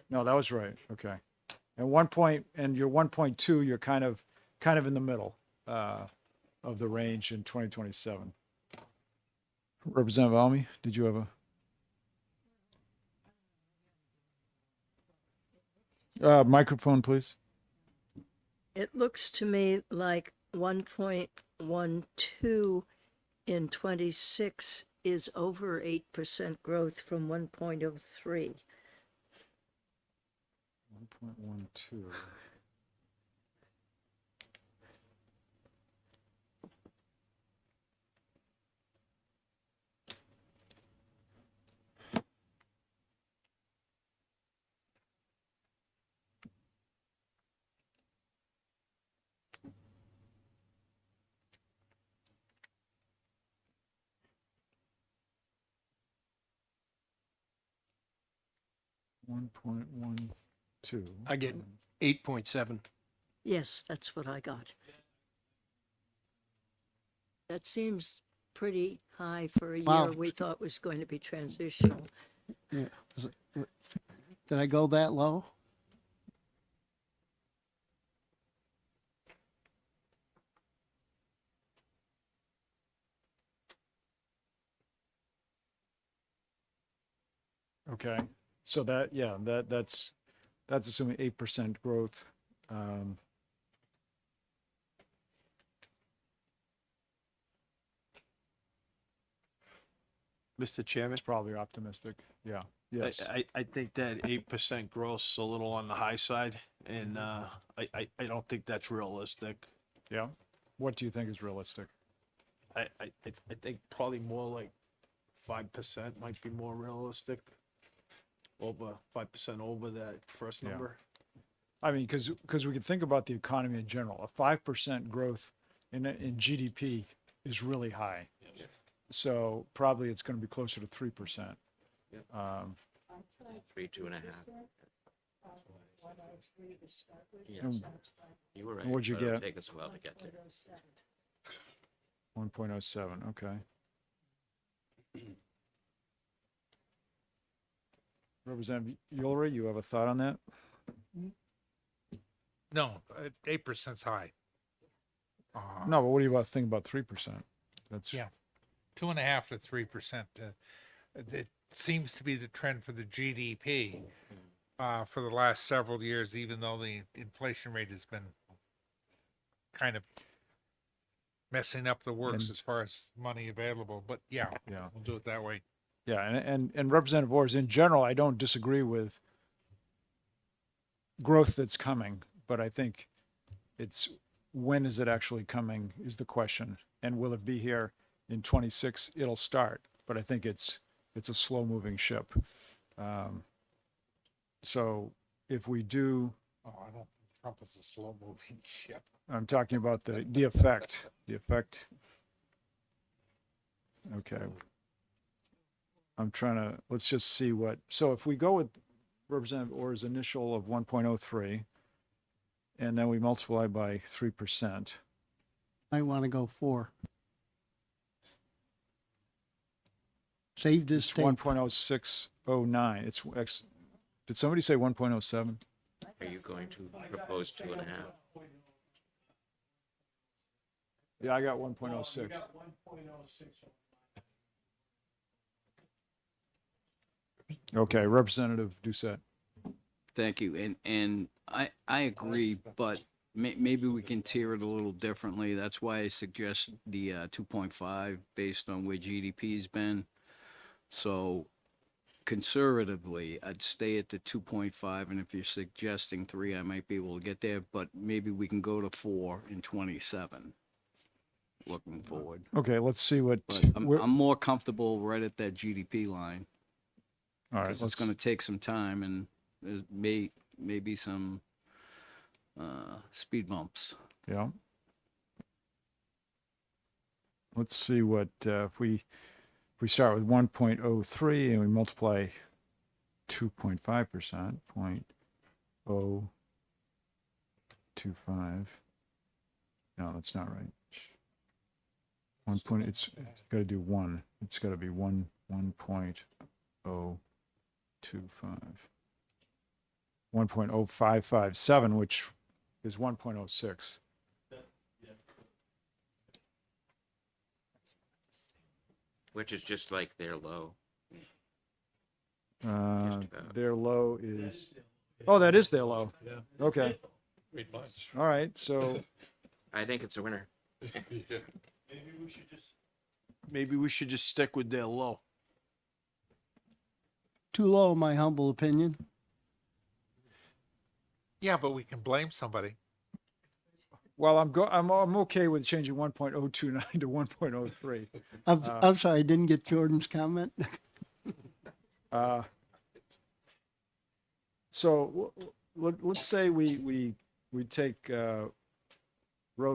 No, that was right, okay. And your 1.2, you're kind of in the middle, of the range in 2027. Representative Almy, did you have a microphone, please? It looks to me like 1.12 in 26 is over 8% growth from 1.03. 1.12. $1.12. I get 8.7. Yes, that's what I got. That seems pretty high for a Wow. year we thought was going to be transitional. Yeah. Did I go that low? Okay, so that's assuming 8% growth. Mr. Chairman, It's probably optimistic, yeah, yes. I think that 8% growth's a little on the high side, and I don't think that's realistic. Yeah, what do you think is realistic? I think probably more like 5% might be more realistic. Over 5% over that first Yeah. number. I mean, because we can think about the economy in general. A 5% growth in GDP is really high. So probably it's going to be closer to 3%. Yep. 2.5. Yes, And- you were right. what'd you but it'll get? take us a while to get there. 1.07, okay. Representative Ulrich, you have a thought on that? No, 8%'s high. No, but what do you think about 3%? That's Yeah. 2.5 to 3%. It seems to be the trend for the GDP for the last several years, even though the inflation rate has been kind of messing up the works And- as far as money available. But yeah, Yeah. we'll do it that way. Yeah, and Representative Orrs, in general, I don't disagree with growth that's coming, but I think it's when is it actually coming is the question, and will it be here in 26? It'll start, but I think it's a slow moving ship. So if we do, Oh, I don't think Trump is a slow moving ship. I'm talking about the effect. Okay. Let's just see so if we go with Representative Orr's initial of 1.03, and then we multiply by 3%, I want to go 4. Save this it's tape. 1.0609. Did somebody say 1.07? Are you going to propose 2.5? Yeah, I got 1.06. Okay, Representative Doucette. Thank you. And I agree, but maybe we can tier it a little differently. That's why I suggest the 2.5 based on where GDP's been. So conservatively, I'd stay at the 2.5, and if you're suggesting 3, I might be able to get there, but maybe we can go to 4 in 27, looking forward. Okay, let's see what. But I'm more comfortable right at that GDP line, All right, because it's going to take some time, and there may be some speed bumps. Yeah. Let's see what, if we start with 1.03 and we multiply 2.5%, 0.025, No, that's not right. 1 point, it's got to do 1. It's got to be 1.025. 1.0557, which is 1.06. Which is just like their low. Their low is, oh, that is their low. Okay. All right, so, I think it's a winner. Maybe we should just stick with their low. Too low, in my humble opinion. Yeah, but we can blame somebody. well, I'm okay with changing 1.029 to 1.03. I'm sorry, I didn't get Jordan's comment. So let's say we take row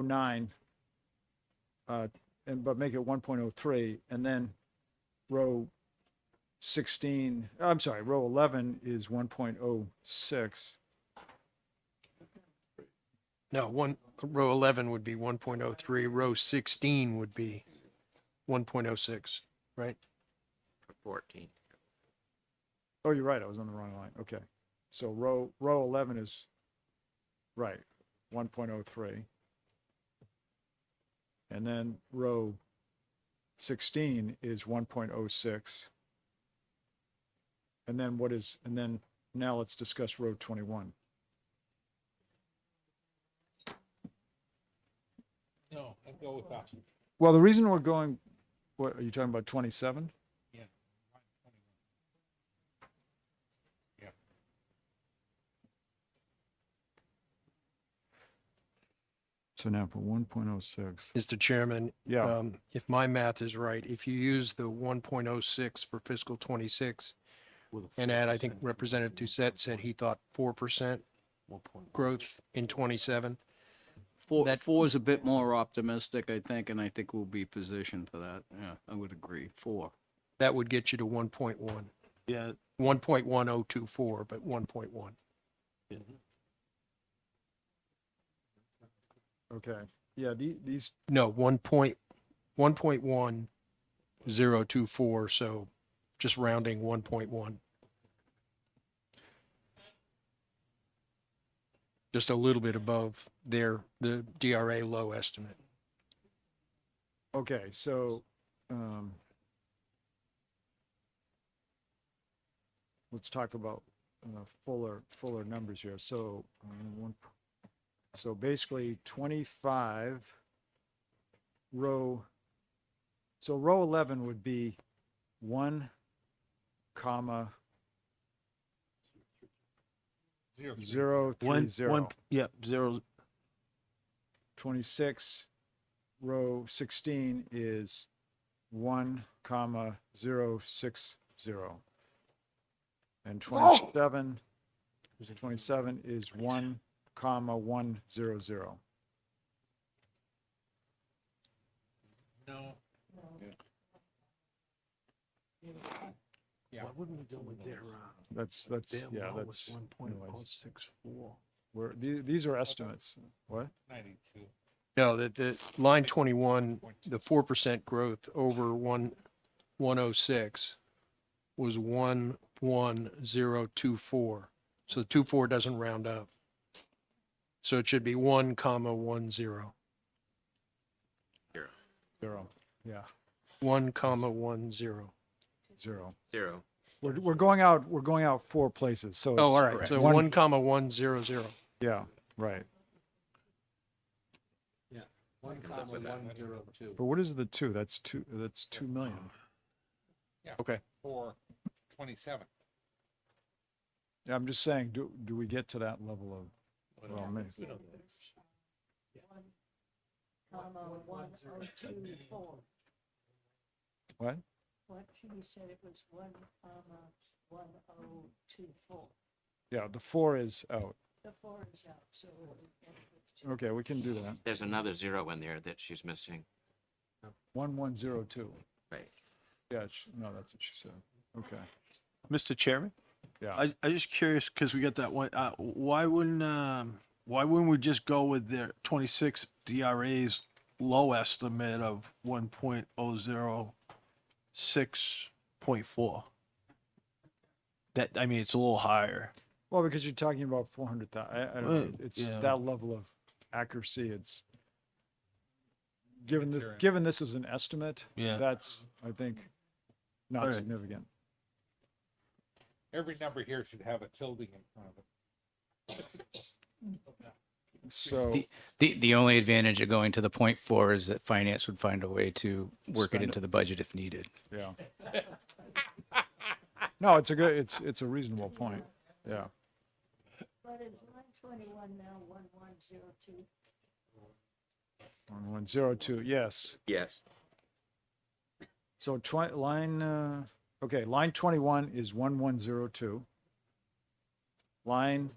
9, but make it 1.03, and then row 16. I'm sorry, row 11 is 1.06. No, row 11 would be 1.03, row 16 would be 1.06, right? For 14. Oh, you're right. I was on the wrong line. Okay, so row 11 is right, 1.03, and then row 16 is 1.06. And then now let's discuss row 21. No, I'll go with that. Well, the reason we're going, what are you talking about, 27? Yeah. Yeah. So now for 1.06. Mr. Chairman, Yeah. if my math is right, if you use the 1.06 for fiscal 26 and add, I think Representative Doucette said he thought 4% growth in 27. Four is a bit more optimistic, I think, and I think we'll be positioned for that. Yeah, I would agree. 4. That would get you to 1.1. Yeah, 1.1024, but 1.1. Okay. Yeah, these, No, 1.1024, so just rounding 1.1. Just a little bit above the DRA low estimate. okay, so, let's talk about fuller numbers here. So, so basically 25 row 11 would be 1, 0, 3, 0. one, yeah, 0. 26 row 16 is 1, 0, 6, 0. And 27 is 1, 1, 0, 0. No. Yeah. Why wouldn't we go with their, That's their yeah, low that's was 1.064? where these are estimates. What? 92. No, the line 21, the 4% growth over 106 was 11024. So 24 doesn't round up. So it should be 1.10. 0. Yeah, 1.10. 0. 0. We're going out 4 places. So Oh, all it's right. So one- 1.100. Yeah, right. I can live with that. But what is the 2? That's 2 million. Yeah. Okay. For 27. Yeah, I'm just saying, do we get to that level of, well, maybe. What? What, she said it was 1.1024. Yeah, the 4 is out. The 4 is out, so. Okay, we can do that. There's another 0 in there that she's missing. 1102. Right. Yeah, no, that's what she said. Okay. Mr. Chairman? Yeah. I just curious, because we got that one, why wouldn't, why wouldn't we just go with their 26 DRA's low estimate of 1.006.4? That, I mean, it's a little higher. Well, because you're talking about 400,000, I don't know, it's yeah. that level of accuracy, it's, given this is an estimate, Yeah. that's, I think, not Alright. significant. Every number here should have a tilde in front of it. So, The only advantage of going to the 0.4 is that finance would find a way to work it Spend it. into the budget if needed. yeah. No, it's it's a reasonable point, yeah. But is line 21 now 1102? 1102, yes. Yes. So okay, line 21 is 1102. Line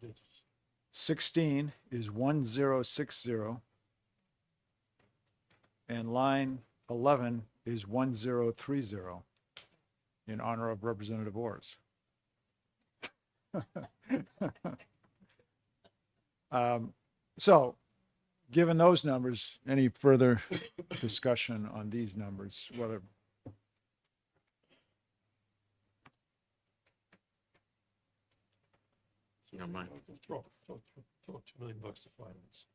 16 is 1060. And line 11 is 1030 in honor of Representative Orrs. So, given those numbers, any further discussion on these numbers, whether You don't mind. Throw $2 million to finance.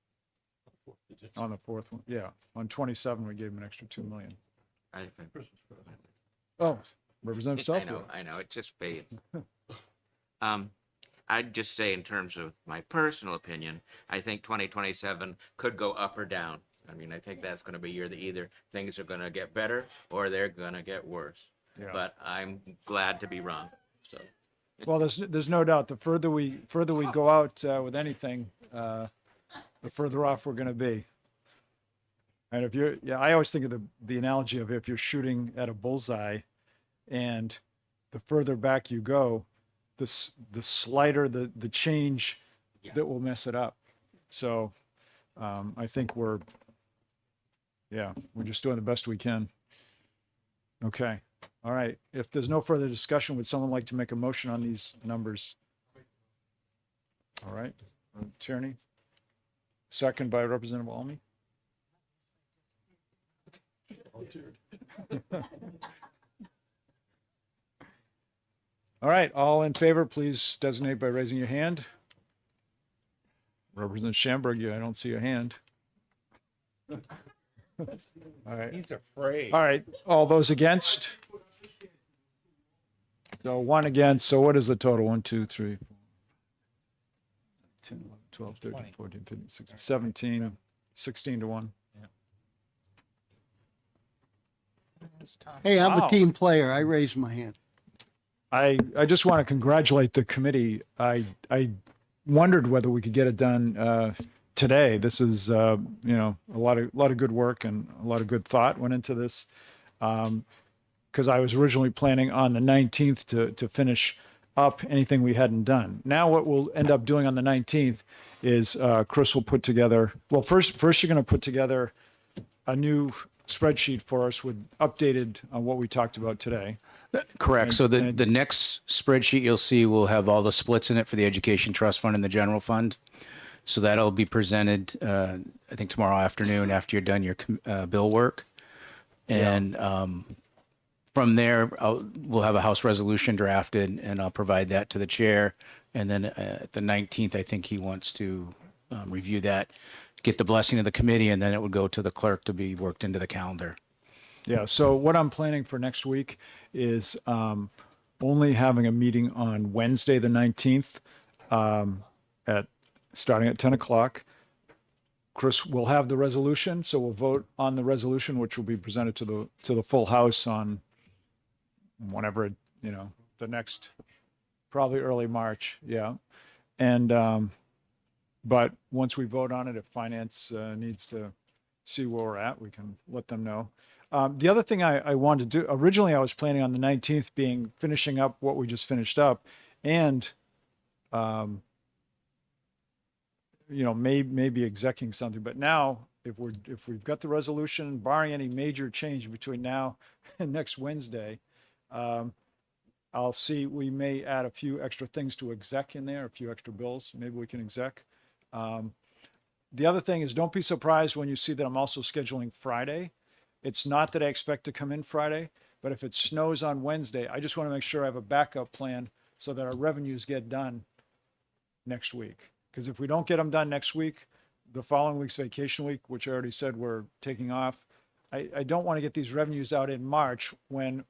Fourth digit. on the fourth one? Yeah, on 27, we gave him an extra 2 million. Christmas present. Oh, Representative Southwood. I know, it just fades. I'd just say in terms of my personal opinion, I think 2027 could go up or down. I mean, I think that's gonna be year that either things are gonna get better or they're gonna get worse. Yeah. But I'm glad to be wrong, so. Well, there's no doubt, the further we go out with anything, the further off we're going to be. And if you're, I always think of the analogy of if you're shooting at a bullseye, and the further back you go, the slighter the change that will mess it up. So, I think we're just doing the best we can. Okay. All right. If there's no further discussion, would someone like to make a motion on these numbers? All right. Tierney. Second by Representative Almy. All right. All in favor, please designate by raising your hand. Representative Schamberg, I don't see your hand. All right. He's afraid. All right. All those against? So one against. So what is the total? 1, 2, 3, 4, 10, 11, 12, 13, 20. 14, 15, 16, 17, 16 to 1. Hey, I'm Wow. a team player. I raised my hand. I just want to congratulate the committee. I wondered whether we could get it done today. This is a lot of good work and a lot of good thought went into this. Because I was originally planning on the 19th to finish up anything we hadn't done. Now what we'll end up doing on the 19th is Chris will put together, well, first you're going to put together a new spreadsheet for us with updated on what we talked about today. Correct. So And- the next spreadsheet you'll see will have all the splits in it for the education trust fund and the general fund. So that'll be presented, I think tomorrow afternoon after you're done your bill work. And from there, we'll have a House resolution drafted and I'll provide that to the chair. And then at the 19th, I think he wants to review that, get the blessing of the committee, and then it would go to the clerk to be worked into the calendar. Yeah, so what I'm planning for next week is only having a meeting on Wednesday, the 19th, starting at 10 o'clock. Chris will have the resolution, so we'll vote on the resolution, which will be presented to the full House on whenever, the next, probably early March, yeah. And, but once we vote on it, if finance needs to see where we're at, we can let them know. The other thing I wanted to do, originally I was planning on the 19th being finishing up what we just finished up and, maybe executing something, but now if we've got the resolution, barring any major change between now and next Wednesday, I'll see, we may add a few extra things to exec in there, a few extra bills, maybe we can exec. the other thing is don't be surprised when you see that I'm also scheduling Friday. It's not that I expect to come in Friday, but if it snows on Wednesday, I just want to make sure I have a backup plan so that our revenues get done next week. Because if we don't get them done next week, the following week's vacation week, which I already said we're taking off, I don't want to get these revenues out in March when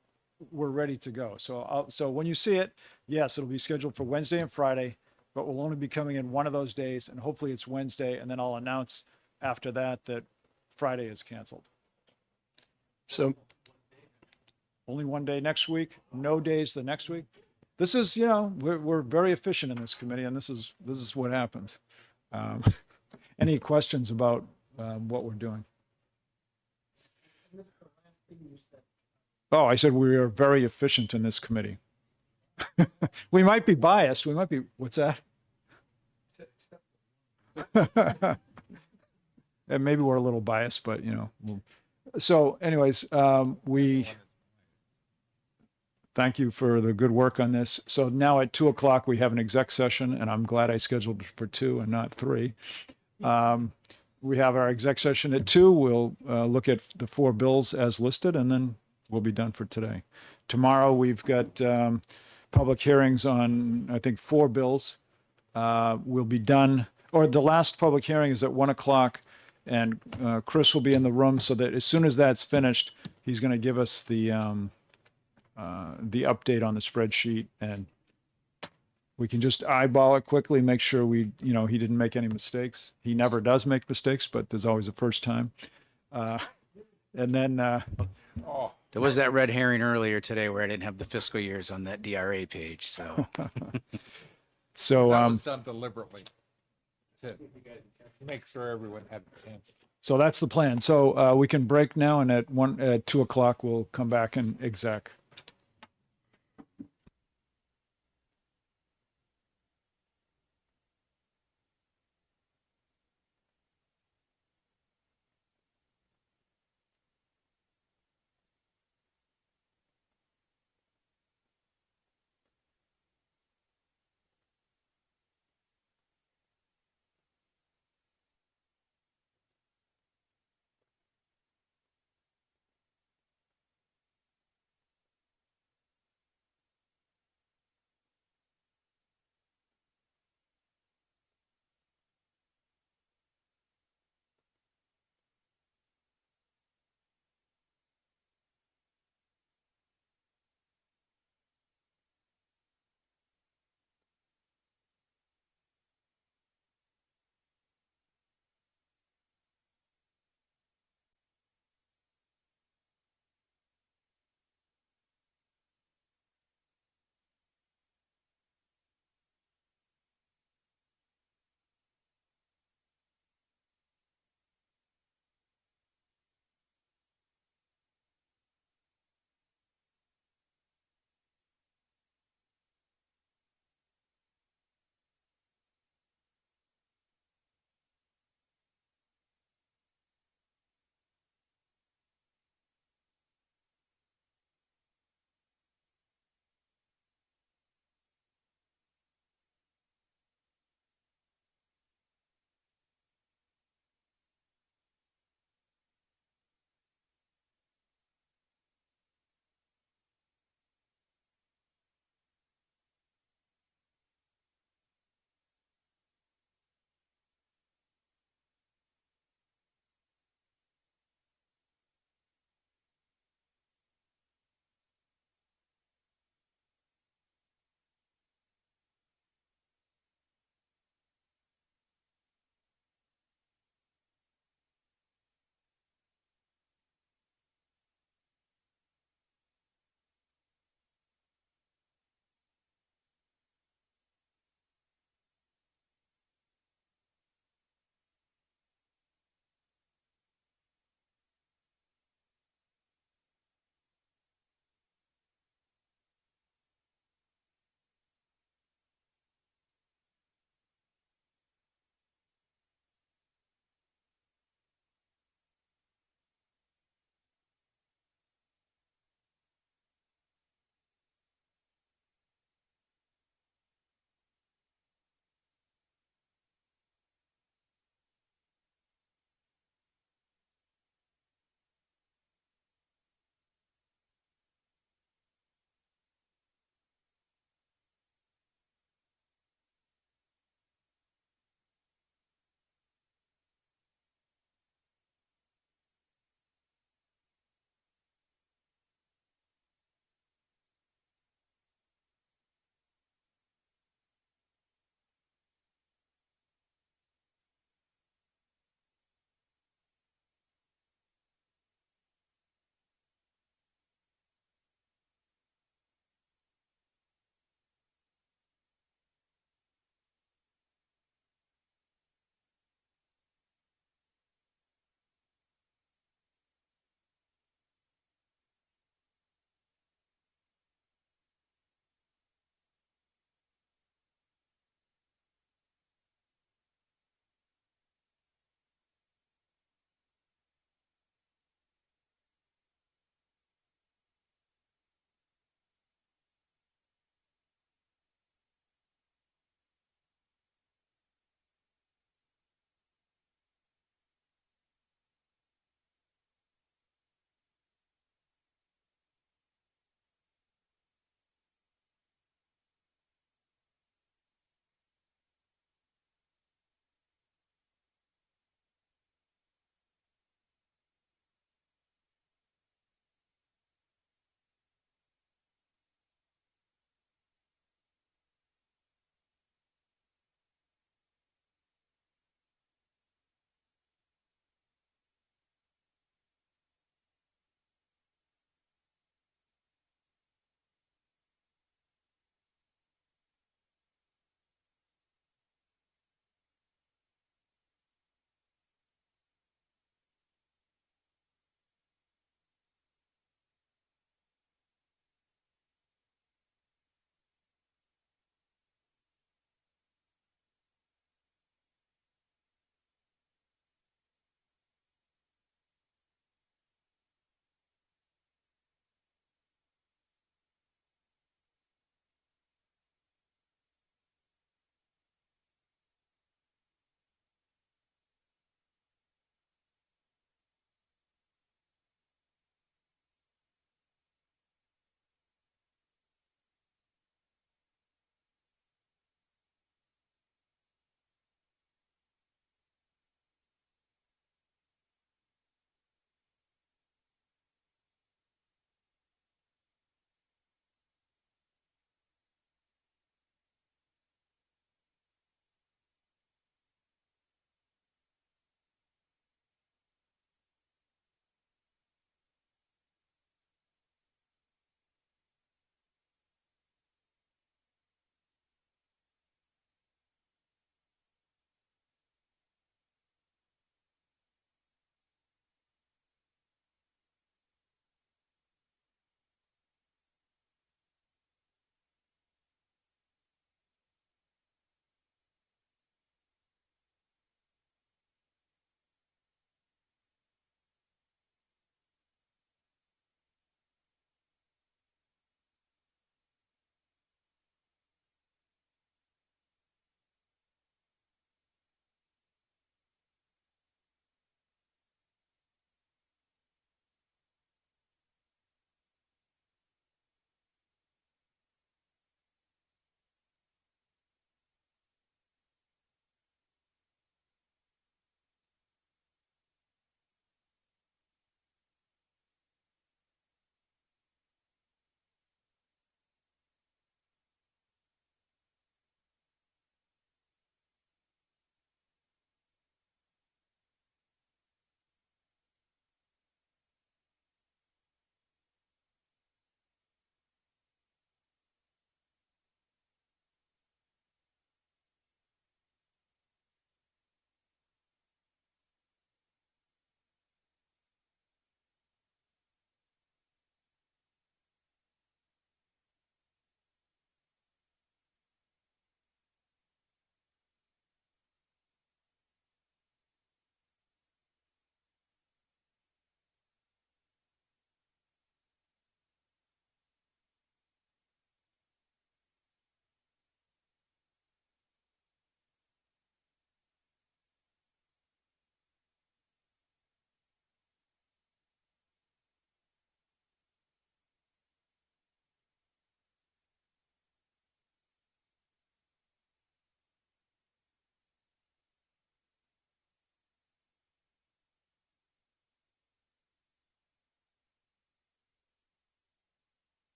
we're ready to go. So when you see it, yes, it'll be scheduled for Wednesday and Friday, but we'll only be coming in one of those days, and hopefully it's Wednesday, and then I'll announce after that Friday is canceled. So Only one day next week, no days the next week. This is, you know, we're very efficient in this committee, and this is what happens. Any questions about what we're doing? Oh, I said we are very efficient in this committee. We might be biased. We might be, what's that? And maybe we're a little biased, but you know. So anyways, we thank you for the good work on this. So now at 2:00, we have an exec session, and I'm glad I scheduled it for 2 and not 3. We have our exec session at 2. We'll look at the 4 bills as listed, and then we'll be done for today. Tomorrow, we've got public hearings on, I think, 4 bills. We'll be done, or the last public hearing is at 1:00, and Chris will be in the room so that as soon as that's finished, he's going to give us the update on the spreadsheet, and we can just eyeball it quickly, make sure he didn't make any mistakes. He never does make mistakes, but there's always a first time. And then, There was that red herring earlier today where I didn't have the fiscal years on that DRA page, so. so, That was done deliberately to make sure everyone had a chance. so that's the plan. So we can break now, and at 2:00, we'll come back and exec.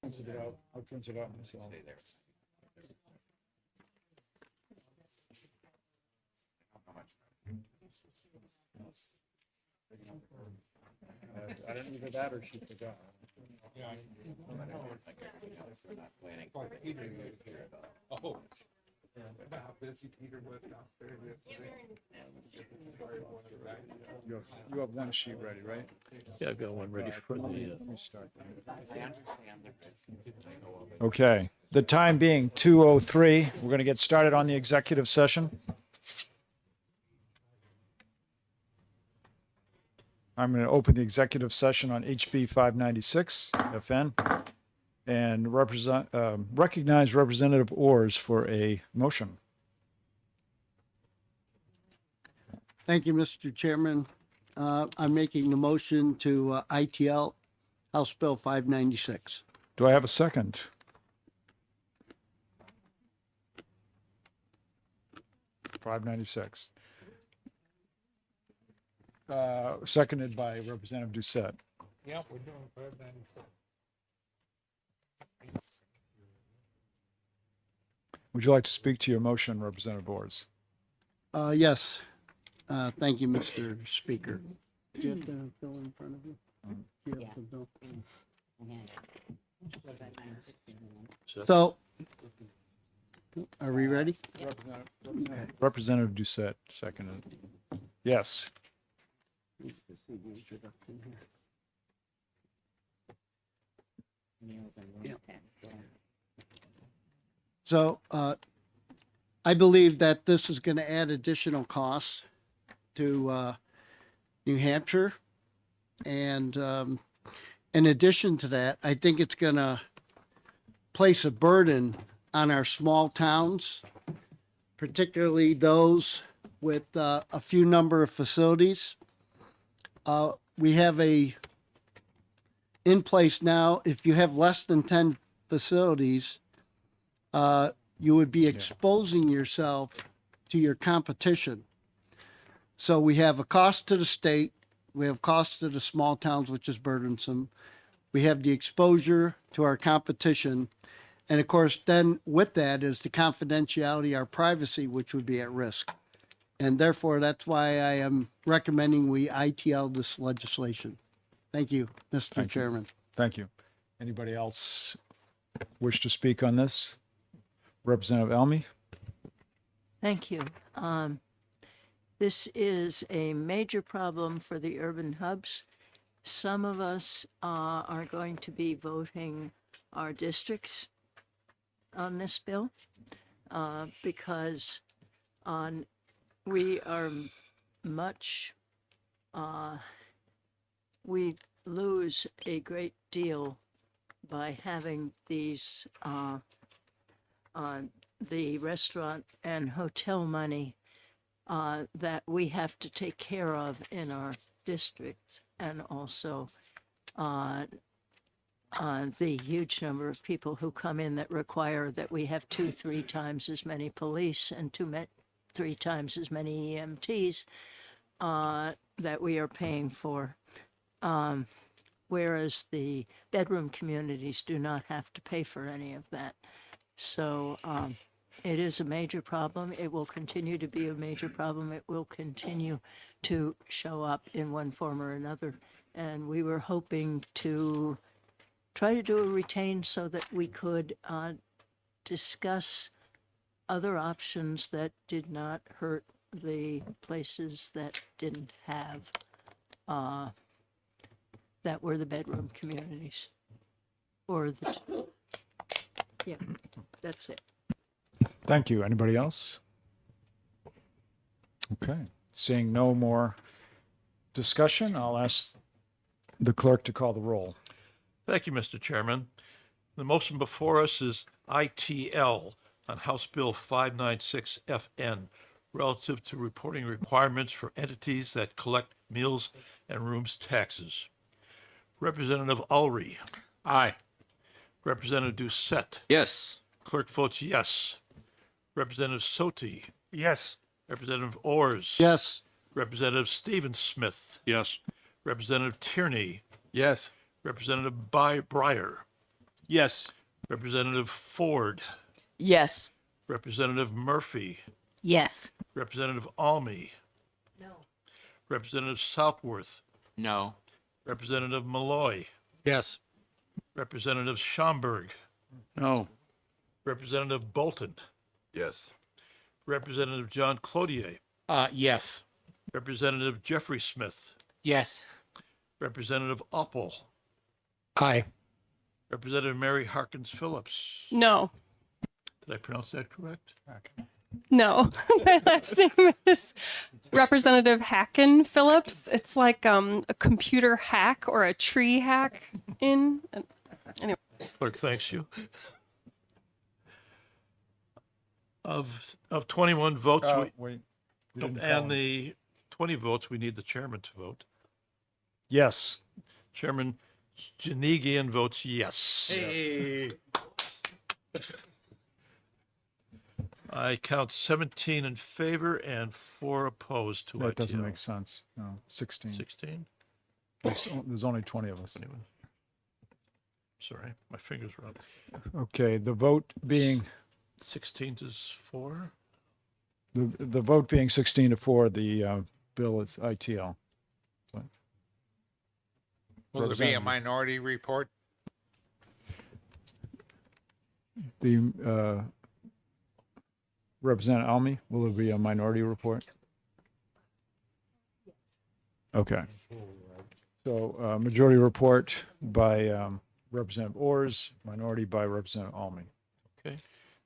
printed it out. I printed it out myself. I didn't either that or she forgot. Oh. How busy Peter was out there yesterday. You have one sheet ready, right? Yeah, I've got one ready for the, Let me start. Okay, the time being 2:03, we're going to get started on the executive session. I'm going to open the executive session on HB 596 FN and recognize Representative Ors for a motion. Thank you, Mr. Chairman. I'm making the motion to ITL House Bill 596. Do I have a second? $5.96. Seconded by Representative Doucette. Yeah, we're doing 596. Would you like to speak to your motion, Representative Ors? Yes. Thank you, Mr. Speaker. Do you have the bill in front of you? Do you have the bill? So, are we ready? Representative Doucette, seconded. Yes. So, I believe that this is going to add additional costs to New Hampshire. And in addition to that, I think it's going to place a burden on our small towns, particularly those with a few number of facilities. We have in place now, if you have less than 10 facilities, you would be exposing yourself to your competition. So we have a cost to the state, we have costs to the small towns, which is burdensome. We have the exposure to our competition. And of course, then with that is the confidentiality, our privacy, which would be at risk. And therefore, that's why I am recommending we ITL this legislation. Thank you, Mr. Thank you. Chairman. Thank you. Anybody else wish to speak on this? Representative Elmy? Thank you. This is a major problem for the urban hubs. Some of us are going to be voting our districts on this bill because we are much, we lose a great deal by having these, the restaurant and hotel money that we have to take care of in our districts, and also the huge number of people who come in that require that we have 2-3 times as many police and 3 times as many EMTs that we are paying for. Whereas the bedroom communities do not have to pay for any of that. So it is a major problem. It will continue to be a major problem. It will continue to show up in one form or another. And we were hoping to try to do a retain so that we could discuss other options that did not hurt the places that didn't have, that were the bedroom communities. Or the, yeah, that's it. Thank you. Anybody else? Okay. Seeing no more discussion, I'll ask the clerk to call the roll. Thank you, Mr. Chairman. The motion before us is ITL on House Bill 596 FN relative to reporting requirements for entities that collect meals and rooms taxes. Representative Ulrey. Aye. Representative Doucette. Yes. Clerk votes yes. Representative Soti. Yes. Representative Ors. Yes. Representative Stephen Smith. Yes. Representative Tierney. Yes. Representative Breyer. Yes. Representative Ford, Yes. Representative Murphy, Yes. Representative Almy, No. Representative Southworth, No. Representative Malloy, Yes. Representative Schomburg, No. Representative Bolton, Yes. Representative John Clodier, Yes. Representative Jeffrey Smith, Yes. Representative Oppel, Aye. Representative Mary Harkins Phillips. No, Did I pronounce that correct? no. My last name is Representative Hacken Phillips. It's like a computer hack or a tree hack in. Anyway. Clerk, thanks you. Of 21 votes, Wait. we didn't call and him. the 20 votes, we need the chairman to vote. Yes. Chairman Janigian votes yes. Hey. I count 17 in favor and 4 opposed to That doesn't ITL. make sense. No, 16. 16? There's only 20 of us. Anyone? Sorry, my fingers were up. Okay, the vote being, 16 is 4? the vote being 16-4, the bill is ITL. Will there be a Representative. minority report? The Representative Almy, will there be a minority report? Okay. So majority report by Representative Ors, minority by Representative Almy. Okay.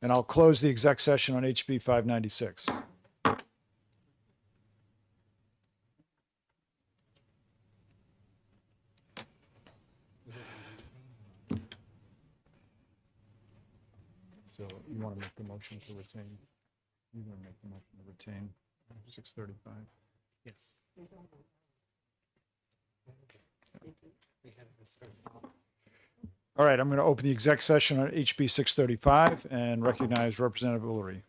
And I'll close the exec session on HB 596. So you want to make the motion to retain? You're going to make the motion to retain 635? Yes. All right, I'm going to open the exec session on HB 635 and recognize Representative Ulrich.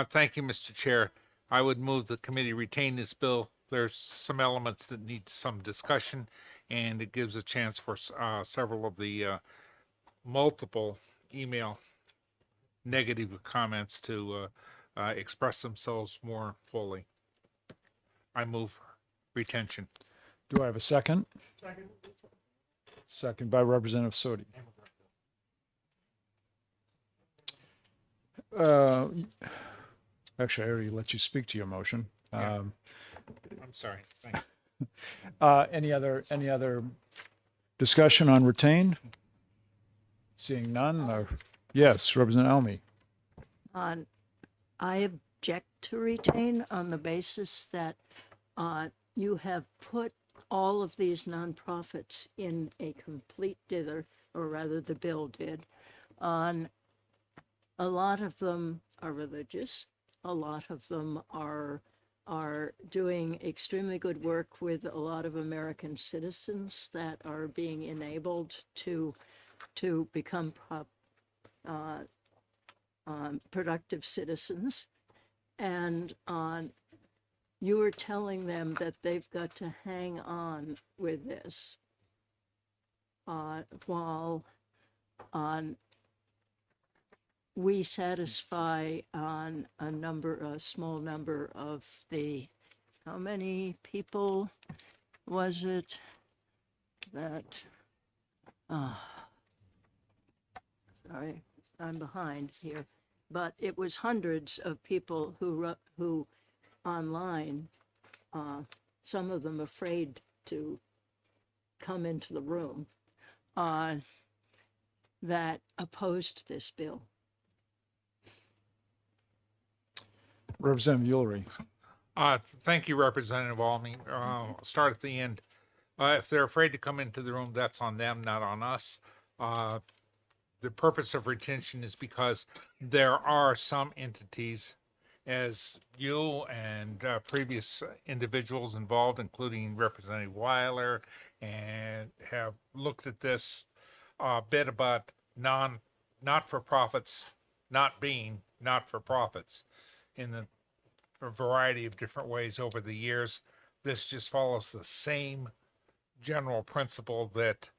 Thank you, Mr. Chair. I would move the committee retain this bill. There's some elements that need some discussion, and it gives a chance for several of the multiple email negative comments to express themselves more fully. I move retention. Do I have a second? Second by Representative Sodi. Actually, I already let you speak to your motion. Yeah. I'm sorry. Thank you. Any other discussion on retain? Seeing none, yes, Representative Almy. I object to retain on the basis that you have put all of these nonprofits in a complete dither, or rather the bill did. A lot of them are religious. A lot of them are doing extremely good work with a lot of American citizens that are being enabled to become productive citizens. And you are telling them that they've got to hang on with this while we satisfy on a small number of the, how many people was it that, sorry, I'm behind here, but it was hundreds of people who online, some of them afraid to come into the room, that opposed this bill. Representative Ulrich. Thank you, Representative Almy. I'll start at the end. If they're afraid to come into the room, that's on them, not on us. The purpose of retention is because there are some entities, as you and previous individuals involved, including Representative Weiler, and have looked at this bit about not-for-profits not being not-for-profits in a variety of different ways over the years. This just follows the same general principle that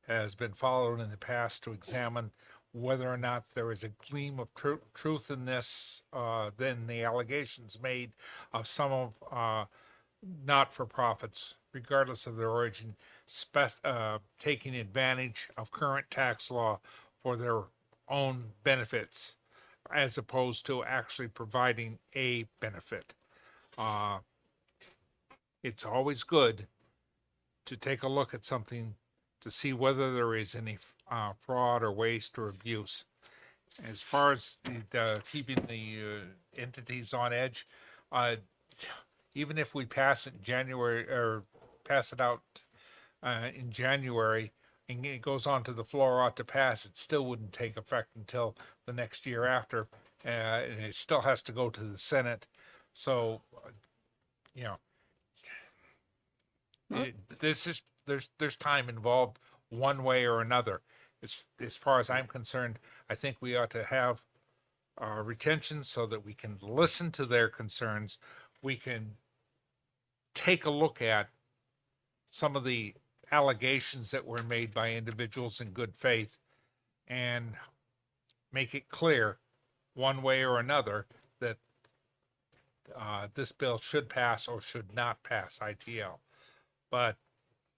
has been followed in the past to examine whether or not there is a gleam of truth in this, than the allegations made of some of not-for-profits, regardless of their origin, taking advantage of current tax law for their own benefits, as opposed to actually providing a benefit. It's always good to take a look at something to see whether there is any fraud or waste or abuse. As far as the keeping the entities on edge, even if we pass it in January or pass it out in January and it goes on to the floor ought to pass, it still wouldn't take effect until the next year after, and it still has to go to the Senate. So, you know, there's time involved one way or another. As far as I'm concerned, I think we ought to have retention so that we can listen to their concerns. We can take a look at some of the allegations that were made by individuals in good faith and make it clear one way or another that this bill should pass or should not pass ITL. But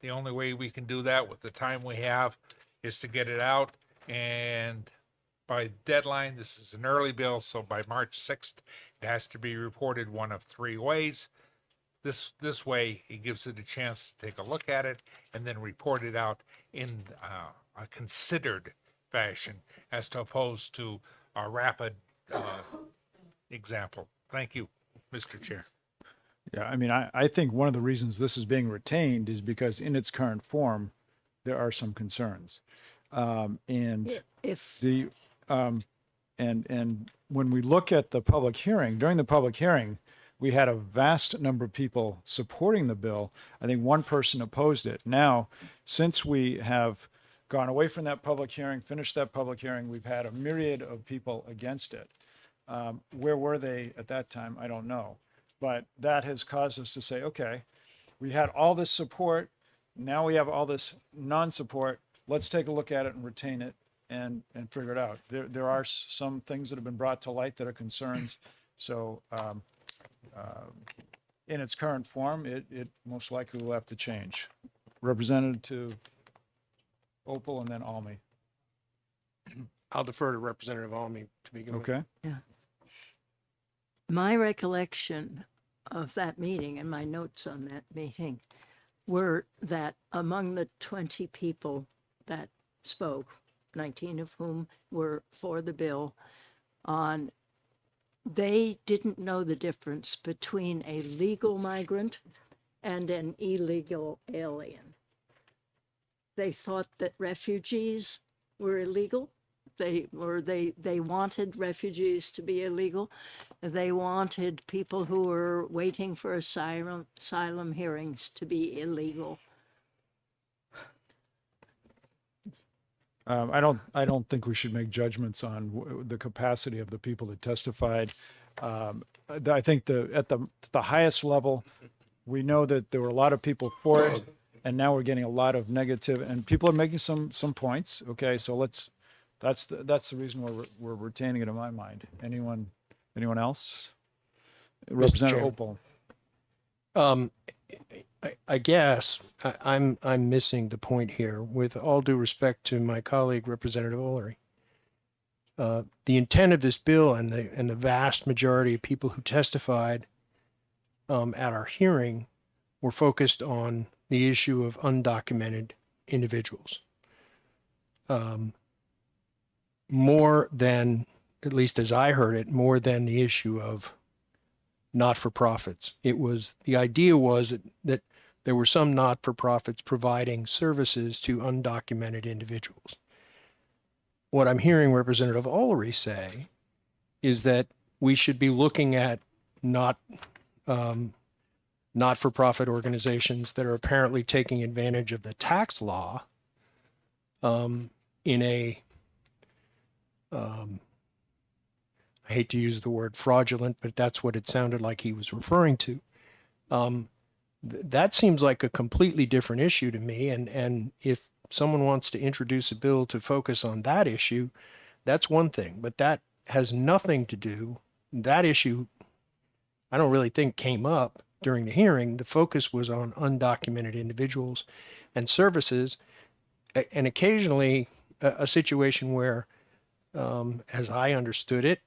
the only way we can do that with the time we have is to get it out, and by deadline, this is an early bill, so by March 6th, it has to be reported one of three ways. This way, it gives it a chance to take a look at it and then report it out in a considered fashion, as opposed to a rapid example. Thank you, Mr. Chair. Yeah, I mean, I think one of the reasons this is being retained is because in its current form, there are some concerns. And If the, and when we look at the public hearing, during the public hearing, we had a vast number of people supporting the bill. I think one person opposed it. Now, since we have gone away from that public hearing, finished that public hearing, we've had a myriad of people against it. Where were they at that time? I don't know. But that has caused us to say, okay, we had all this support. Now we have all this non-support. Let's take a look at it and retain it and figure it out. There are some things that have been brought to light that are concerns. So in its current form, it most likely will have to change. Representative to Opal and then Almy. I'll defer to Representative Almy to begin with. Okay. Yeah. My recollection of that meeting and my notes on that meeting were that among the 20 people that spoke, 19 of whom were for the bill, they didn't know the difference between a legal migrant and an illegal alien. They thought that refugees were illegal. They wanted refugees to be illegal. They wanted people who were waiting for asylum hearings to be illegal. I don't think we should make judgments on the capacity of the people that testified. I think at the highest level, we know that there were a lot of people for it, and now we're getting a lot of negative, and people are making some points. Okay, so that's the reason we're retaining it in my mind. Anyone else? Representative Chair. Opal. I guess I'm missing the point here. With all due respect to my colleague, Representative Ullery, the intent of this bill and the vast majority of people who testified at our hearing were focused on the issue of undocumented individuals. More than, at least as I heard it, more than the issue of not-for-profits. The idea was that there were some not-for-profits providing services to undocumented individuals. What I'm hearing Representative Ullery say is that we should be looking at not-for-profit organizations that are apparently taking advantage of the tax law in a I hate to use the word fraudulent, but that's what it sounded like he was referring to. That seems like a completely different issue to me. And if someone wants to introduce a bill to focus on that issue, that's one thing, but that has nothing to do, that issue, I don't really think came up during the hearing. The focus was on undocumented individuals and services, and occasionally a situation where, as I understood it,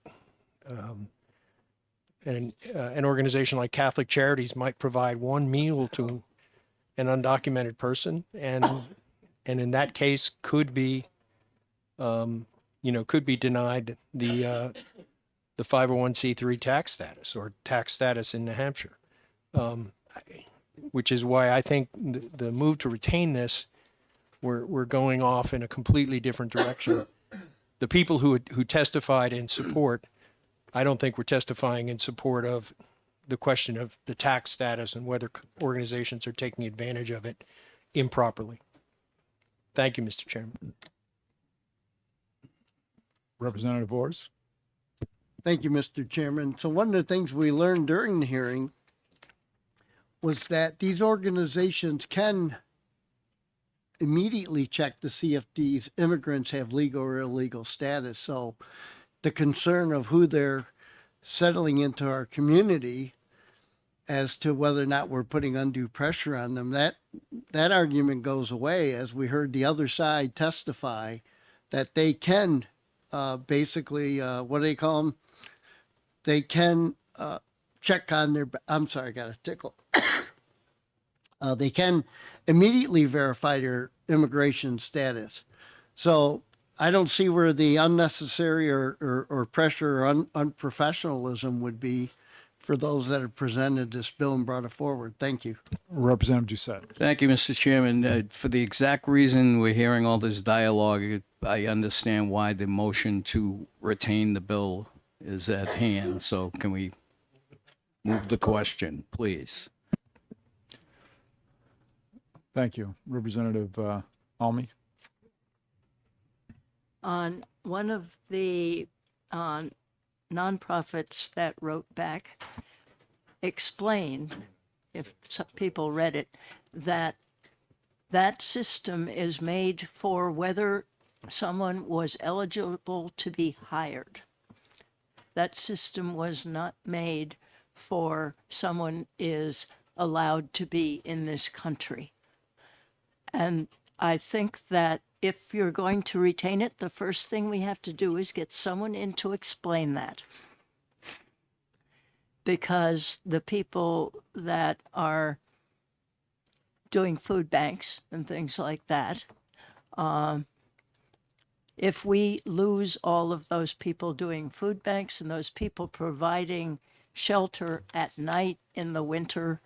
an organization like Catholic Charities might provide one meal to an undocumented person, and in that case could be, could be denied the 501c3 tax status or tax status in New Hampshire, which is why I think the move to retain this, we're going off in a completely different direction. The people who testified in support, I don't think were testifying in support of the question of the tax status and whether organizations are taking advantage of it improperly. Thank you, Mr. Chairman. Representative Ors? Thank you, Mr. Chairman. So one of the things we learned during the hearing was that these organizations can immediately check to see if these immigrants have legal or illegal status. So the concern of who they're settling into our community as to whether or not we're putting undue pressure on them, that argument goes away as we heard the other side testify that they can basically, what do they call them? They can check on their, I'm sorry, I got a tickle. They can immediately verify their immigration status. So I don't see where the unnecessary or pressure or unprofessionalism would be for those that have presented this bill and brought it forward. Thank you. Representative Doucette? Thank you, Mr. Chairman. For the exact reason we're hearing all this dialogue, I understand why the motion to retain the bill is at hand. So can we move the question, please? Thank you. Representative Almy? On one of the nonprofits that wrote back explained, if some people read it, that that system is made for whether someone was eligible to be hired. That system was not made for someone is allowed to be in this country. And I think that if you're going to retain it, the first thing we have to do is get someone in to explain that. Because the people that are doing food banks and things like that, if we lose all of those people doing food banks and those people providing shelter at night in the winter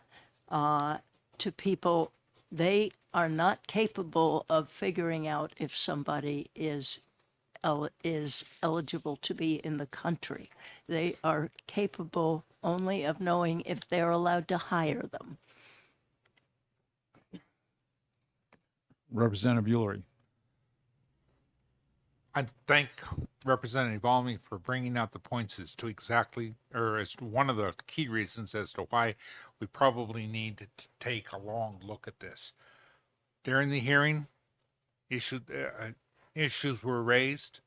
to people, they are not capable of figuring out if somebody is eligible to be in the country. They are capable only of knowing if they're allowed to hire them. Representative Ulrich? I thank Representative Almy for bringing out the points as to exactly, or as to one of the key reasons as to why we probably need to take a long look at this. During the hearing, issues were raised,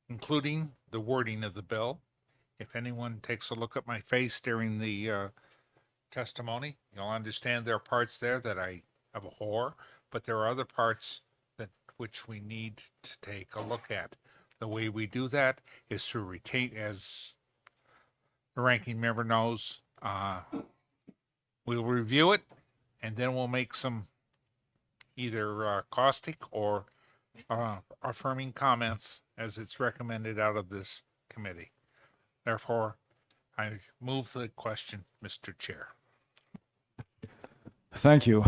including the wording of the bill. If anyone takes a look at my face during the testimony, you'll understand there are parts there that I abhor, but there are other parts that which we need to take a look at. The way we do that is to retain, as the ranking member knows, we'll review it and then we'll make some either caustic or affirming comments as it's recommended out of this committee. Therefore, I move the question, Mr. Chair. Thank you.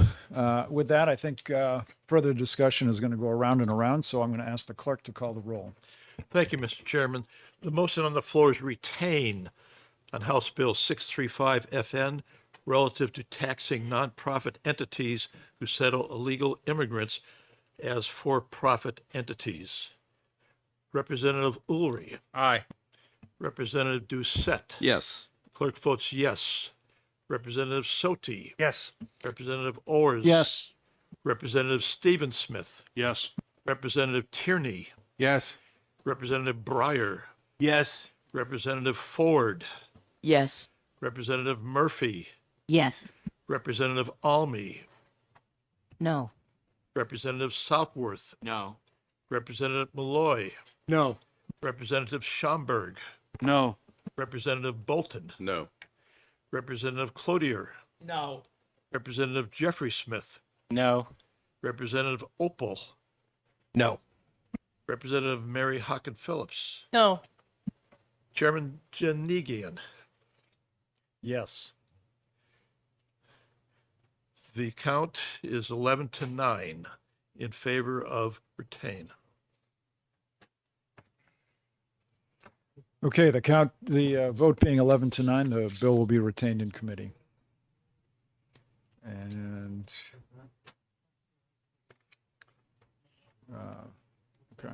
With that, I think further discussion is going to go around and around, so I'm going to ask the clerk to call the roll. Thank you, Mr. Chairman. The motion on the floor is retain on House Bill 635 FN relative to taxing nonprofit entities who settle illegal immigrants as for-profit entities. Representative Ulrich. Aye. Representative Doucette. Yes. Clerk votes yes. Representative Soti. Yes. Representative Ors. Yes. Representative Stephen Smith, Yes. Representative Tierney, Yes. Representative Breyer, Yes. Representative Ford, Yes. Representative Murphy, Yes. Representative Almy, No. Representative Southworth, No. Representative Malloy, No. Representative Schomburg, No. Representative Bolton, No. Representative Cloutier, No. Representative Jeffrey Smith, No. Representative Opal, No. Representative Mary Hocken Phillips, No. Chairman Janigian. Yes. The count is 11-9 in favor of retain. Okay, the vote being 11-9, the bill will be retained in committee. And, okay.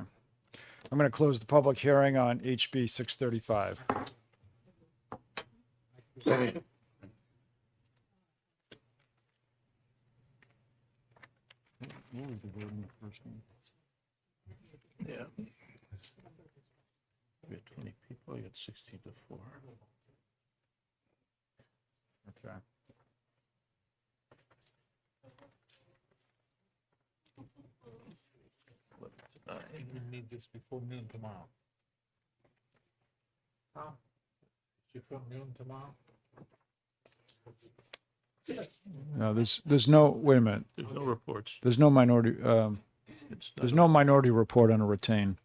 I'm going to close the public hearing on HB 635. Yeah. We had 20 people, you had 16-4. Okay. We need this before noon tomorrow. Before noon tomorrow? No, there's no, wait a minute. There's no reports. There's no minority, It's there's not no minority report on a retain.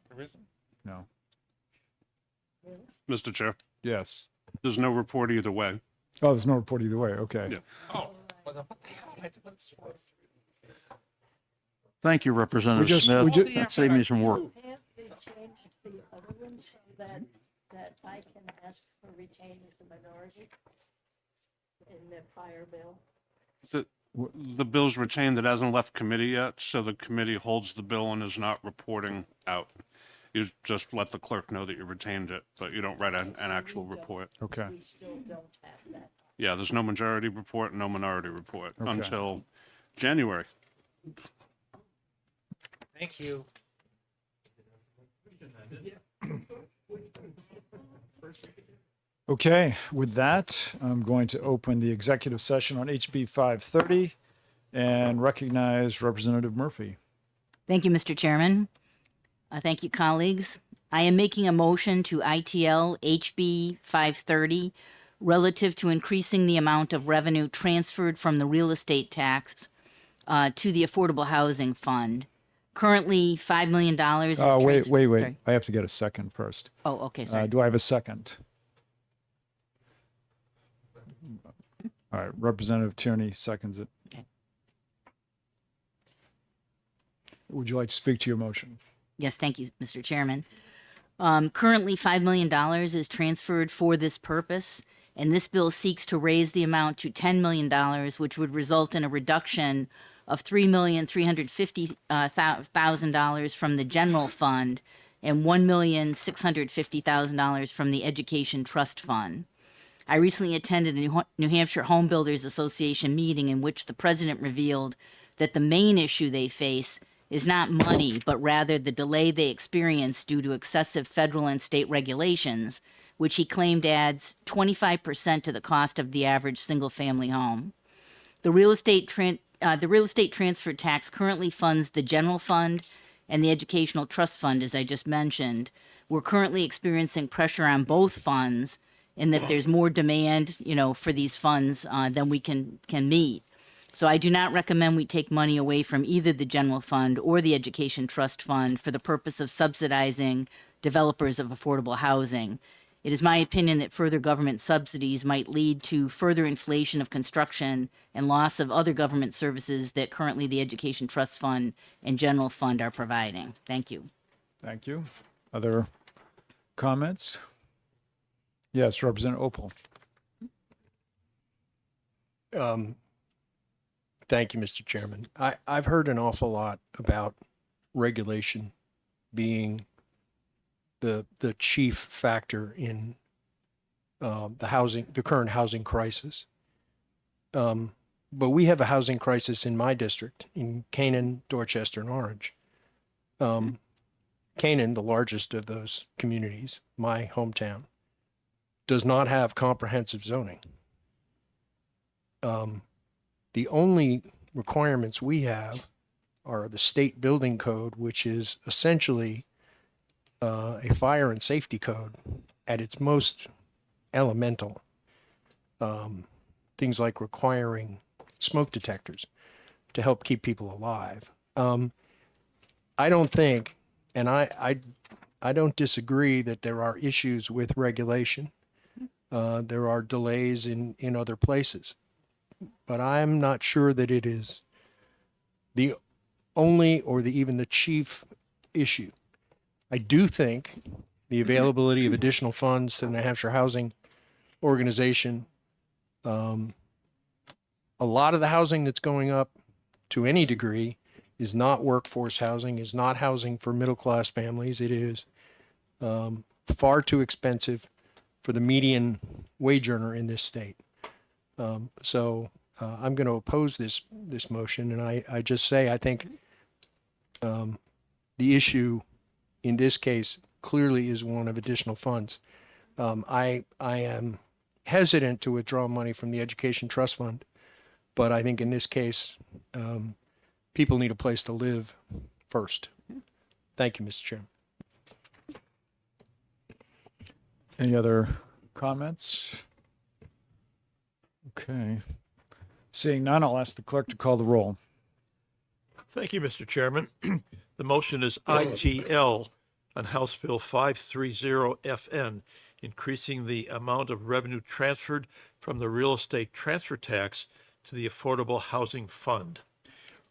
There isn't? No. Mr. Chair, Yes. there's no report either way. Oh, there's no report either way. Okay. Yeah. Oh, what the hell? Thank you, Representative just- Smith. we ju- That saved me some work. Have they changed the other ones that I can ask for retain as a minority in the prior bill? The bill's retained. It hasn't left committee yet, so the committee holds the bill and is not reporting out. You just let the clerk know that you retained it, but you don't write an actual report. Okay. We still don't have that. Yeah, there's no majority report, no minority report Okay. until January. Thank you. Okay, with that, I'm going to open the executive session on HB 530 and recognize Representative Murphy. Thank you, Mr. Chairman. Thank you, colleagues. I am making a motion to ITL HB 530 relative to increasing the amount of revenue transferred from the real estate tax to the Affordable Housing Fund. Currently, $5 million is Wait. Sorry. I have to get a second first. Oh, okay, sorry. Do I have a second? All right, Representative Tierney seconds it. Okay. Would you like to speak to your motion? Yes, thank you, Mr. Chairman. Currently, $5 million is transferred for this purpose, and this bill seeks to raise the amount to $10 million, which would result in a reduction of $3,350,000 from the general fund and $1,650,000 from the Education Trust Fund. I recently attended a New Hampshire Home Builders Association meeting in which the president revealed that the main issue they face is not money, but rather the delay they experience due to excessive federal and state regulations, which he claimed adds 25% to the cost of the average single-family home. The real estate transfer tax currently funds the general fund and the educational trust fund, as I just mentioned. We're currently experiencing pressure on both funds in that there's more demand, for these funds than we can meet. So I do not recommend we take money away from either the general fund or the education trust fund for the purpose of subsidizing developers of affordable housing. It is my opinion that further government subsidies might lead to further inflation of construction and loss of other government services that currently the education trust fund and general fund are providing. Thank you. Thank you. Other comments? Yes, Representative Opal. Thank you, Mr. Chairman. I've heard an awful lot about regulation being the chief factor in the current housing crisis. but we have a housing crisis in my district, in Canaan, Dorchester, and Orange. Canaan, the largest of those communities, my hometown, does not have comprehensive zoning. The only requirements we have are the state building code, which is essentially a fire and safety code at its most elemental. Things like requiring smoke detectors to help keep people alive. I don't think, and I don't disagree that there are issues with regulation. There are delays in other places, but I'm not sure that it is the only or even the chief issue. I do think the availability of additional funds to the New Hampshire Housing Organization, a lot of the housing that's going up to any degree is not workforce housing, is not housing for middle-class families. It is far too expensive for the median wage earner in this state. So I'm going to oppose this motion, and I just say I think the issue in this case clearly is one of additional funds. I am hesitant to withdraw money from the Education Trust Fund, but I think in this case, people need a place to live first. Thank you, Mr. Chairman. Any other comments? Okay. Seeing none, I'll ask the clerk to call the roll. Thank you, Mr. Chairman. The motion is ITL on House Bill 530FN, increasing the amount of revenue transferred from the real estate transfer tax to the Affordable Housing Fund.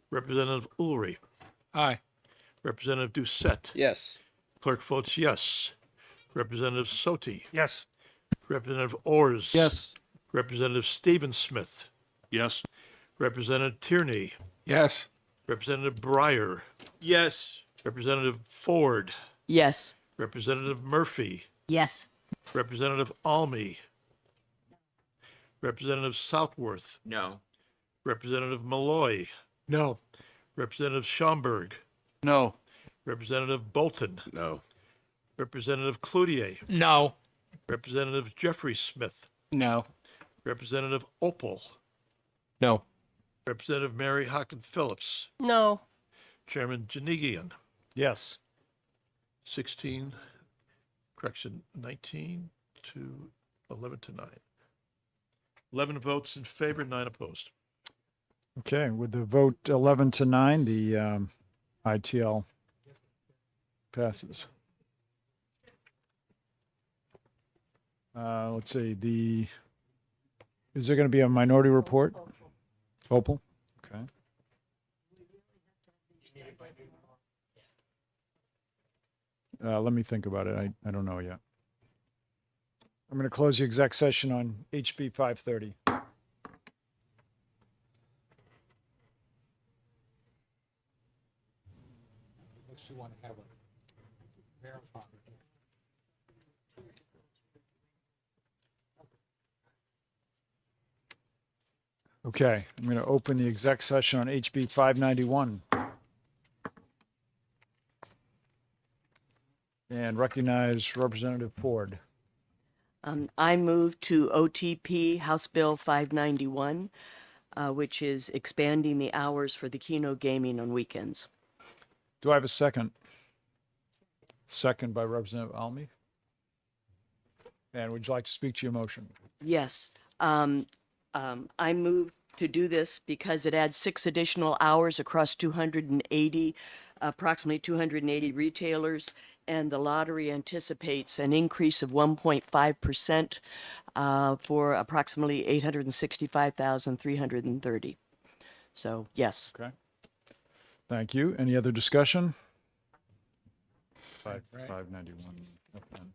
Representative Ulrich. Aye. Representative Doucette. Yes. Clerk votes yes. Representative Soti. Yes. Representative Ors. Yes. Representative Stephen Smith. Yes. Representative Tierney. Yes. Representative Breyer. Yes. Representative Ford. Yes. Representative Murphy. Yes. Representative Almy. Representative Southworth. No. Representative Malloy. No. Representative Schaumburg. No. Representative Bolton. No. Representative Cloutier. No. Representative Jeffrey Smith. No. Representative Opal. No. Representative Mary Hocken Phillips. No. Chairman Janigian. Yes. 19 to 11 to 9. 11 votes in favor, 9 opposed. Okay, with the vote 11 to 9, the ITL passes. Let's see, is there going to be a minority report? Opal? Okay. Let me think about it. I don't know yet. I'm going to close the exec session on HB 530. Okay, I'm going to open the exec session on HB 591. And recognize Representative Ford. I move to OTP House Bill 591, which is expanding the hours for the Keno gaming on weekends. Do I have a second? Second by Representative Almy. And would you like to speak to your motion? Yes. I move to do this because it adds 6 additional hours across approximately 280 retailers, and the lottery anticipates an increase of 1.5% for approximately 865,330. So, yes. Okay. Thank you. Any other discussion? 591.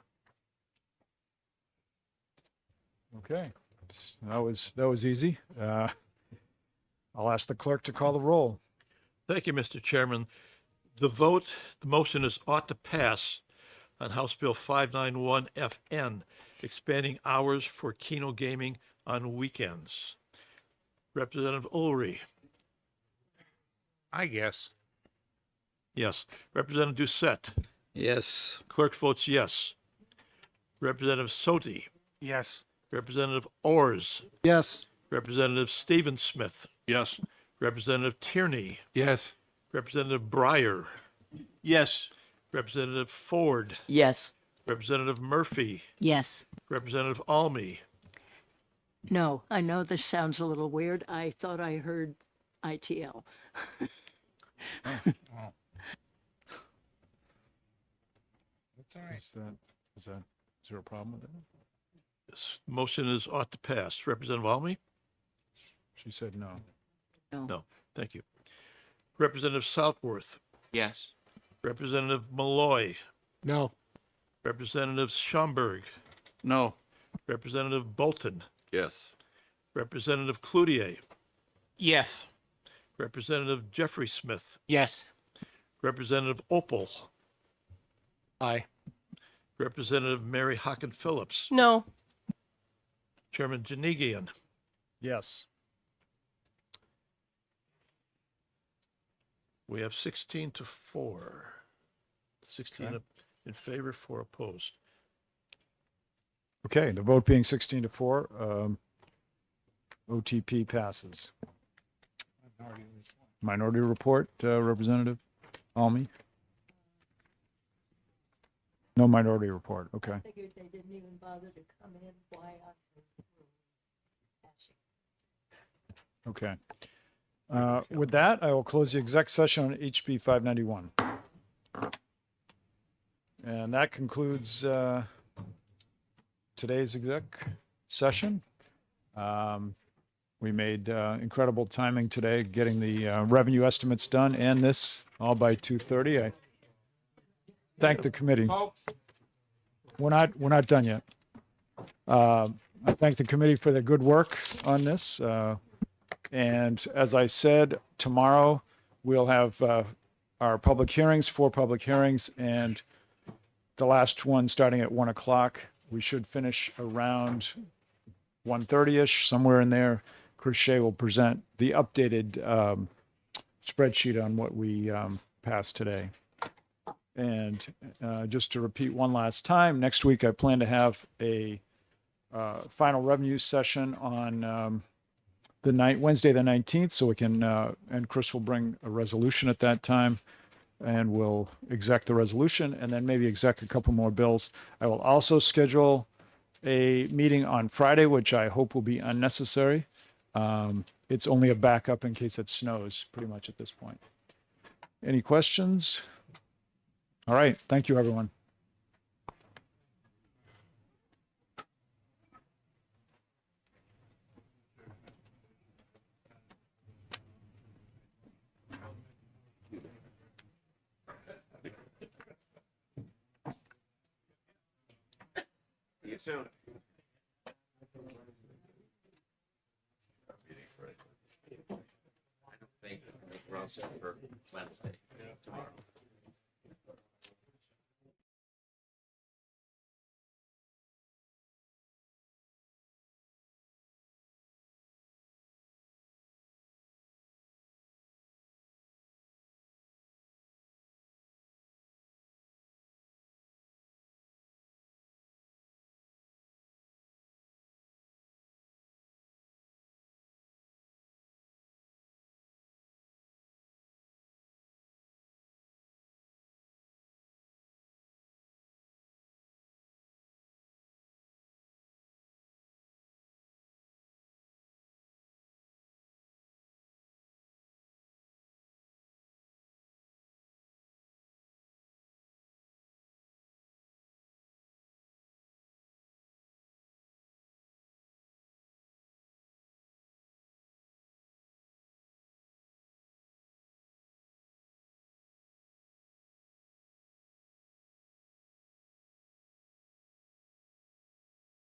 Okay. That was easy. I'll ask the clerk to call the roll. Thank you, Mr. Chairman. The motion is ought to pass on House Bill 591 FN, expanding hours for Keno gaming on weekends. Representative Ulrich. I guess. Yes. Representative Doucette. Yes. Clerk votes yes. Representative Soti. Yes. Representative Ors. Yes. Representative Stephen Smith. Yes. Representative Tierney. Yes. Representative Breyer. Yes. Representative Ford. Yes. Representative Murphy. Yes. Representative Almy. No, I know this sounds a little weird. I thought I heard ITL. That's all right. Is there a problem with it? This motion is ought to pass. Representative Almy? She said no. No. Thank you. Representative Southworth. Yes. Representative Malloy. No. Representative Schomburg. No. Representative Bolton. Yes. Representative Cloutier. Yes. Representative Jeffrey Smith. Yes. Representative Opal. Aye. Representative Mary Hocken Phillips. No. Chairman Janigian. Yes. We have 16-4. 16 Okay. in favor, 4 opposed. Okay, the vote being 16-4, OTP passes. Minority report, Representative Almy? No minority report, okay. Figured they didn't even bother to come in. Why? Okay. With that, I will close the exec session on HB 591. And that concludes today's exec session. We made incredible timing today, getting the revenue estimates done and this all by 2:30. I thank the committee. We're not done yet. I thank the committee for their good work on this. And as I said, tomorrow we'll have our public hearings, 4 public hearings, and the last one starting at 1 o'clock. We should finish around 1:30-ish, somewhere in there. Chris Shea will present the updated spreadsheet on what we passed today. And just to repeat one last time, next week I plan to have a final revenue session on Wednesday the 19th, so we can, and Chris will bring a resolution at that time, and we'll exec the resolution, and then maybe exec a couple more bills. I will also schedule a meeting on Friday, which I hope will be unnecessary. It's only a backup in case it snows, pretty much at this point. Any questions? All right, thank you, everyone. See you soon. I don't think we're all set for Wednesday, tomorrow.